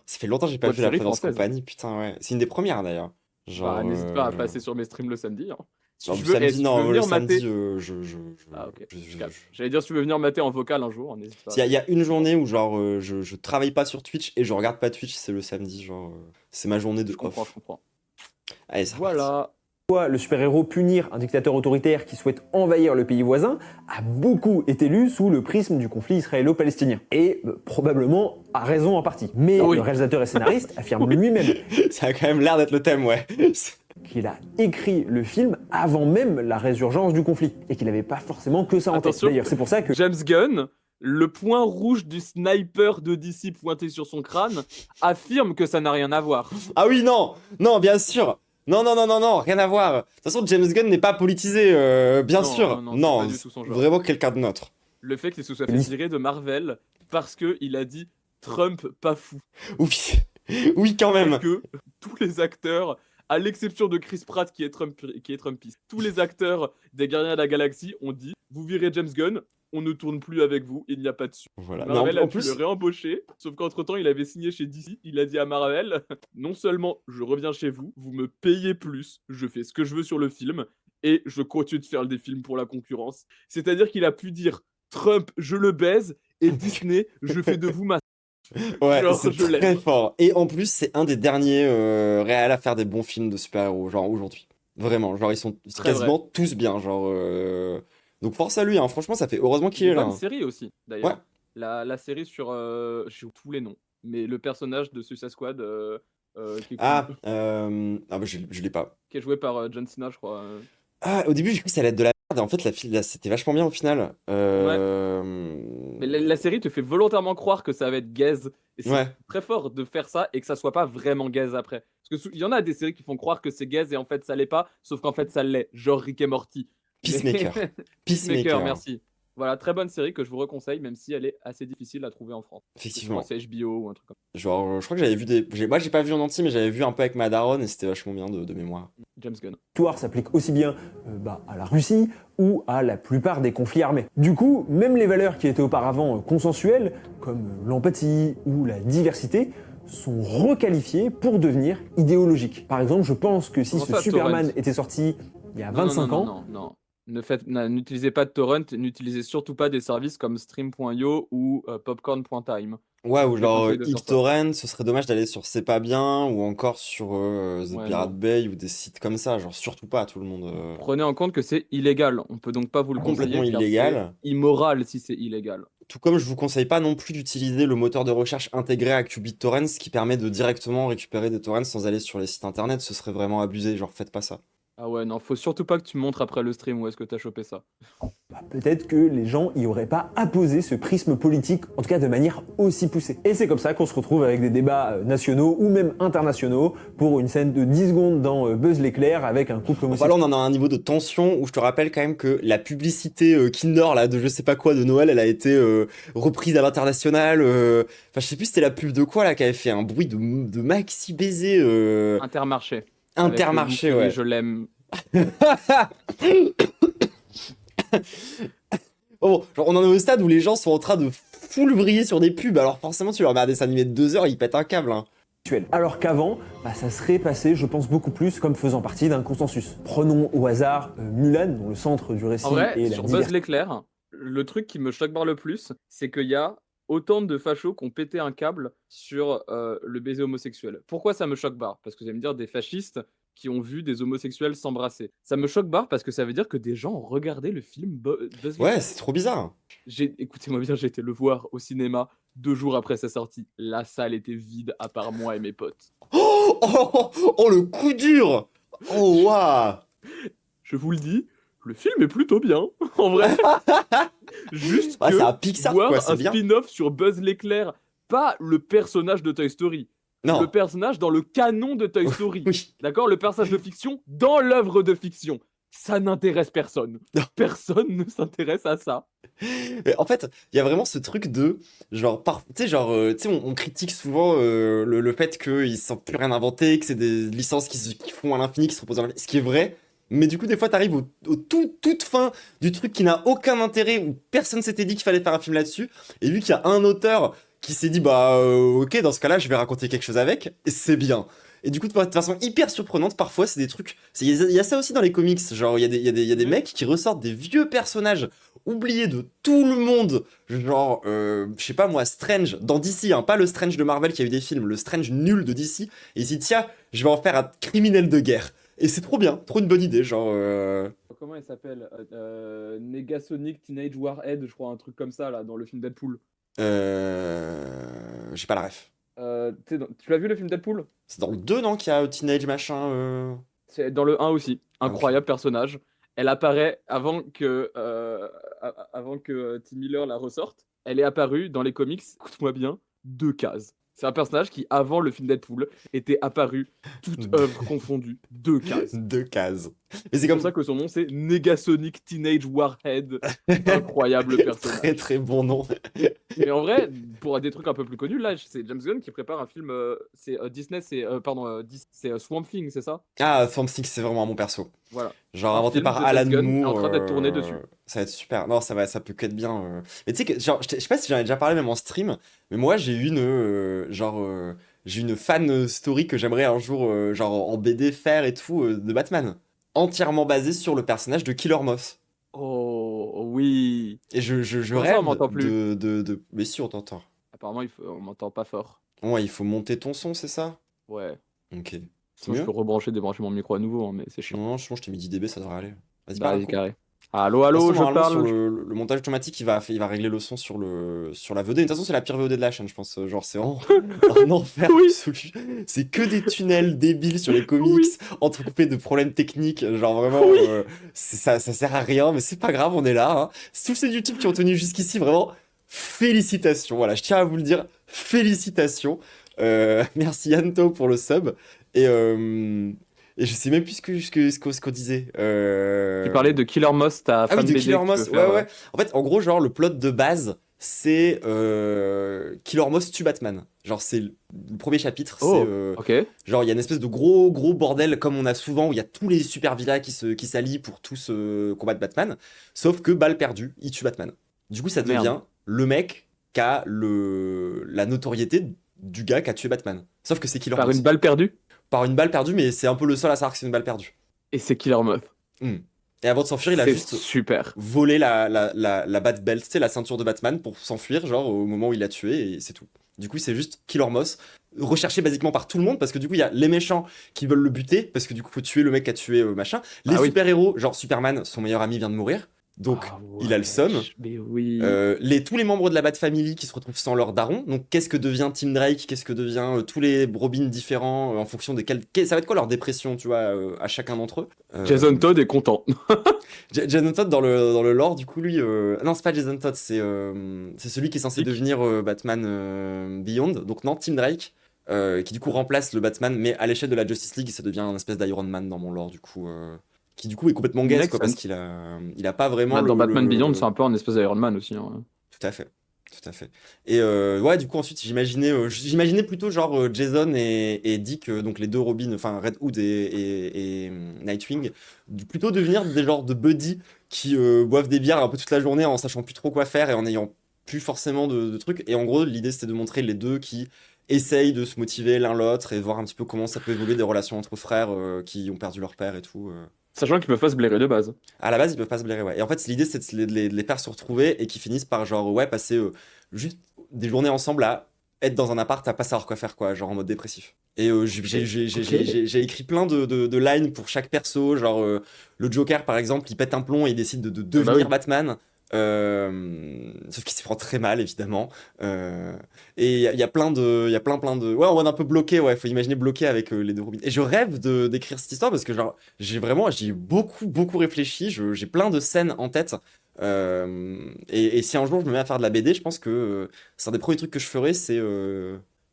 fait longtemps que j'ai pas Web vu la série Flanders française. Company, putain, ouais. C'est une des premières, d'ailleurs. Bah, Genre, n'hésite pas à passer sur mes streams le samedi, hein. Si genre, tu le veux, samedi, si tu veux non, le venir samedi, mater. je, Ah, ok, je je- capte. J'allais dire, si tu veux venir mater en vocal un jour, n'hésite pas. Il y a une journée où, genre, je travaille pas sur Twitch et je regarde pas Twitch, c'est le samedi, genre, c'est ma journée de Je comprends, je off. comprends. Allez, c'est reparti. Voilà. Le super-héros punir un dictateur autoritaire qui souhaite envahir le pays voisin a beaucoup été lu sous le prisme du conflit israélo-palestinien. Et probablement a raison en partie. Mais le réalisateur et scénariste affirme lui-même Ça a quand même l'air d'être le thème, ouais. qu'il a écrit le film avant même la résurgence du conflit. Et qu'il n'avait pas forcément que ça en tête. D'ailleurs, c'est pour ça que James Gunn, le point rouge du sniper de DC pointé sur son crâne, affirme que ça n'a rien à voir. Ah oui, non, bien sûr. Non, rien à voir. De toute façon, James Gunn n'est pas politisé, bien sûr. Non, c'est pas du tout son genre. Vraiment quelqu'un de neutre. Le fait qu'il se soit fait virer de Marvel parce qu'il a dit Trump pas fou. Oui, quand même. Et que tous les acteurs, à l'exception de Chris Pratt qui est Trumpiste, tous les acteurs des Gardiens de la Galaxie ont dit vous virez James Gunn, on ne tourne plus avec vous, il n'y a pas de suite. Voilà. Marvel en a plus... pu le réembaucher, sauf qu'entre-temps, il avait signé chez DC. Il a dit à Marvel, non seulement je reviens chez vous, vous me payez plus, je fais ce que je veux sur le film, et je continue de faire des films pour la concurrence. C'est-à-dire qu'il a pu dire, Trump, je le baise, et Disney, je fais de vous ma... Ouais, genre, c'est très fort. Et en plus, c'est un des derniers réals à faire des bons films de super-héros, genre aujourd'hui. Vraiment, genre ils sont quasiment tous bien, genre... Donc force à lui, hein. Franchement ça fait heureusement qu'il est là. Une série aussi, d'ailleurs. Ouais. La série sur... j'ai tous les noms, mais le personnage de Suicide Squad... qui est bah, je l'ai pas. Qui est joué par John Cena, je crois. Ah, au début j'ai cru que ça allait être de la merde, et en fait là, c'était vachement bien au final. Ouais. Mais la série te fait volontairement croire que ça va être gaze, et c'est très fort de faire ça, et que ça soit pas vraiment gaze après. Parce qu'il y en a des séries qui font croire que c'est gaze, et en fait ça l'est pas, sauf qu'en fait ça l'est, genre Rick et Morty. Peacemaker. Peacemaker, merci. Voilà, très bonne série que je vous reconseille, même si elle est assez difficile à trouver en France. Effectivement. C'est HBO ou un truc comme ça. Genre, je crois que j'avais vu des... Moi, j'ai pas vu en entier, mais j'avais vu un peu avec ma daronne, et c'était vachement bien de mémoire. James Gunn. L'histoire s'applique aussi bien à la Russie ou à la plupart des conflits armés. Du coup, même les valeurs qui étaient auparavant consensuelles, comme l'empathie ou la diversité, sont requalifiées pour devenir idéologiques. Par exemple, je pense que si ce Superman était sorti il y a 25 ans... Non. N'utilisez pas de torrent, n'utilisez surtout pas des services comme stream.io ou popcorn.time. Ouais, ou genre XTorrent, ce serait dommage d'aller sur C'est pas bien, ou encore sur The Pirate Bay, ou des sites comme ça, genre surtout pas tout le monde. Prenez en compte que c'est illégal, on peut donc pas vous le conseiller. Complètement illégal. Immoral si c'est illégal. Tout comme je vous conseille pas non plus d'utiliser le moteur de recherche intégré à QBitTorrents qui permet de directement récupérer des torrents sans aller sur les sites internet, ce serait vraiment abusé, genre faites pas ça. Ah ouais, non, faut surtout pas que tu montres après le stream où est-ce que t'as chopé ça. Peut-être que les gens y auraient pas apposé ce prisme politique, en tout cas de manière aussi poussée. Et c'est comme ça qu'on se retrouve avec des débats nationaux ou même internationaux pour une scène de 10 secondes dans Buzz l'éclair avec un couple homosexuel. Voilà, on en a un niveau de tension où je te rappelle quand même que la publicité Kinder là, de je sais pas quoi de Noël, elle a été reprise à l'international. Enfin, je sais plus c'était la pub de quoi là qui avait fait un bruit de maxi baiser. Intermarché. Intermarché, ouais. Je l'aime. Bon, genre on en est au stade où les gens sont en train de full briller sur des pubs, alors forcément tu leur mets un dessin animé de 2 heures, ils pètent un câble. Hein. Alors qu'avant, ça serait passé, je pense, beaucoup plus comme faisant partie d'un consensus. Prenons au hasard Mulan, dont le centre du récit en vrai, est la sur diversité. Buzz l'éclair, le truc qui me choque le plus, c'est qu'il y a autant de fachos qui ont pété un câble sur le baiser homosexuel. Pourquoi ça me choque barre? Parce que vous allez me dire des fascistes qui ont vu des homosexuels s'embrasser. Ça me choque barre parce que ça veut dire que des gens ont regardé le film Buzz l'éclair. Ouais, c'est trop bizarre. Écoutez-moi bien, j'ai été le voir au cinéma 2 jours après sa sortie. La salle était vide à part moi et mes potes. Oh le coup dur. Oh waouh. Je vous le dis, le film est plutôt bien, en vrai. Juste que c'est un Pixar, voir quoi, c'est un bien. spin-off sur Buzz l'éclair, pas le personnage de Toy Story. Non. Le personnage dans le canon de Toy Story. Oui. D'accord? Le personnage de fiction dans l'œuvre de fiction. Ça n'intéresse personne. Non. Personne ne s'intéresse à ça. Mais en fait, il y a vraiment ce truc de genre, tu sais, on critique souvent le fait qu'ils ne sentent plus rien inventer, que c'est des licences qui font à l'infini, qui se reposent à l'infini, ce qui est vrai. Mais du coup, des fois, t'arrives au toute fin du truc qui n'a aucun intérêt, où personne s'était dit qu'il fallait faire un film là-dessus. Et vu qu'il y a un auteur qui s'est dit, ok, dans ce cas-là, je vais raconter quelque chose avec, et c'est bien. Et du coup, de façon hyper surprenante, parfois, c'est des trucs... Il y a ça aussi dans les comics, genre, il y a des mecs qui ressortent des vieux personnages oubliés de tout le monde, genre, je sais pas moi, Strange, dans DC, hein, pas le Strange de Marvel qui a eu des films, le Strange nul de DC, et il dit, tiens, je vais en faire un criminel de guerre. Et c'est trop bien, trop une bonne idée, genre... Comment il s'appelle Negasonic Teenage Warhead, je crois, un truc comme ça, là, dans le film Deadpool. J'ai pas la ref. Tu l'as vu le film Deadpool? C'est dans le 2, non, qu'il y a Teenage machin C'est dans le 1 aussi. Ah, ok. Incroyable personnage. Elle apparaît avant que Tim Miller la ressorte. Elle est apparue dans les comics, écoute-moi bien, 2 cases. C'est un personnage qui, avant le film Deadpool, était apparu, toute œuvre confondue, 2 cases. 2 cases. Mais c'est C'est comme pour ça que son nom, c'est Negasonic Teenage Warhead. Incroyable personnage. très très bon nom. Mais en vrai, pour des trucs un peu plus connus, là, c'est James Gunn qui prépare un film. C'est Disney, c'est Swamp Thing, c'est ça? Ah, Swamp Thing, c'est vraiment un bon perso. Voilà. Genre Un inventé film par de Alan James Gunn est Moore. en train d'être tourné dessus. Ça va être super. Non, ça peut que être bien. Mais tu sais que, genre, je sais pas si j'en ai déjà parlé même en stream, mais moi j'ai j'ai une fan story que j'aimerais un jour, genre en BD faire et tout, de Batman. Entièrement basée sur le personnage de Killer Moth. Oh oui. Et je Comment ça, on rêve m'entend plus? Mais si, on t'entend. Apparemment, on m'entend pas fort. Ouais, il faut monter ton son, c'est ça? Ouais. Ok. C'est Sinon, je mieux? peux rebrancher, débrancher mon micro à nouveau, hein, mais c'est chiant. Non, je t'ai mis 10 dB, ça devrait aller. Vas-y, Bah, parle un vas-y, coup. carré. Allô, De toute allô, façon, je normalement, sur parle. le montage automatique, il va régler le son sur la VOD. De toute façon, c'est la pire VOD de la chaîne, je pense. Genre, c'est vraiment un enfer Oui. absolu. C'est que des tunnels débiles sur les comics, Oui. entrecoupés de problèmes techniques. Genre, vraiment, Oui. ça sert à rien, mais c'est pas grave, on est là. Hein. Tous ces YouTube qui ont tenu jusqu'ici, vraiment, félicitations. Voilà, je tiens à vous le dire, félicitations. Merci Yanto pour le sub. Et, euh, et je sais même plus ce qu'on disait. Tu parlais de Killer Moth, ta Ah oui, fan de BD Killer que tu Moth, veux ouais, faire. ouais. En fait, en gros, genre, le plot de base, c'est Killer Moth tue Batman. Genre, c'est le premier chapitre, c'est Oh, ok. genre, il y a une espèce de gros, gros bordel comme on a souvent, où il y a tous les super vilains qui s'allient pour tous combattre Batman. Sauf que, balle perdue, il tue Batman. Du coup, ça Merde. devient le mec qui a la notoriété du gars qui a tué Batman. Sauf que c'est Killer Par Moth. une balle perdue? Par une balle perdue, mais c'est un peu le seul à savoir que c'est une balle perdue. Et c'est Killer Moth. Hmm. Et avant de s'enfuir, il a C'est juste super. voler la Bat Belt, tu sais, la ceinture de Batman pour s'enfuir, genre au moment où il l'a tué, et c'est tout. Du coup, c'est juste Killer Moth, recherché basiquement par tout le monde, parce que du coup, il y a les méchants qui veulent le buter, parce que du coup, faut tuer le mec qui a tué machin. Les Ah oui. super-héros, genre Superman, son meilleur ami vient de mourir, donc Ah il a le seum. Mais oui. Tous les membres de la Bat Family qui se retrouvent sans leur daron, donc qu'est-ce que devient Tim Drake, qu'est-ce que devient tous les Robins différents, en fonction de ça va être quoi leur dépression, tu vois, à chacun d'entre eux. Jason Todd est content. Jason Todd dans le lore, du coup, lui. Non, c'est pas Jason Todd, c'est celui qui est censé Dick. devenir Batman Beyond. Donc, non, Tim Drake, qui du coup remplace le Batman, mais à l'échelle de la Justice League, ça devient un espèce d'Iron Man dans mon lore, du coup. Qui du coup est complètement gaze, Make quoi, parce sense. il a pas vraiment Dans Batman Beyond, c'est un peu un espèce d'Iron Man aussi. Hein. Tout à fait. Tout à fait. Et ouais, du coup, ensuite, j'imaginais plutôt genre Jason et Dick, donc les deux Robins, enfin Red Hood et Nightwing, plutôt devenir des genres de buddies qui boivent des bières un peu toute la journée en sachant plus trop quoi faire et en ayant plus forcément de trucs. Et en gros, l'idée c'était de montrer les deux qui essayent de se motiver l'un l'autre et voir un petit peu comment ça peut évoluer des relations entre frères qui ont perdu leur père et tout. Sachant qu'ils peuvent pas se blairer de base. À la base, ils peuvent pas se blairer, ouais. Et en fait, l'idée, c'est de les faire se retrouver et qu'ils finissent par, genre, ouais, passer juste des journées ensemble à être dans un appart à pas savoir quoi faire, quoi, genre en mode dépressif. Et j'ai écrit plein de lines pour chaque perso, genre le Joker, par exemple, il pète un plomb et il décide de devenir oui. Batman. Sauf qu'il s'y prend très mal, évidemment. Et il y a plein de. Ouais, on est un peu bloqué, ouais, faut imaginer bloqué avec les deux Robins. Et je rêve d'écrire cette histoire parce que, genre, j'y ai beaucoup, beaucoup réfléchi. J'ai plein de scènes en tête. Et si un jour je me mets à faire de la BD, je pense que c'est un des premiers trucs que je ferais, c'est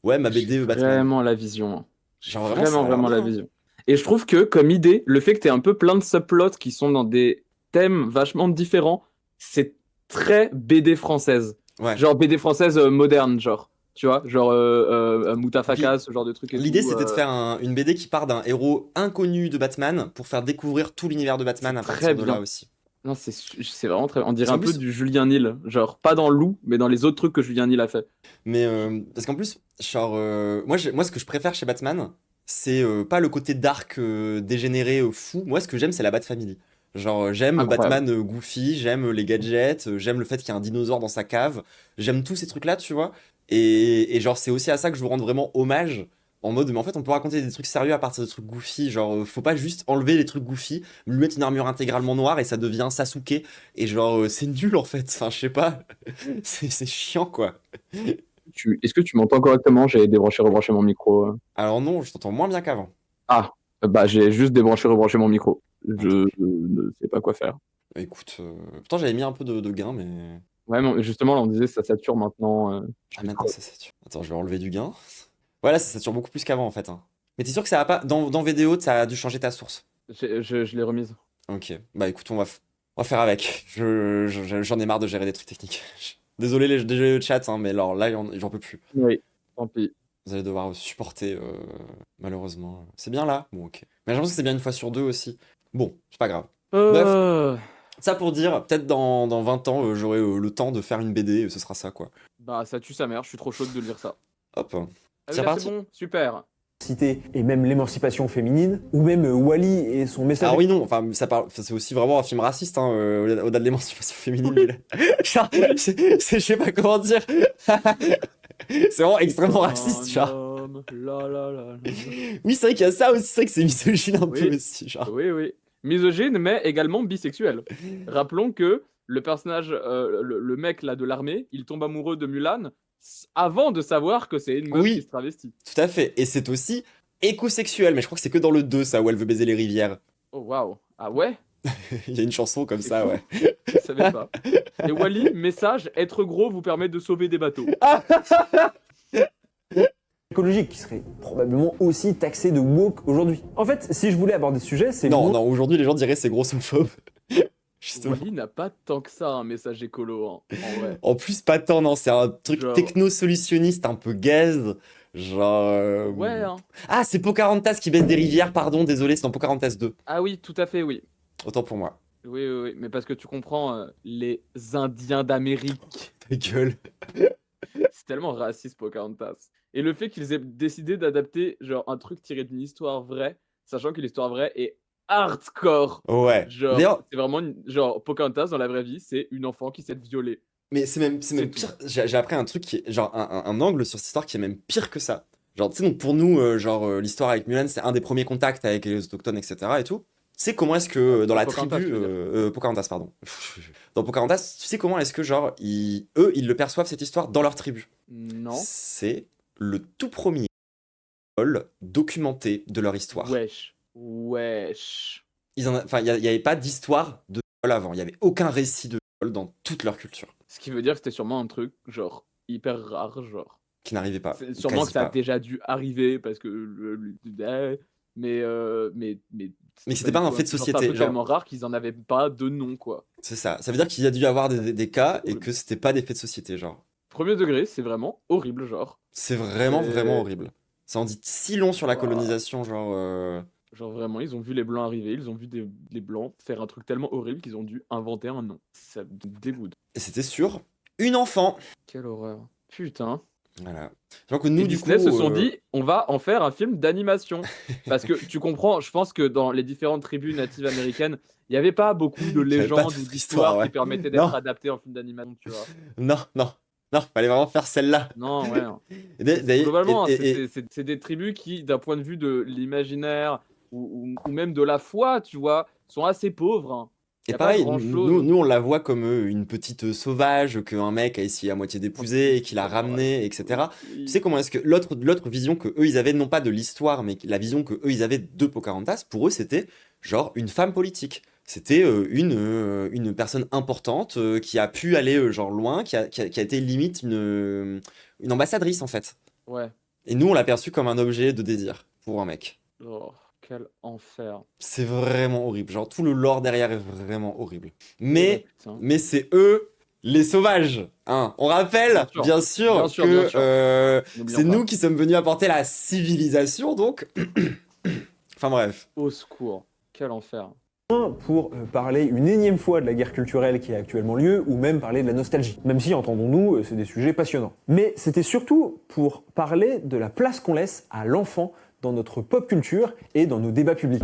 ouais, ma BD Batman. Vraiment la vision. Genre, vraiment, ça a l'air Vraiment la bien. vision. Et je trouve que, comme idée, le fait que tu aies un peu plein de subplots qui sont dans des thèmes vachement différents, c'est très BD française. Ouais. Genre BD française moderne, genre. Tu vois, genre Moutafaka, ce genre de truc et L'idée, tout. c'était de faire une BD qui part d'un héros inconnu de Batman pour faire découvrir tout l'univers de Batman à C'est partir très de là bien. aussi. Non, c'est vraiment très. On dirait Parce un qu'en peu plus- du Julien Nil. Genre, pas dans Lou, mais dans les autres trucs que Julien Nil a fait. Mais parce qu'en plus, genre, moi, ce que je préfère chez Batman, c'est pas le côté dark, dégénéré, fou. Moi, ce que j'aime, c'est la Bat Family. Genre, j'aime Incroyable. Batman goofy, j'aime les gadgets, j'aime le fait qu'il y a un dinosaure dans sa cave, j'aime tous ces trucs-là, tu vois. Et genre, c'est aussi à ça que je veux rendre vraiment hommage en mode, mais en fait, on peut raconter des trucs sérieux à partir de trucs goofy. Genre, faut pas juste enlever les trucs goofy, lui mettre une armure intégralement noire et ça devient Sasuke. Et genre, c'est nul en fait. Enfin, je sais pas. C'est chiant quoi. Est-ce que tu m'entends correctement? J'ai débranché, rebranché mon micro. Alors, non, je t'entends moins bien qu'avant. Ah, bah j'ai juste débranché, rebranché mon micro. Je ne sais pas quoi faire. Écoute, pourtant, j'avais mis un peu de gain, mais. Ouais, mais justement, là, on disait ça sature maintenant. Ah, maintenant, ça sature. Attends, je vais enlever du gain. Voilà, ça sature beaucoup plus qu'avant en fait, hein. Mais t'es sûr que ça va pas. Dans vidéo, ça a dû changer ta source. Je l'ai remise. Ok. Bah écoute, on va faire avec. J'en ai marre de gérer des trucs techniques. Désolé désolé le chat, hein, mais alors là, j'en peux plus. Oui, tant pis. Vous allez devoir supporter, malheureusement. C'est bien là? Bon, ok. Mais je pense que c'est bien une fois sur deux aussi. Bon, c'est pas grave. Ça pour dire, peut-être dans 20 ans, j'aurai le temps de faire une BD, et ce sera ça, quoi. Bah ça tue sa mère, je suis trop chaude de lire ça. Hop. Ah C'est oui, là, parti. c'est bon, super. Et même l'émancipation féminine, ou même Wally et son message. Ah oui, non, enfin, c'est aussi vraiment un film raciste, hein, au-delà de l'émancipation féminine. Genre, je sais pas comment dire. C'est vraiment extrêmement raciste, genre. Oui, c'est vrai qu'il y a ça aussi, c'est vrai que c'est misogyne un peu aussi, genre. Oui, oui. Misogyne, mais également bisexuel. Rappelons que le personnage, le mec là de l'armée, il tombe amoureux de Mulan avant de savoir que c'est une meuf qui se travestit. Tout à fait. Et c'est aussi écosexuel, mais je crois que c'est que dans le 2, ça, où elle veut baiser les rivières. Oh waouh. Ah ouais? Il y a une chanson comme ça, fou. ouais. Je savais pas. Et Wally, message, être gros vous permet de sauver des bateaux. Écologique qui serait probablement aussi taxé de woke aujourd'hui. En fait, si je voulais aborder ce sujet, c'est Non, aujourd'hui les gens diraient c'est grossophobe. Justement. Wally n'a pas tant que ça un message écolo, hein, en vrai. En plus, pas tant, non, c'est un truc Genre... techno-solutionniste un peu gaze. Genre. Ouais, hein. Ah, c'est Pocahontas qui baisse des rivières, pardon, désolé, c'est dans Pocahontas 2. Ah oui, tout à fait, oui. Autant pour moi. Oui, oui, oui, mais parce que tu comprends, les Indiens d'Amérique. Ta gueule. C'est tellement raciste, Pocahontas. Et le fait qu'ils aient décidé d'adapter genre un truc tiré d'une histoire vraie, sachant que l'histoire vraie est hardcore. Ouais. Genre, c'est vraiment genre Pocahontas dans la vraie vie, c'est une enfant qui s'est violée. Mais c'est même pire. J'ai appris un truc qui est genre un angle sur cette histoire qui est même pire que ça. Genre, tu sais, donc pour nous, l'histoire avec Mulan, c'est un des premiers contacts avec les autochtones, etc. et tout. Tu sais comment est-ce que dans la Pocahontas, tribu. Pocahontas, pardon. Dans Pocahontas, tu sais comment est-ce que, genre, ils le perçoivent cette histoire dans leur tribu? Non. C'est le tout premier viol documenté de leur histoire. Wesh. Wesh. Il n'y avait pas d'histoire de viol avant. Il n'y avait aucun récit de viol dans toute leur culture. Ce qui veut dire que c'était sûrement un truc, genre, hyper rare, genre. Qui n'arrivait pas. Sûrement que ça a déjà dû arriver parce que. Mais c'était pas un fait de société. C'est tellement rare qu'ils en avaient pas de nom, quoi. C'est ça. Ça veut dire qu'il y a dû y avoir des cas et que c'était pas des faits de société, genre. Premier degré, c'est vraiment horrible, genre. C'est vraiment horrible. Ça en dit si long sur la colonisation, genre. Genre vraiment, ils ont vu les Blancs arriver, ils ont vu les Blancs faire un truc tellement horrible qu'ils ont dû inventer un nom. Ça me dégoûte. Et c'était sur une enfant. Quelle horreur. Putain. Voilà. Genre que nous, et Disney se sont dit, on va en faire un film d'animation. Parce que tu comprends, je pense que dans les différentes tribus natives américaines, il n'y avait pas beaucoup de légendes ou d'histoires qui permettaient d'être adaptées en film d'animation, tu vois. Non, fallait vraiment faire celle-là. Non, ouais. Globalement, c'est des tribus qui, d'un point de vue de l'imaginaire ou même de la foi, tu vois, sont assez pauvres. Hein. Et pareil, nous on la voit comme une petite sauvage qu'un mec a essayé à moitié d'épouser et qu'il a ramené, etc. Tu sais comment est-ce que l'autre vision que eux ils avaient, non pas de l'histoire, mais la vision que eux ils avaient de Pocahontas, pour eux c'était genre une femme politique. C'était une personne importante qui a pu aller genre loin, qui a été limite une ambassadrice en fait. Ouais. Et nous on l'a perçue comme un objet de désir pour un mec. Oh. Quel enfer. C'est vraiment horrible. Genre, tout le lore derrière est vraiment horrible. Mais c'est eux, les sauvages. Hein. On rappelle, bien sûr que c'est nous qui sommes venus apporter la civilisation, donc... Enfin bref. Au secours. Quel enfer. Pour parler une énième fois de la guerre culturelle qui a actuellement lieu, ou même parler de la nostalgie. Même si, entendons-nous, c'est des sujets passionnants. Mais c'était surtout pour parler de la place qu'on laisse à l'enfant dans notre pop culture et dans nos débats publics.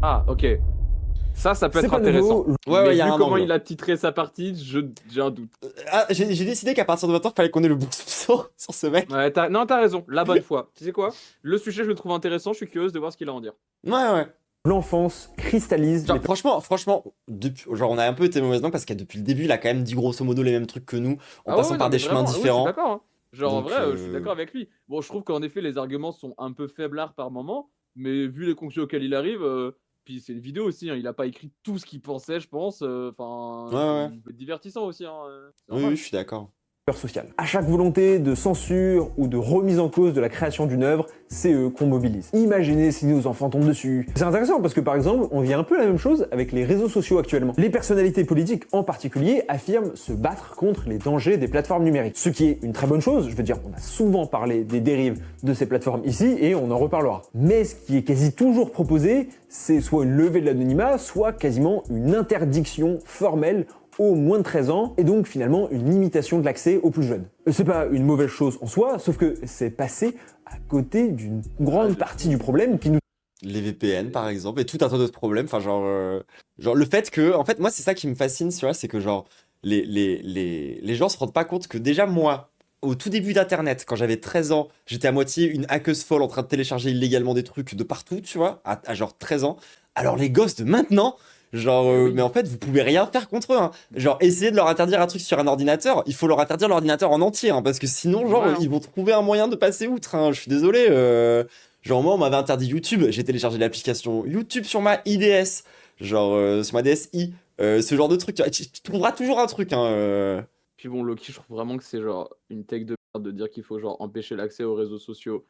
Ah, ok. Ça peut C'est être pas intéressant. nouveau. Ouais, Mais il y a vu un comment angle. il a titré sa partie, j'ai un doute. J'ai décidé qu'à partir de maintenant, il fallait qu'on ait le bon soupçon sur ce mec. Ouais, non, t'as raison, la bonne fois. Tu sais quoi? Le sujet, je le trouve intéressant, je suis curieuse de voir ce qu'il a à en dire. Ouais. L'enfance cristallise Genre, les franchement, genre, on a un peu été mauvaise langue parce que depuis le début, il a quand même dit grosso modo les mêmes trucs que nous, en Ah passant ouais, par non, des mais chemins vraiment, oui, je suis différents. d'accord, hein. Genre, en Donc, vrai, je suis d'accord avec lui. Bon, je trouve qu'en effet, les arguments sont un peu faiblards par moment, mais vu les conclusions auxquelles il arrive, puis c'est une vidéo aussi, hein, il a pas écrit tout ce qu'il pensait, je pense. Enfin, ouais. il peut être divertissant aussi, hein, c'est Oui, normal. je suis d'accord. sociales. À chaque volonté de censure ou de remise en cause de la création d'une œuvre, c'est eux qu'on mobilise. Imaginez si nos enfants tombent dessus. C'est intéressant parce que par exemple, on vit un peu la même chose avec les réseaux sociaux actuellement. Les personnalités politiques en particulier affirment se battre contre les dangers des plateformes numériques. Ce qui est une très bonne chose, je veux dire, on a souvent parlé des dérives de ces plateformes ici et on en reparlera. Mais ce qui est quasi toujours proposé, c'est soit une levée de l'anonymat, soit quasiment une interdiction formelle aux moins de 13 ans, et donc finalement une limitation de l'accès aux plus jeunes. C'est pas une mauvaise chose en soi, sauf que c'est passé à côté d'une grande partie du problème qui nous Les VPN, par exemple, et tout un tas d'autres problèmes. Enfin, genre le fait que, en fait, moi, c'est ça qui me fascine, tu vois, c'est que genre les gens se rendent pas compte que déjà moi, au tout début d'Internet, quand j'avais 13 ans, j'étais à moitié une hackeuse folle en train de télécharger illégalement des trucs de partout, tu vois, à genre 13 ans. Alors les gosses de maintenant, genre, Oui. mais en fait, vous pouvez rien faire contre eux, hein. Genre, essayez de leur interdire un truc sur un ordinateur, il faut leur interdire l'ordinateur en entier, hein, parce que sinon, genre, Ouais, hein. ils vont trouver un moyen de passer outre, hein. Je suis désolé. Genre, moi, on m'avait interdit YouTube, j'ai téléchargé l'application YouTube sur ma IDS, genre, sur ma DSi, ce genre de truc. Tu trouveras toujours un truc, hein. Puis bon, Loki, je trouve vraiment que c'est genre une take de merde de dire qu'il faut genre empêcher l'accès aux réseaux sociaux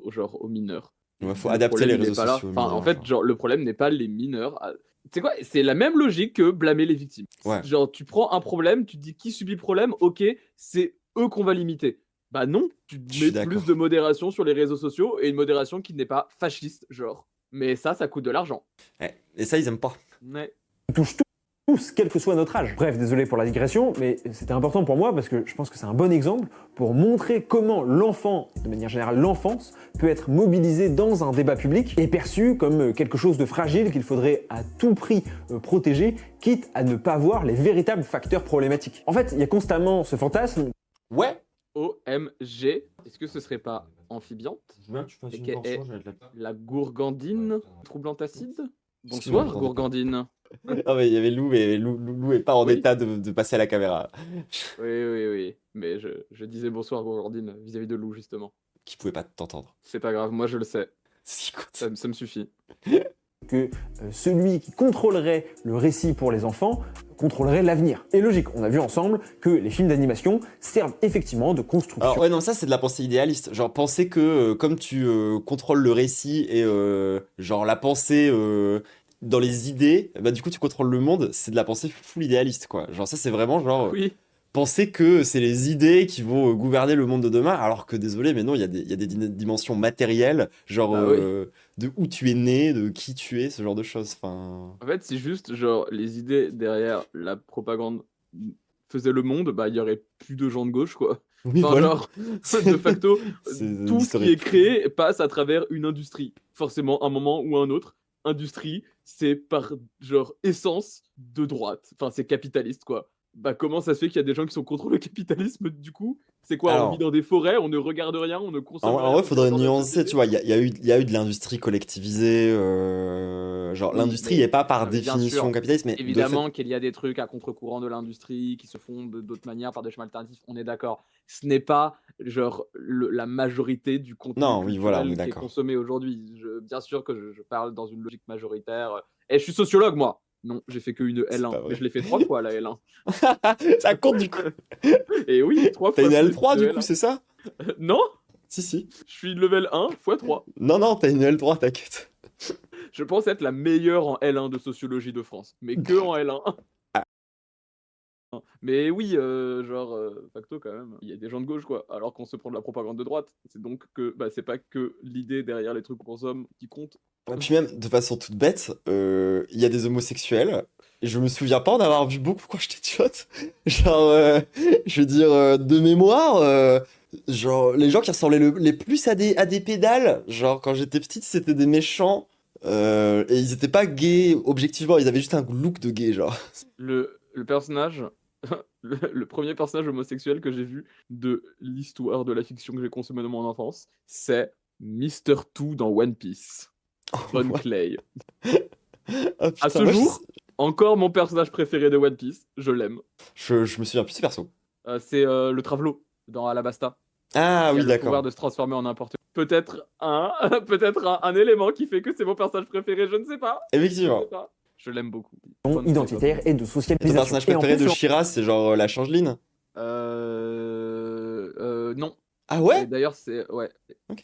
genre aux mineurs. Ouais, faut Le adapter les problème, il est réseaux pas là. sociaux aux Enfin, en mineurs, fait, genre. genre, le problème n'est pas les mineurs. Tu sais quoi? C'est la même logique que blâmer les victimes. Ouais. Genre, tu prends un problème, tu te dis qui subit le problème, ok, c'est eux qu'on va limiter. Bah non, tu Je suis mets d'accord. plus de modération sur les réseaux sociaux et une modération qui n'est pas fasciste, genre. Mais ça coûte de l'argent. Ouais. Et ça, ils aiment pas. Ouais. touche tous, quel que soit notre âge. Bref, désolé pour la digression, mais c'était important pour moi parce que je pense que c'est un bon exemple pour montrer comment l'enfant, de manière générale l'enfance, peut être mobilisé dans un débat public et perçu comme quelque chose de fragile qu'il faudrait à tout prix protéger, quitte à ne pas voir les véritables facteurs problématiques. En fait, il y a constamment ce fantasme. Ouais. OMG, est-ce que ce serait pas amphibiante? AKA la gourgandine, troublante acide? Excuse-moi, Bonsoir, j'entendais pas. gourgandine. Ah, mais il y avait Lou, mais Lou est pas en Oui. état de passer à la caméra. Oui. Mais je disais bonsoir, gourgandine, vis-à-vis de Lou, justement. Qui pouvait pas t'entendre. C'est pas grave, moi je le sais. C'est ce qui compte. Ça me suffit. Que celui qui contrôlerait le récit pour les enfants contrôlerait l'avenir. Et logique, on a vu ensemble que les films d'animation servent effectivement de construction. Alors ouais, non, ça c'est de la pensée idéaliste. Genre penser que comme tu contrôles le récit et genre la pensée dans les idées, bah du coup tu contrôles le monde, c'est de la pensée full idéaliste quoi. Genre ça c'est vraiment genre Oui, penser que c'est les idées qui vont gouverner le monde de demain, alors que désolé, mais non, il y a des dimensions matérielles, genre Bah oui. de où tu es né, de qui tu es, ce genre de choses. Enfin, en fait, c'est juste, genre, les idées derrière la propagande faisaient le monde, bah il y aurait plus de gens de gauche, quoi. oui, Enfin, voilà. genre, de facto, C'est tout ce qui historique. est créé passe à travers une industrie. Forcément, un moment ou un autre. Industrie, c'est par, genre, essence de droite. Enfin, c'est capitaliste, quoi. Bah, comment ça se fait qu'il y a des gens qui sont contre le capitalisme, du coup? C'est quoi? On Alors, vit dans des forêts, on ne regarde rien, on ne consomme en rien, vrai, on faudrait vit dans la nuancer, société? tu vois, il y a eu de l'industrie collectivisée, genre Oui, l'industrie mais n'est pas par non, mais bien définition sûr, capitaliste, mais de fait, évidemment qu'il y a des trucs à contre-courant de l'industrie qui se font d'autres manières par des chemins alternatifs, on est d'accord. Ce n'est pas genre la majorité du contenu non, oui, voilà, on est culturel qui est d'accord. consommé aujourd'hui. Bien sûr que je parle dans une logique majoritaire. Et je suis sociologue, moi. Non, j'ai fait que une C'est L1, pas mais vrai. je l'ai fait 3 fois la L1. Ça compte du coup. Et oui, 3 T'as fois une plus L3 de du coup, L1. c'est ça? Non, Si. je suis level 1 x 3. Non, t'as une L3, t'inquiète. Je pense être la meilleure en L1 de sociologie de France, mais que en L1. Mais oui, facto quand même, il y a des gens de gauche quoi, alors qu'on se prend de la propagande de droite. C'est donc que c'est pas que l'idée derrière les trucs qu'on consomme qui compte. Et puis même, de façon toute bête, il y a des homosexuels, et je me souviens pas en avoir vu beaucoup quand j'étais tchotte. Genre, je veux dire, de mémoire, genre, les gens qui ressemblaient les plus à des pédales, genre, quand j'étais petite, c'était des méchants. Et ils étaient pas gays, objectivement, ils avaient juste un look de gay, genre. Le personnage, le premier personnage homosexuel que j'ai vu de l'histoire de la fiction que j'ai consommée dans mon enfance, c'est Mister Two dans One Piece. Von Ouais. Clay. Ah, À putain, ce moi, jour, encore mon personnage préféré de One Piece, je l'aime. je me souviens plus de ce perso. C'est le Travelo dans Alabasta. Ah Il a oui, le pouvoir d'accord. de se transformer en n'importe quoi. Peut-être un élément qui fait que c'est mon personnage préféré, je ne sais pas. Je ne Effectivement. sais pas. Je l'aime beaucoup. identitaire et de Et ton socialisation. personnage Et en préféré plus, de sur- Shira, c'est genre la changeline? Non. Ah Et ouais? d'ailleurs, c'est ouais. Ok.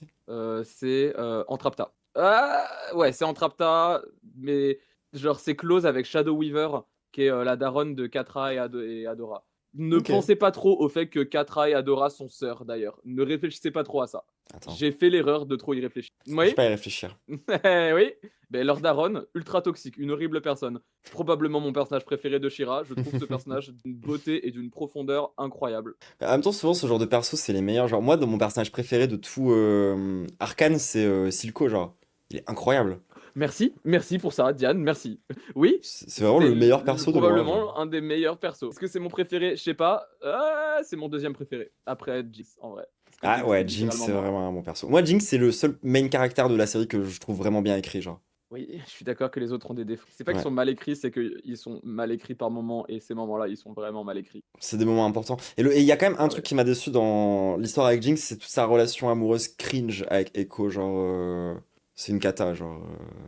C'est Entrapta. Ah, ouais, c'est Entrapta, mais genre c'est close avec Shadow Weaver, qui est la daronne de Catra et Adora. Ne Ok. pensez pas trop au fait que Catra et Adora sont sœurs, d'ailleurs. Ne réfléchissez pas trop à ça. Attends, J'ai fait l'erreur de trop y réfléchir. je Oui, vais pas y réfléchir. oui. Ben, leur daronne, ultra toxique, une horrible personne. Probablement mon personnage préféré de Shira. Je trouve ce personnage d'une beauté et d'une profondeur incroyable. En même temps, souvent, ce genre de perso, c'est les meilleurs. Genre, moi, dans mon personnage préféré de tout Arcane, c'est Silco, genre. Il est incroyable. Merci pour ça, Diane, merci. Oui, C'est vraiment le meilleur perso de loin, genre. probablement un des meilleurs persos. Est-ce que c'est mon préféré? Je sais pas. C'est mon deuxième préféré. Après Jinx, en vrai. Parce que Ah ouais, c'est Jinx, c'est littéralement moi. vraiment un bon perso. Moi, Jinx, c'est le seul main caractère de la série que je trouve vraiment bien écrit, genre. Oui, je suis d'accord que les autres ont des défauts. C'est pas qu'ils Ouais. sont mal écrits, c'est qu'ils sont mal écrits par moments, et ces moments-là, ils sont vraiment mal écrits. C'est des moments importants. Et il y a quand même un Ouais. truc qui m'a déçu dans l'histoire avec Jinx, c'est toute sa relation amoureuse cringe avec Echo, genre. C'est une cata, genre.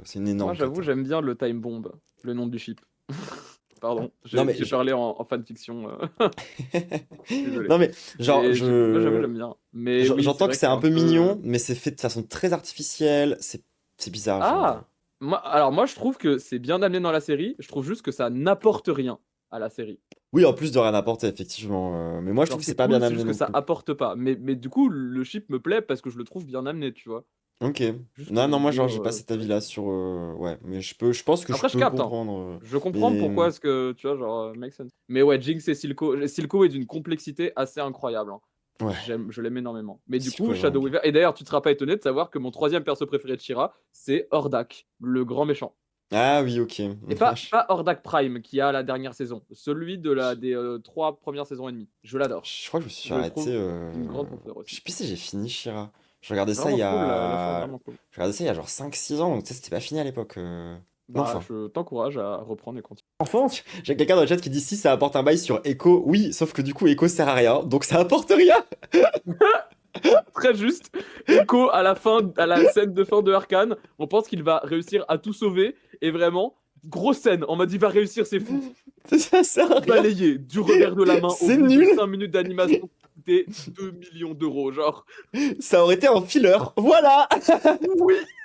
C'est une Moi, énorme j'avoue, cata. j'aime bien le Time Bomb, le nom du chip. Pardon, Non, mais j'ai parlé en fanfiction. Désolé. Non, mais genre, Moi, j'avoue, j'aime bien. Mais oui, j'entends que vrai c'est un que peu mignon, mais c'est fait de façon très artificielle. C'est bizarre, genre. Ah! Alors moi, je trouve que c'est bien amené dans la série. Je trouve juste que ça n'apporte rien à la série. Oui, en plus de rien apporter, effectivement. Mais moi, je Genre, trouve que c'est c'est pas cool, bien c'est amené juste que non ça plus. apporte pas. Mais du coup, le ship me plaît parce que je le trouve bien amené, tu vois. Ok. Juste que Non, non, les moi, deux, genre, j'ai pas cet c'est vrai avis-là sur. Ouais, mais je pense que je Après, je peux capte, hein. comprendre. Je comprends Mais. pourquoi est-ce que, tu vois, genre, make sense. Mais ouais, Jinx et Silco. Silco est d'une complexité assez incroyable, hein. Ouais, Je l'aime énormément. Mais du Silco coup, est vraiment Shadow bien. Weaver. Et d'ailleurs, tu te seras pas étonné de savoir que mon troisième perso préféré de Shira, c'est Hordak, le grand méchant. Ah oui, ok. Et pas Hordak Prime qui a la dernière saison, celui des 3 premières saisons et demie. Je l'adore. Je crois que je me suis Je le arrêté. trouve d'une grande profondeur Je aussi. sais plus si j'ai fini Shira. Je regardais C'est ça il vraiment y cool, la fin est a. vraiment cool. Je regardais ça il y a genre 5-6 ans, donc tu sais, c'était pas fini à l'époque. Non, Bah, enfin. je t'encourage à reprendre et continuer. enfance, J'ai quelqu'un dans le chat qui dit si ça apporte un bail sur Echo. Oui, sauf que du coup, Echo sert à rien, donc ça apporte rien. Très juste. Echo à la scène de fin de Arcane, on pense qu'il va réussir à tout sauver et vraiment grosse scène. On m'a dit va réussir, c'est fou. Ça sert à rien. Balayé du revers de la main au C'est bout nul. de 5 minutes d'animation qui coûtait 2 millions d'euros, genre. Ça aurait été un filler. Voilà.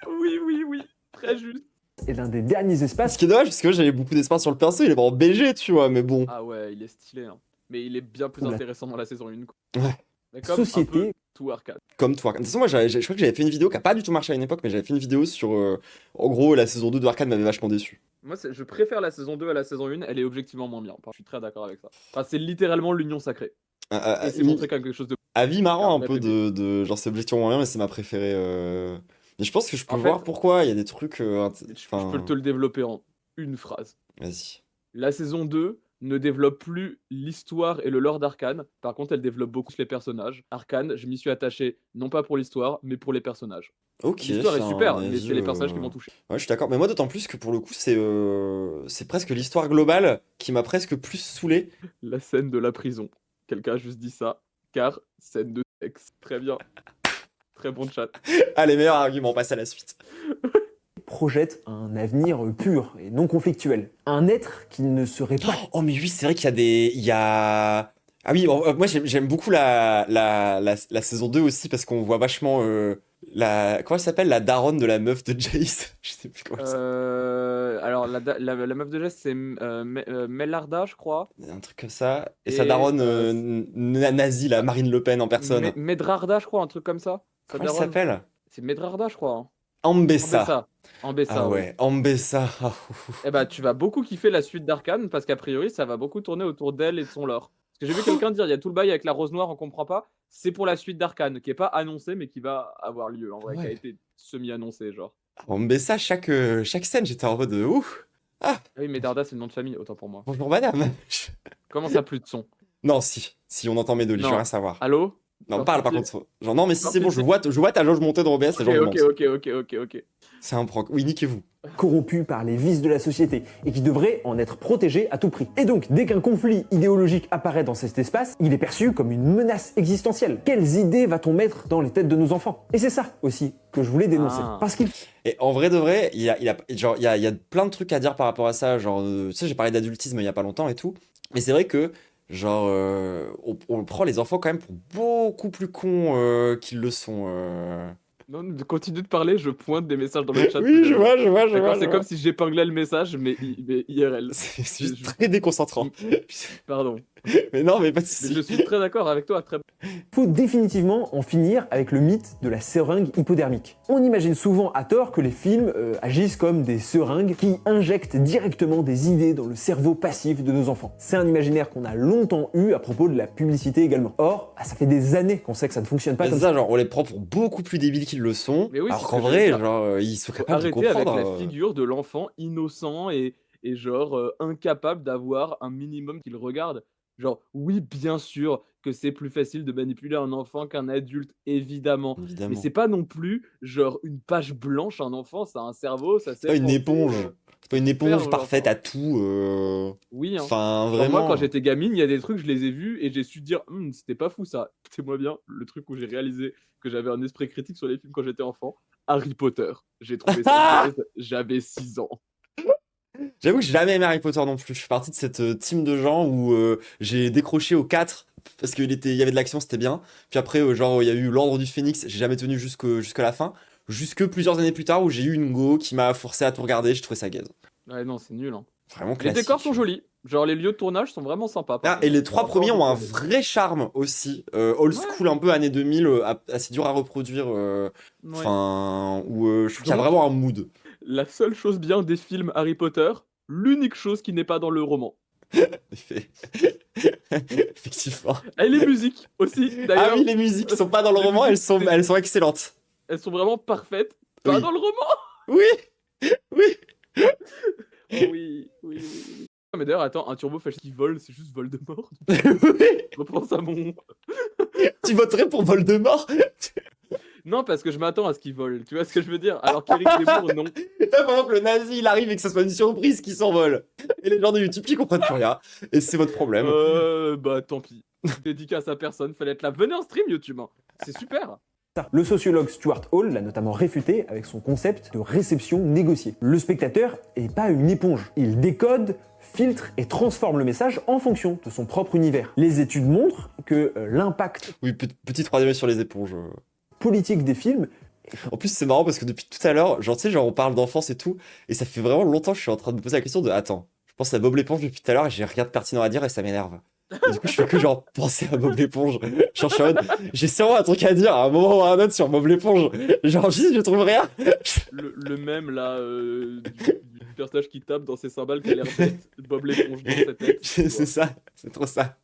Oui, très juste. est l'un des derniers Ce espaces qui est dommage, parce que moi, j'avais beaucoup d'espoir sur le perso, il est vraiment BG, tu vois, mais bon. Ah ouais, il est stylé, hein. Mais il est bien plus Oula. intéressant dans la saison 1. Quoi. Ouais. Mais comme un Société. peu tout Arcane. Comme toi. De toute façon, moi, je crois que j'avais fait une vidéo qui a pas du tout marché à une époque, mais j'avais fait une vidéo sur. En gros, la saison 2 de Arcane m'avait vachement déçu. Moi, je préfère la saison 2 à la saison 1, elle est objectivement moins bien. Je suis très d'accord avec ça. Enfin, c'est littéralement l'union sacrée. Et c'est montré quelque chose de... Avis marrant un Arrête peu d'aimer. genre c'est objectivement moyen, mais c'est ma préférée. Mais je pense que je peux En fait, voir pourquoi il y a des trucs. Je peux te le développer en une phrase. Vas-y. La saison 2 ne développe plus l'histoire et le lore d'Arcane. Par contre, elle développe beaucoup les personnages. Arcane, je m'y suis attaché, non pas pour l'histoire, mais pour les personnages. Ok. L'histoire est c'est super, un mais avis, c'est les personnages qui m'ont touché. Ouais, je suis d'accord. Mais moi, d'autant plus que pour le coup, c'est presque l'histoire globale qui m'a presque plus saoulé. La scène de la prison. Quelqu'un a juste dit ça, car scène de sexe. Très bien. Très bon chat. Allez, meilleur argument, on passe à la suite. projette un avenir pur et non conflictuel. Un être qui ne serait pas Oh, mais oui, c'est vrai qu'il y a des. Il y a. Ah oui, moi j'aime beaucoup la saison 2 aussi parce qu'on voit vachement comment elle s'appelle, la daronne de la meuf de Jace. Je sais plus comment elle s'appelle. Alors, la meuf de Jess, c'est Melarda, je crois. Un truc comme ça. Et sa Et, daronne nazie, la Marine Le Pen en personne. Medrarda, je crois, un truc comme ça. Sa Comment elle daronne. s'appelle? C'est Medrarda, je crois. Hein. Ambessa. Ambessa, Ah oui. ouais, Ambessa. Ah, Eh bah, tu vas beaucoup kiffer la suite d'Arcane parce qu'a priori, ça va beaucoup tourner autour d'elle et de son lore. Parce que j'ai vu quelqu'un dire, il y a tout le bail avec la Rose Noire, on comprend pas. C'est pour la suite d'Arcane, qui est pas annoncée, mais qui va avoir lieu, en vrai, qui a Ouais. été semi-annoncée, genre. On me met ça chaque scène, j'étais en mode ouf. Ah, Ah oui, mais Darda, c'est le nom de famille, autant pour moi. bonjour madame. Comment ça, plus de son? Non, si on entend mes deux lits, je veux Non. rien savoir. Allô? Non, Non, parle par pitié. contre. Genre, non, mais si Non, c'est bon, pitié. je vois ta jauge monter dans OBS, et Ok, genre, je ok, monte. ok. C'est un prank. Oui, niquez-vous. corrompu par les vices de la société et qui devrait en être protégé à tout prix. Et donc, dès qu'un conflit idéologique apparaît dans cet espace, il est perçu comme une menace existentielle. Quelles idées va-t-on mettre dans les têtes de nos enfants? Et c'est ça aussi que je voulais dénoncer. Ah. Parce qu'il Et en vrai de vrai, il y a plein de trucs à dire par rapport à ça. Genre, tu sais, j'ai parlé d'adultisme il y a pas longtemps et tout. Mais c'est vrai que, genre, on prend les enfants quand même pour beaucoup plus cons qu'ils le sont. Non, continue de parler, je pointe des messages dans le chat. Oui, je vois. D'accord, c'est comme si j'épinglais le message, mais IRL. C'est juste très déconcentrant. Pardon. Mais non, mais pas de Mais soucis. je suis très d'accord avec toi. Très... faut définitivement en finir avec le mythe de la seringue hypodermique. On imagine souvent à tort que les films agissent comme des seringues qui injectent directement des idées dans le cerveau passif de nos enfants. C'est un imaginaire qu'on a longtemps eu à propos de la publicité également. Or, ça fait des années qu'on sait que ça ne fonctionne pas C'est comme ça, ça. genre, on les prend pour beaucoup plus débiles qu'ils le sont. Mais oui, alors c'est ce qu'en que j'allais vrai, dire. genre, ils sont capables de Arrêtez avec comprendre. la figure de l'enfant innocent et genre incapable d'avoir un minimum qu'il regarde. Genre, oui, bien sûr que c'est plus facile de manipuler un enfant qu'un adulte, évidemment. Mais Évidemment. c'est pas non plus genre une page blanche, un enfant, ça a un cerveau, ça C'est sait pas une penser, éponge. C'est pas une éponge genre, parfaite à tout. Oui, hein. Enfin, Genre, vraiment. moi, quand j'étais gamine, il y a des trucs, je les ai vus et j'ai su dire, c'était pas fou ça. C'est moi bien, le truc où j'ai réalisé que j'avais un esprit critique sur les films quand j'étais enfant. Harry Potter. J'ai trouvé ça balèze, j'avais 6 ans. J'avoue que j'ai jamais aimé Harry Potter non plus. Je suis parti de cette team de gens où j'ai décroché au 4 parce qu'il y avait de l'action, c'était bien. Puis après, genre, il y a eu l'Ordre du Phénix, j'ai jamais tenu jusqu'à la fin. Jusque plusieurs années plus tard où j'ai eu une go qui m'a forcé à tout regarder, j'ai trouvé ça gaze. Ouais, non, c'est nul. Hein. Vraiment Les classique. décors sont jolis. Genre, les lieux de tournage sont vraiment sympas. par Ah, contre. et les trois Par premiers rapport ont un aux autres. vrai charme aussi. Old school, un peu années 2000, assez dur à reproduire. Ouais. Enfin, où je trouve qu'il y a Donc- vraiment un mood. La seule chose bien des films Harry Potter, l'unique chose qui n'est pas dans le roman. Effectivement. Et les musiques aussi, Ah d'ailleurs. oui, les musiques sont pas dans le Les roman, musiques, elles sont excellentes. Elles sont vraiment parfaites. Pas Oui. dans le roman. Oui, oui. Oh oui. Ah, mais d'ailleurs, attends, un turbo fasciste qui vole, c'est juste Voldemort. Oui. Je repense à mon... Tu voterais pour Voldemort? Non, parce que je m'attends à ce qu'il vole, tu vois ce que je veux dire? Alors qu'Éric Zemmour, non. Pas pendant que le nazi il arrive et que ça soit une surprise qui s'envole. Et les gens de YouTube qui comprennent plus rien. Et c'est votre problème. Bah tant pis. Dédicace à personne, fallait être là. Venez en stream YouTube, hein. C'est super. Le sociologue Stuart Hall l'a notamment réfuté avec son concept de réception négociée. Le spectateur est pas une éponge. Il décode, filtre et transforme le message en fonction de son propre univers. Les études montrent que l'impact Oui, petit 3D sur les éponges. politique des films En plus, c'est marrant parce que depuis tout à l'heure, genre, tu sais, genre, on parle d'enfance et tout. Et ça fait vraiment longtemps que je suis en train de me poser la question de attends, je pense à Bob l'éponge depuis tout à l'heure et j'ai rien de pertinent à dire et ça m'énerve. Et du coup, je fais que genre penser à Bob l'éponge. Genre, je suis en mode, j'ai sûrement un truc à dire à un moment ou à un autre sur Bob l'éponge. Genre, je trouve rien. Le même là, du personnage qui tape dans ses cymbales qui a l'air bête. Bob l'éponge dans sa tête. C'est ça, c'est trop ça.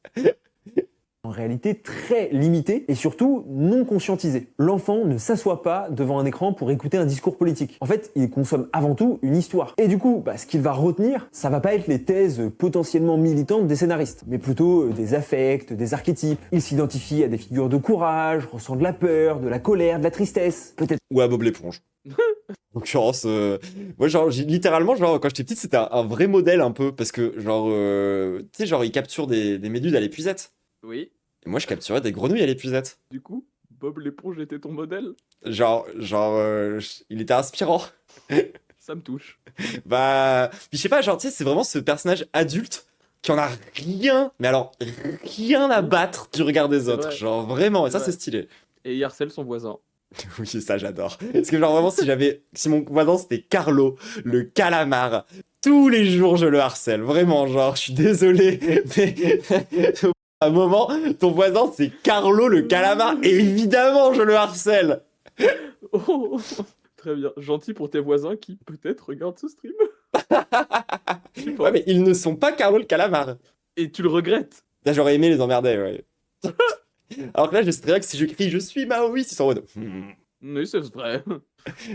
en réalité très limité et surtout non conscientisé. L'enfant ne s'assoit pas devant un écran pour écouter un discours politique. En fait, il consomme avant tout une histoire. Et du coup, ce qu'il va retenir, ça va pas être les thèses potentiellement militantes des scénaristes, mais plutôt des affects, des archétypes. Il s'identifie à des figures de courage, ressent de la peur, de la colère, de la tristesse, peut-être Ou à Bob l'éponge. En l'occurrence, moi, genre, littéralement, genre, quand j'étais petite, c'était un vrai modèle un peu, parce que, genre, tu sais, genre, il capture des méduses à l'épuisette. Oui, Et moi, je capturais des grenouilles à l'épuisette. du coup, Bob l'éponge était ton modèle. Genre, il était inspirant. Ça me touche. Bah, puis je sais pas, genre, tu sais, c'est vraiment ce personnage adulte qui en a rien, mais alors, rien à battre du regard des C'est autres. vrai. Genre, vraiment, et ça, C'est c'est vrai. stylé. Et il harcèle son voisin. Oui, ça, j'adore. Parce que, genre, vraiment, si mon voisin c'était Carlo, le calamar, tous les jours, je le harcèle. Vraiment, genre, je suis désolé, mais à un moment, ton voisin c'est Carlo, le calamar, et évidemment, je le harcèle. Oh, très bien. Gentil pour tes voisins qui peut-être regardent ce stream. Je sais pas. Ouais, mais ils ne sont pas Carlo, le calamar. Et tu le regrettes. Là, j'aurais aimé les emmerder, ouais. Alors que là, je sais très bien que si je crie « Je suis Maoïste », ils sont en mode Oui, c'est vrai.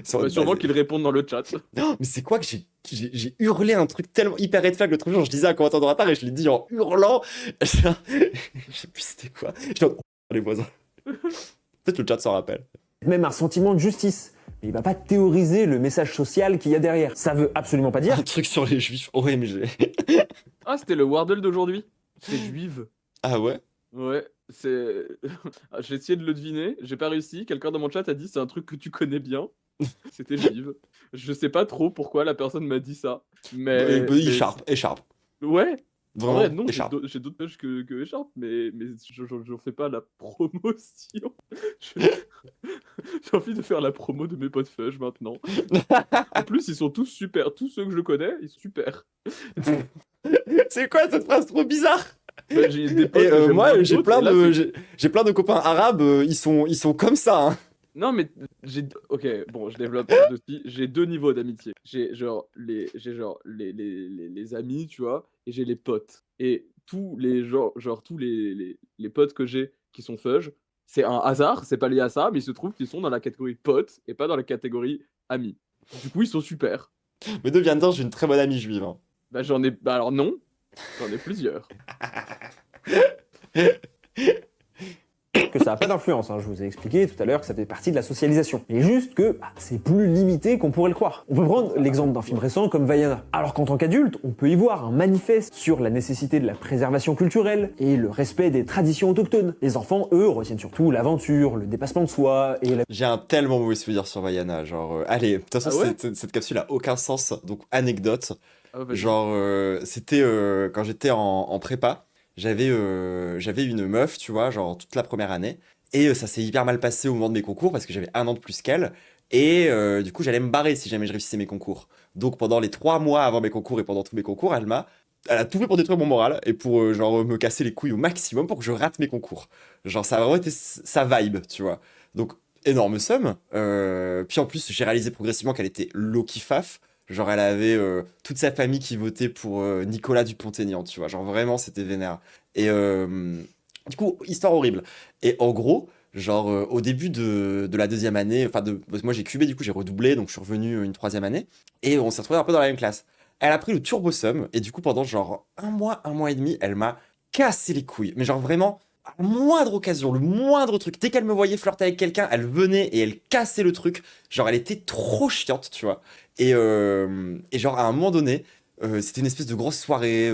Sur notre Sûrement base. qu'ils répondent dans le chat. Non, mais c'est quoi que j'ai hurlé un truc tellement hyper red flag l'autre jour. Je disais un commentaire de retard et je l'ai dit en hurlant. Genre, je sais plus c'était quoi. Je dis, oh, les voisins. Peut-être le chat s'en rappelle. Même un sentiment de justice. Mais il va pas théoriser le message social qu'il y a derrière. Ça veut absolument pas dire Un truc sur les juifs. OMG. Ah, c'était le Wordle d'aujourd'hui. C'est juive. Ah ouais? Ouais, c'est. Ah, j'ai essayé de le deviner, j'ai pas réussi. Quelqu'un dans mon chat a dit c'est un truc que tu connais bien. C'était juive. Je sais pas trop pourquoi la personne m'a dit ça. Mais. Écharpe, écharpe. Ouais, en Vraiment, vrai, non, écharpe. j'ai d'autres pages que Écharpe, mais j'en fais pas la promotion. Je- J'ai envie de faire la promo de mes potes fudge maintenant. En plus, ils sont tous super. Tous ceux que je connais, ils sont super. C'est quoi cette phrase trop bizarre? Bah, j'ai des potes Et que j'aime moi, moins que j'ai d'autres, plein et là, de, c'est- j'ai plein de copains arabes, ils sont comme ça, hein. Non, mais j'ai. Ok, bon, je développe dessus. J'ai deux niveaux d'amitié. J'ai genre les amis, tu vois, et j'ai les potes. Et tous les tous les potes que j'ai qui sont fudge, c'est un hasard, c'est pas lié à ça, mais il se trouve qu'ils sont dans la catégorie potes et pas dans la catégorie amis. Du coup, ils sont super. Mais de viens de dire, j'ai une très bonne amie juive, hein. Bah, j'en ai. Bah, alors non, j'en ai plusieurs. que ça n'a pas d'influence. Hein. Je vous ai expliqué tout à l'heure que ça fait partie de la socialisation. Mais juste que c'est plus limité qu'on pourrait le croire. On peut prendre l'exemple d'un film récent comme Vaiana. Alors qu'en tant qu'adulte, on peut y voir un manifeste sur la nécessité de la préservation culturelle et le respect des traditions autochtones. Les enfants, eux, retiennent surtout l'aventure, le dépassement de soi et la... J'ai un tellement mauvais souvenir sur Vaiana, genre, allez, de toute façon, Ah ouais cette capsule a aucun sens, donc anecdote, Ah, vas-y. genre, c'était quand j'étais en prépa, j'avais une meuf, tu vois, genre, toute la première année, et ça s'est hyper mal passé au moment de mes concours, parce que j'avais un an de plus qu'elle, et du coup, j'allais me barrer si jamais je réussissais mes concours. Donc, pendant les 3 mois avant mes concours et pendant tous mes concours, elle a tout fait pour détruire mon moral, et pour, genre, me casser les couilles au maximum pour que je rate mes concours. Genre, ça a vraiment été sa vibe, tu vois. Donc, énorme somme. Puis en plus, j'ai réalisé progressivement qu'elle était low-key faf. Genre, elle avait toute sa famille qui votait pour Nicolas Dupont-Aignan, tu vois. Genre, vraiment, c'était vénère. Et du coup, histoire horrible. Et en gros, genre, au début de la deuxième année, parce que moi j'ai cubé, du coup, j'ai redoublé, donc je suis revenu une troisième année. Et on s'est retrouvés un peu dans la même classe. Elle a pris le turbo sum, et du coup, pendant genre un mois et demi, elle m'a cassé les couilles. Mais genre, vraiment à la moindre occasion, le moindre truc, dès qu'elle me voyait flirter avec quelqu'un, elle venait et elle cassait le truc. Genre, elle était trop chiante, tu vois. Et genre, à un moment donné, c'était une espèce de grosse soirée,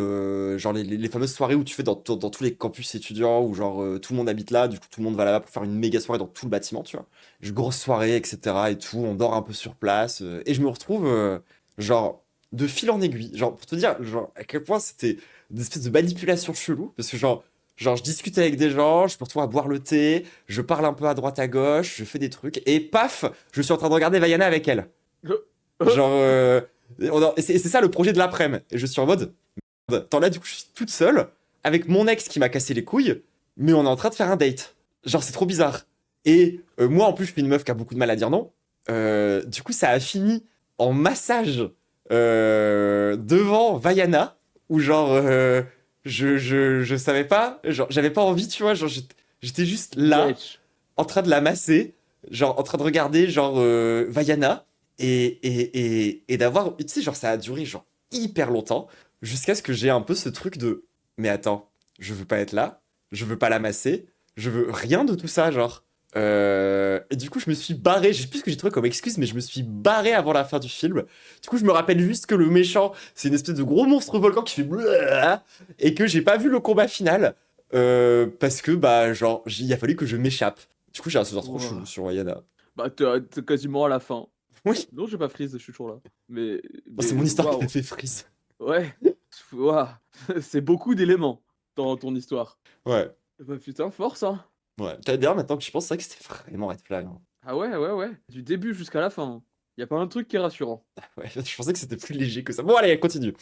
genre les fameuses soirées où tu fais dans tous les campus étudiants, où genre tout le monde habite là, du coup tout le monde va là-bas pour faire une méga soirée dans tout le bâtiment, tu vois. Une grosse soirée, etc. et tout, on dort un peu sur place, et je me retrouve, genre, de fil en aiguille, genre, pour te dire, genre, à quel point c'était une espèce de manipulation chelou, parce que genre, je discute avec des gens, je me retrouve à boire le thé, je parle un peu à droite à gauche, je fais des trucs, et paf, je suis en train de regarder Vaiana avec elle. Genre, et c'est ça le projet de l'après-midi. Et je suis en mode, merde, attends là, du coup, je suis toute seule, avec mon ex qui m'a cassé les couilles, mais on est en train de faire un date. Genre, c'est trop bizarre. Et moi, en plus, je suis une meuf qui a beaucoup de mal à dire non. Du coup, ça a fini en massage devant Vaiana, où genre, je savais pas, genre, j'avais pas envie, tu vois, genre, j'étais juste là, Bitch. en train de la masser, genre, en train de regarder, genre, Vaiana, et d'avoir, tu sais, genre, ça a duré, genre, hyper longtemps, jusqu'à ce que j'ai un peu ce truc de, mais attends, je veux pas être là, je veux pas la masser, je veux rien de tout ça, genre. Et du coup, je me suis barré, je sais plus ce que j'ai trouvé comme excuse, mais je me suis barré avant la fin du film. Du coup, je me rappelle juste que le méchant, c'est une espèce de gros monstre volcan qui fait blablabla, et que j'ai pas vu le combat final, parce que, bah, genre, il a fallu que je m'échappe. Du coup, j'ai un souvenir trop Wow. chelou sur Wayana. Bah, t'es quasiment à la fin. Oui, Non, j'ai pas freeze, je suis toujours là. Mais. c'est mon histoire qui waouh. m'a fait freeze. Ouais. Waouh. C'est beaucoup d'éléments dans ton histoire. Ouais, Bah, putain, force, hein. ouais. D'ailleurs, maintenant que je pense, c'est vrai que c'était vraiment red flag, hein. Ah ouais, ouais, ouais. Du début jusqu'à la fin. Y a pas un truc qui est rassurant. Ouais, je pensais que c'était plus léger que ça. Bon, allez, continue.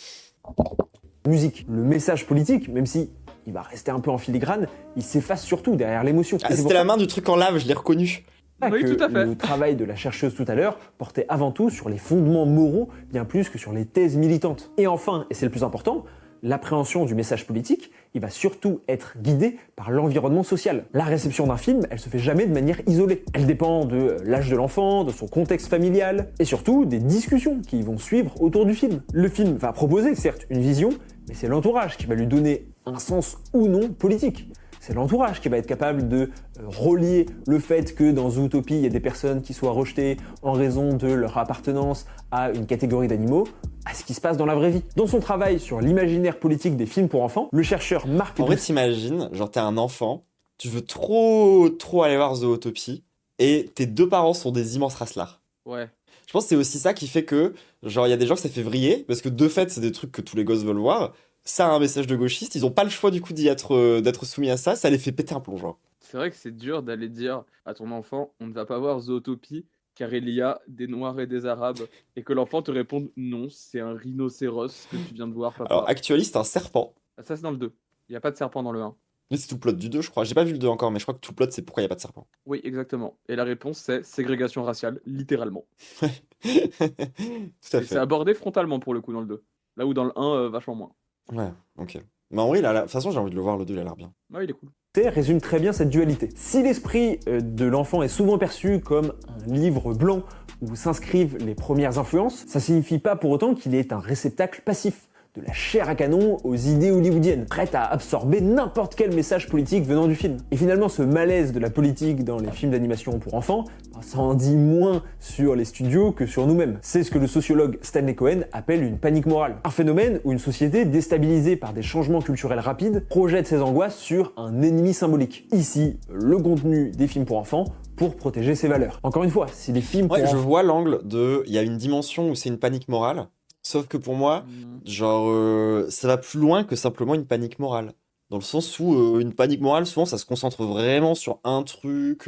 musique. Le message politique, même si il va rester un peu en filigrane, il s'efface surtout derrière l'émotion. Ah, Et c'est c'était pour la main du truc en lave, je l'ai reconnu. ça Oui, que tout à fait. le travail de la chercheuse tout à l'heure portait avant tout sur les fondements moraux, bien plus que sur les thèses militantes. Et enfin, et c'est le plus important, l'appréhension du message politique, il va surtout être guidé par l'environnement social. La réception d'un film, elle se fait jamais de manière isolée. Elle dépend de l'âge de l'enfant, de son contexte familial, et surtout des discussions qui vont suivre autour du film. Le film va proposer certes une vision, mais c'est l'entourage qui va lui donner un sens ou non politique. C'est l'entourage qui va être capable de relier le fait que dans Zootopie, il y a des personnes qui soient rejetées en raison de leur appartenance à une catégorie d'animaux, à ce qui se passe dans la vraie vie. Dans son travail sur l'imaginaire politique des films pour enfants, le chercheur Marc En vrai, Doucet t'imagines, genre t'es un enfant, tu veux trop aller voir Zootopie, et tes deux parents sont des immenses raslards. Ouais. Je pense que c'est aussi ça qui fait que, genre, il y a des gens que ça fait vriller, parce que de fait, c'est des trucs que tous les gosses veulent voir. Ça a un message de gauchiste, ils ont pas le choix du coup d'être soumis à ça, ça les fait péter un plomb, genre. C'est vrai que c'est dur d'aller dire à ton enfant, on ne va pas voir Zootopie car il y a des Noirs et des Arabes, et que l'enfant te réponde non, c'est un rhinocéros que tu viens de voir, Alors, papa. Actually, c'est un serpent. Ah, ça, c'est dans le 2. Il n'y a pas de serpent dans le 1. Mais c'est tout le plot du 2, je crois. J'ai pas vu le 2 encore, mais je crois que tout le plot, c'est pourquoi il y a pas de serpent. Oui, exactement. Et la réponse, c'est ségrégation raciale, littéralement. Tout à Et c'est fait. abordé frontalement pour le coup dans le 2. Là où dans le 1, vachement moins. Ouais, ok. Mais en vrai, de toute façon, j'ai envie de le voir, le 2, il a l'air bien. Ouais, il est cool. résume très bien cette dualité. Si l'esprit de l'enfant est souvent perçu comme un livre blanc où s'inscrivent les premières influences, ça signifie pas pour autant qu'il est un réceptacle passif. De la chair à canon aux idées hollywoodiennes, prête à absorber n'importe quel message politique venant du film. Et finalement, ce malaise de la politique dans les films d'animation pour enfants, ça en dit moins sur les studios que sur nous-mêmes. C'est ce que le sociologue Stanley Cohen appelle une panique morale. Un phénomène où une société déstabilisée par des changements culturels rapides projette ses angoisses sur un ennemi symbolique. Ici, le contenu des films pour enfants pour protéger ses valeurs. Encore une fois, si les films pour Ouais, je enfants... vois l'angle de. Il y a une dimension où c'est une panique morale. Sauf que pour moi, genre, ça va plus loin que simplement une panique morale. Dans le sens où une panique morale, souvent, ça se concentre vraiment sur un truc.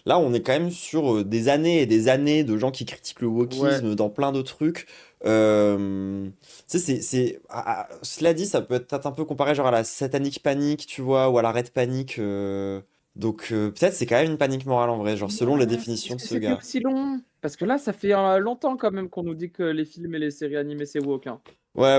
Là, on est quand même sur des années et des années de gens qui critiquent le wokisme dans plein de trucs. Tu sais, cela dit, ça peut être peut-être un peu comparé genre à la satanique panique, tu vois, ou à la red panique. Donc peut-être c'est quand même une panique morale en vrai, genre selon les définitions de ce C'était gars. aussi long. Parce que là, ça fait longtemps quand même qu'on nous dit que les films et les séries animées, c'est woke. Hein. Ouais,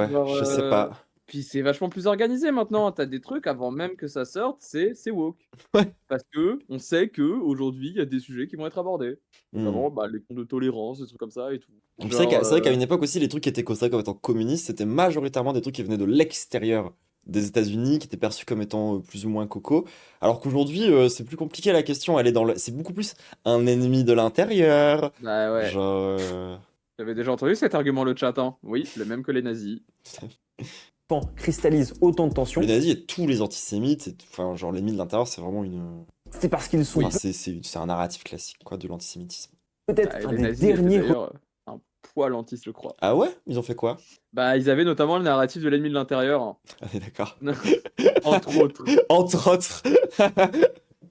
Genre, je sais pas. Puis c'est vachement plus organisé maintenant. T'as des trucs avant même que ça sorte, c'est woke. Ouais. Parce que on sait que aujourd'hui il y a des sujets qui vont être abordés. Hmm. Notamment les comptes de tolérance, des trucs comme ça et tout. C'est vrai qu'à une époque aussi, les trucs qui étaient considérés comme étant communistes, c'était majoritairement des trucs qui venaient de l'extérieur des États-Unis, qui étaient perçus comme étant plus ou moins coco. Alors qu'aujourd'hui, c'est plus compliqué la question. C'est beaucoup plus un ennemi de l'intérieur. Bah ouais. Genre. J'avais déjà entendu cet argument, le chat. Hein. Oui, le même que les nazis. cristallise autant de tensions, Les nazis et tous les antisémites, enfin, genre l'ennemi de l'intérieur, c'est vraiment une. c'est parce qu'ils sont Enfin, c'est un narratif classique quoi, de l'antisémitisme. peut-être Et un les des nazis étaient derniers d'ailleurs un poil anti, je crois. Ah ouais? Ils ont fait quoi? Bah, ils avaient notamment le narratif de l'ennemi de l'intérieur. Hein. Ah, d'accord. Entre autres. Entre autres.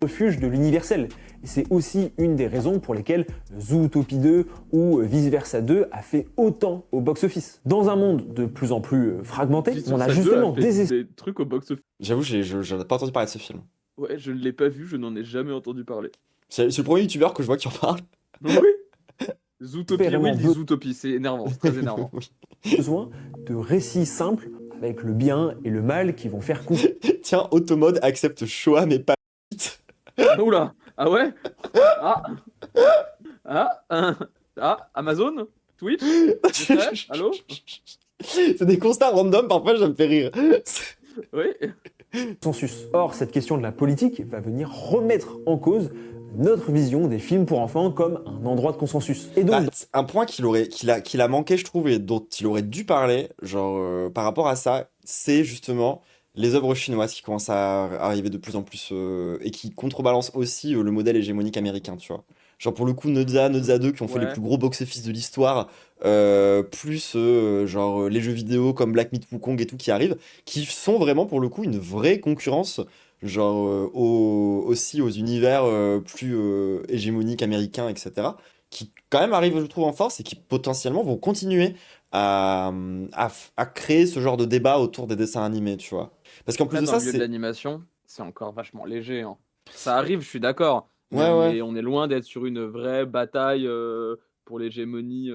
refuge de l'universel. Et c'est aussi une des raisons pour lesquelles Zootopie 2 ou Vice Versa 2 a fait autant au box-office. Dans un monde de plus en plus fragmenté, on a justement des trucs au box-office. J'avoue, j'en ai pas entendu parler de ce film. Ouais, je ne l'ai pas vu, je n'en ai jamais entendu parler. C'est le premier youtubeur que je vois qui en parle. Oui. Zootopie, oui, il dit Zootopie, c'est énervant, c'est très énervant. besoin de récits simples avec le bien et le mal qui vont faire coup. Tiens, Automode accepte Shoah mais pas vite. Oula, ah ouais. Amazon, Twitch, allô. C'est des constats random, parfois ça me fait rire. Oui. Consensus. Or, cette question de la politique va venir remettre en cause notre vision des films pour enfants comme un endroit de consensus. Et donc, un point qu'il a manqué, je trouve, et dont il aurait dû parler, genre par rapport à ça, c'est justement les œuvres chinoises qui commencent à arriver de plus en plus et qui contrebalancent aussi le modèle hégémonique américain, tu vois. Genre pour le coup, Nodza 2 qui ont fait les plus gros box-office de l'histoire, plus genre les jeux vidéo comme Black Myth Wukong et tout qui arrivent, qui sont vraiment pour le coup une vraie concurrence genre aussi aux univers plus hégémoniques américains, etc., qui quand même arrivent, je trouve, en force et qui potentiellement vont continuer à créer ce genre de débat autour des dessins animés, tu vois. Parce qu'en plus de ça, dans le milieu de l'animation, c'est encore vachement léger. Hein. Ça arrive, je suis d'accord. Ouais. Mais on est loin d'être sur une vraie bataille pour l'hégémonie,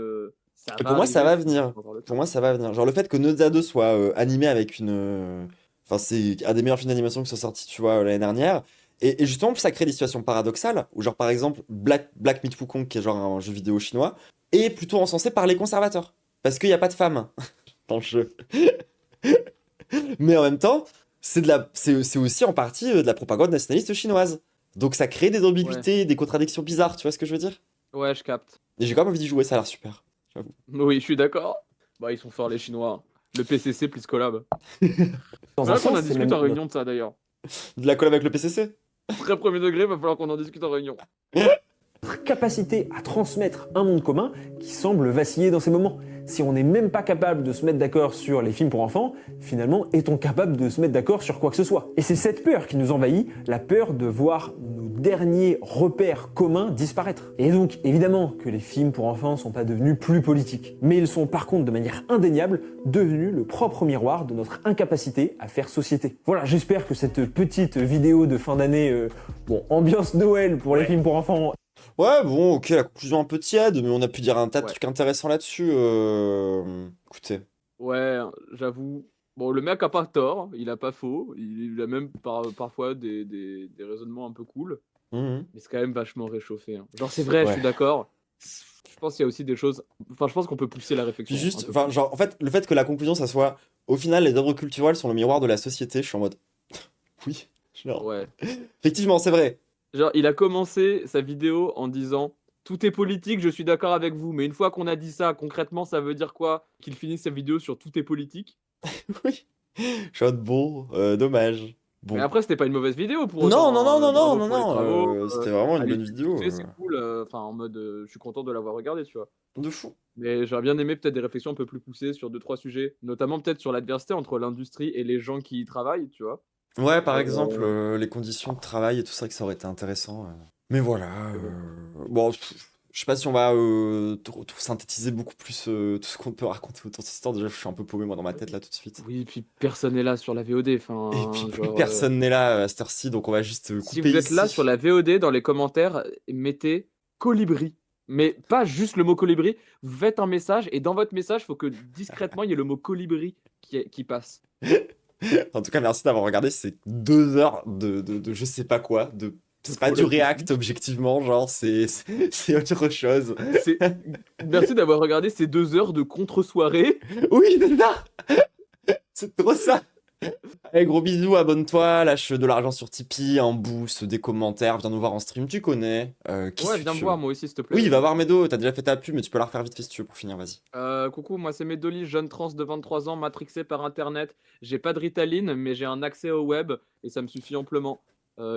ça Et va pour moi, ça arriver, va venir. faut voir le temps. Pour moi, ça va venir. Genre, le fait que Nozia 2 soit animé avec une. Enfin, c'est un des meilleurs films d'animation qui sont sortis, tu vois, l'année dernière. Et justement, ça crée des situations paradoxales où, genre, par exemple, Black Myth Wukong, qui est genre un jeu vidéo chinois, est plutôt encensé par les conservateurs. Parce qu'il n'y a pas de femmes dans le jeu. Mais en même temps, c'est aussi en partie de la propagande nationaliste chinoise. Donc ça crée des ambiguïtés, des contradictions bizarres, tu vois ce que je veux dire? Ouais, je capte. Et j'ai quand même envie d'y jouer, ça a l'air super. J'avoue. Oui, je suis d'accord. Bah, ils sont forts, les Chinois. Le PCC plus collab. Dans C'est un vrai qu'on sens, a c'est discuté même en réunion de ça, d'ailleurs. De la collab avec le PCC? Très premier degré, va falloir qu'on en discute en réunion. notre capacité à transmettre un monde commun qui semble vaciller dans ces moments. Si on n'est même pas capable de se mettre d'accord sur les films pour enfants, finalement, est-on capable de se mettre d'accord sur quoi que ce soit? Et c'est cette peur qui nous envahit, la peur de voir nos derniers repères communs disparaître. Et donc, évidemment que les films pour enfants sont pas devenus plus politiques, mais ils sont par contre de manière indéniable devenus le propre miroir de notre incapacité à faire société. Voilà, j'espère que cette petite vidéo de fin d'année, ambiance Noël pour les films pour enfants, Ouais, bon, ok, la conclusion un peu tiède, mais on a pu dire un tas de Ouais. trucs intéressants là-dessus. Écoutez. Ouais, j'avoue. Bon, le mec a pas tort, il a pas faux. Il a même parfois des raisonnements un peu cool. Mhm. Mais c'est quand même vachement réchauffé. Hein. Genre, c'est vrai, je Ouais. suis d'accord. Je pense qu'il y a aussi des choses. Enfin, je pense qu'on peut pousser la réflexion. Puis juste, un peu enfin, plus. genre, en fait, le fait que la conclusion, ça soit, au final, les œuvres culturelles sont le miroir de la société, je suis en mode, oui, genre, Ouais. effectivement, c'est vrai. Genre, il a commencé sa vidéo en disant tout est politique, je suis d'accord avec vous. Mais une fois qu'on a dit ça, concrètement, ça veut dire quoi? Qu'il finisse sa vidéo sur tout est politique? Oui. Je suis en mode, bon, dommage. Bon. Mais après, c'était pas une mauvaise vidéo pour Non, autant. non, non, non, Bravo non, pour les non, travaux. c'était vraiment une Allez, bonne vidéo. c'est cool. Enfin, en mode, je suis content de l'avoir regardé, tu vois. De fou. Mais j'aurais bien aimé peut-être des réflexions un peu plus poussées sur 2-3 sujets, notamment peut-être sur l'adversité entre l'industrie et les gens qui y travaillent, tu vois. Ouais, par exemple, les conditions de travail et tout ça, que ça aurait été intéressant. Mais voilà. Bon, je sais pas si on va tout synthétiser beaucoup plus tout ce qu'on peut raconter autour de cette histoire. Déjà, je suis un peu paumé, moi, dans ma tête, là, tout de suite. Oui, puis personne n'est là sur la VOD. Enfin, Et puis, plus genre, personne n'est là à cette heure-ci, donc on va juste couper si vous êtes là ici. sur la VOD, dans les commentaires, mettez colibri. Mais pas juste le mot colibri. Vous faites un message et dans votre message, il faut que discrètement, il y ait le mot colibri qui passe. En tout cas, merci d'avoir regardé ces 2 heures de je sais pas quoi. C'est pas du React, objectivement, genre, c'est autre chose. Merci d'avoir regardé ces 2 heures de contre-soirée. Oui, c'est ça. C'est trop ça. Allez, gros bisous, abonne-toi, lâche de l'argent sur Tipeee, un boost, des commentaires, viens nous voir en stream, tu connais. Qui Ouais, suis-tu viens me voir moi aussi, s'il te plaît. Oui, va voir Medo, t'as déjà fait ta pub, mais tu peux la refaire vite fait si tu veux pour finir, vas-y. Coucou, moi c'est Medoli, jeune trans de 23 ans, matrixé par internet. J'ai pas de Ritaline, mais j'ai un accès au web et ça me suffit amplement.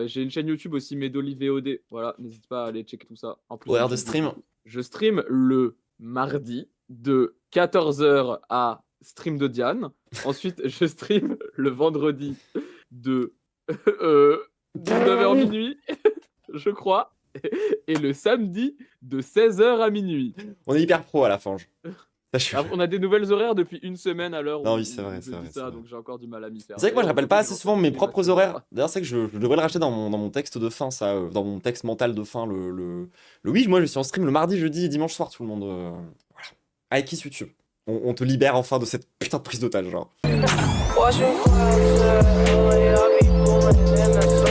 J'ai une chaîne YouTube aussi, Medoli VOD. Voilà, n'hésite pas à aller checker tout ça. En plus, Horaire j'ai de une stream. vidéo. Je stream le mardi de 14h à stream de Diane. Ensuite, je stream le vendredi de 19h minuit, je crois. Et le samedi de 16h à minuit. On est hyper pro à la fange. On a des nouvelles horaires depuis une semaine à l'heure Non, où oui, c'est vrai, je c'est dis vrai, ça, c'est vrai. donc j'ai encore du mal à m'y faire. C'est vrai que moi je rappelle pas assez souvent mes Mais propres c'est pas horaires. grave. D'ailleurs, c'est vrai que je devrais le racheter dans mon texte de fin, ça, dans mon texte mental de fin. Oui, moi je suis en stream le mardi, jeudi et dimanche soir, tout le monde. Voilà. Avec qui YouTube. On te libère enfin de cette putain de prise d'otage, genre. Watch me fly to the LA, I be pulling in the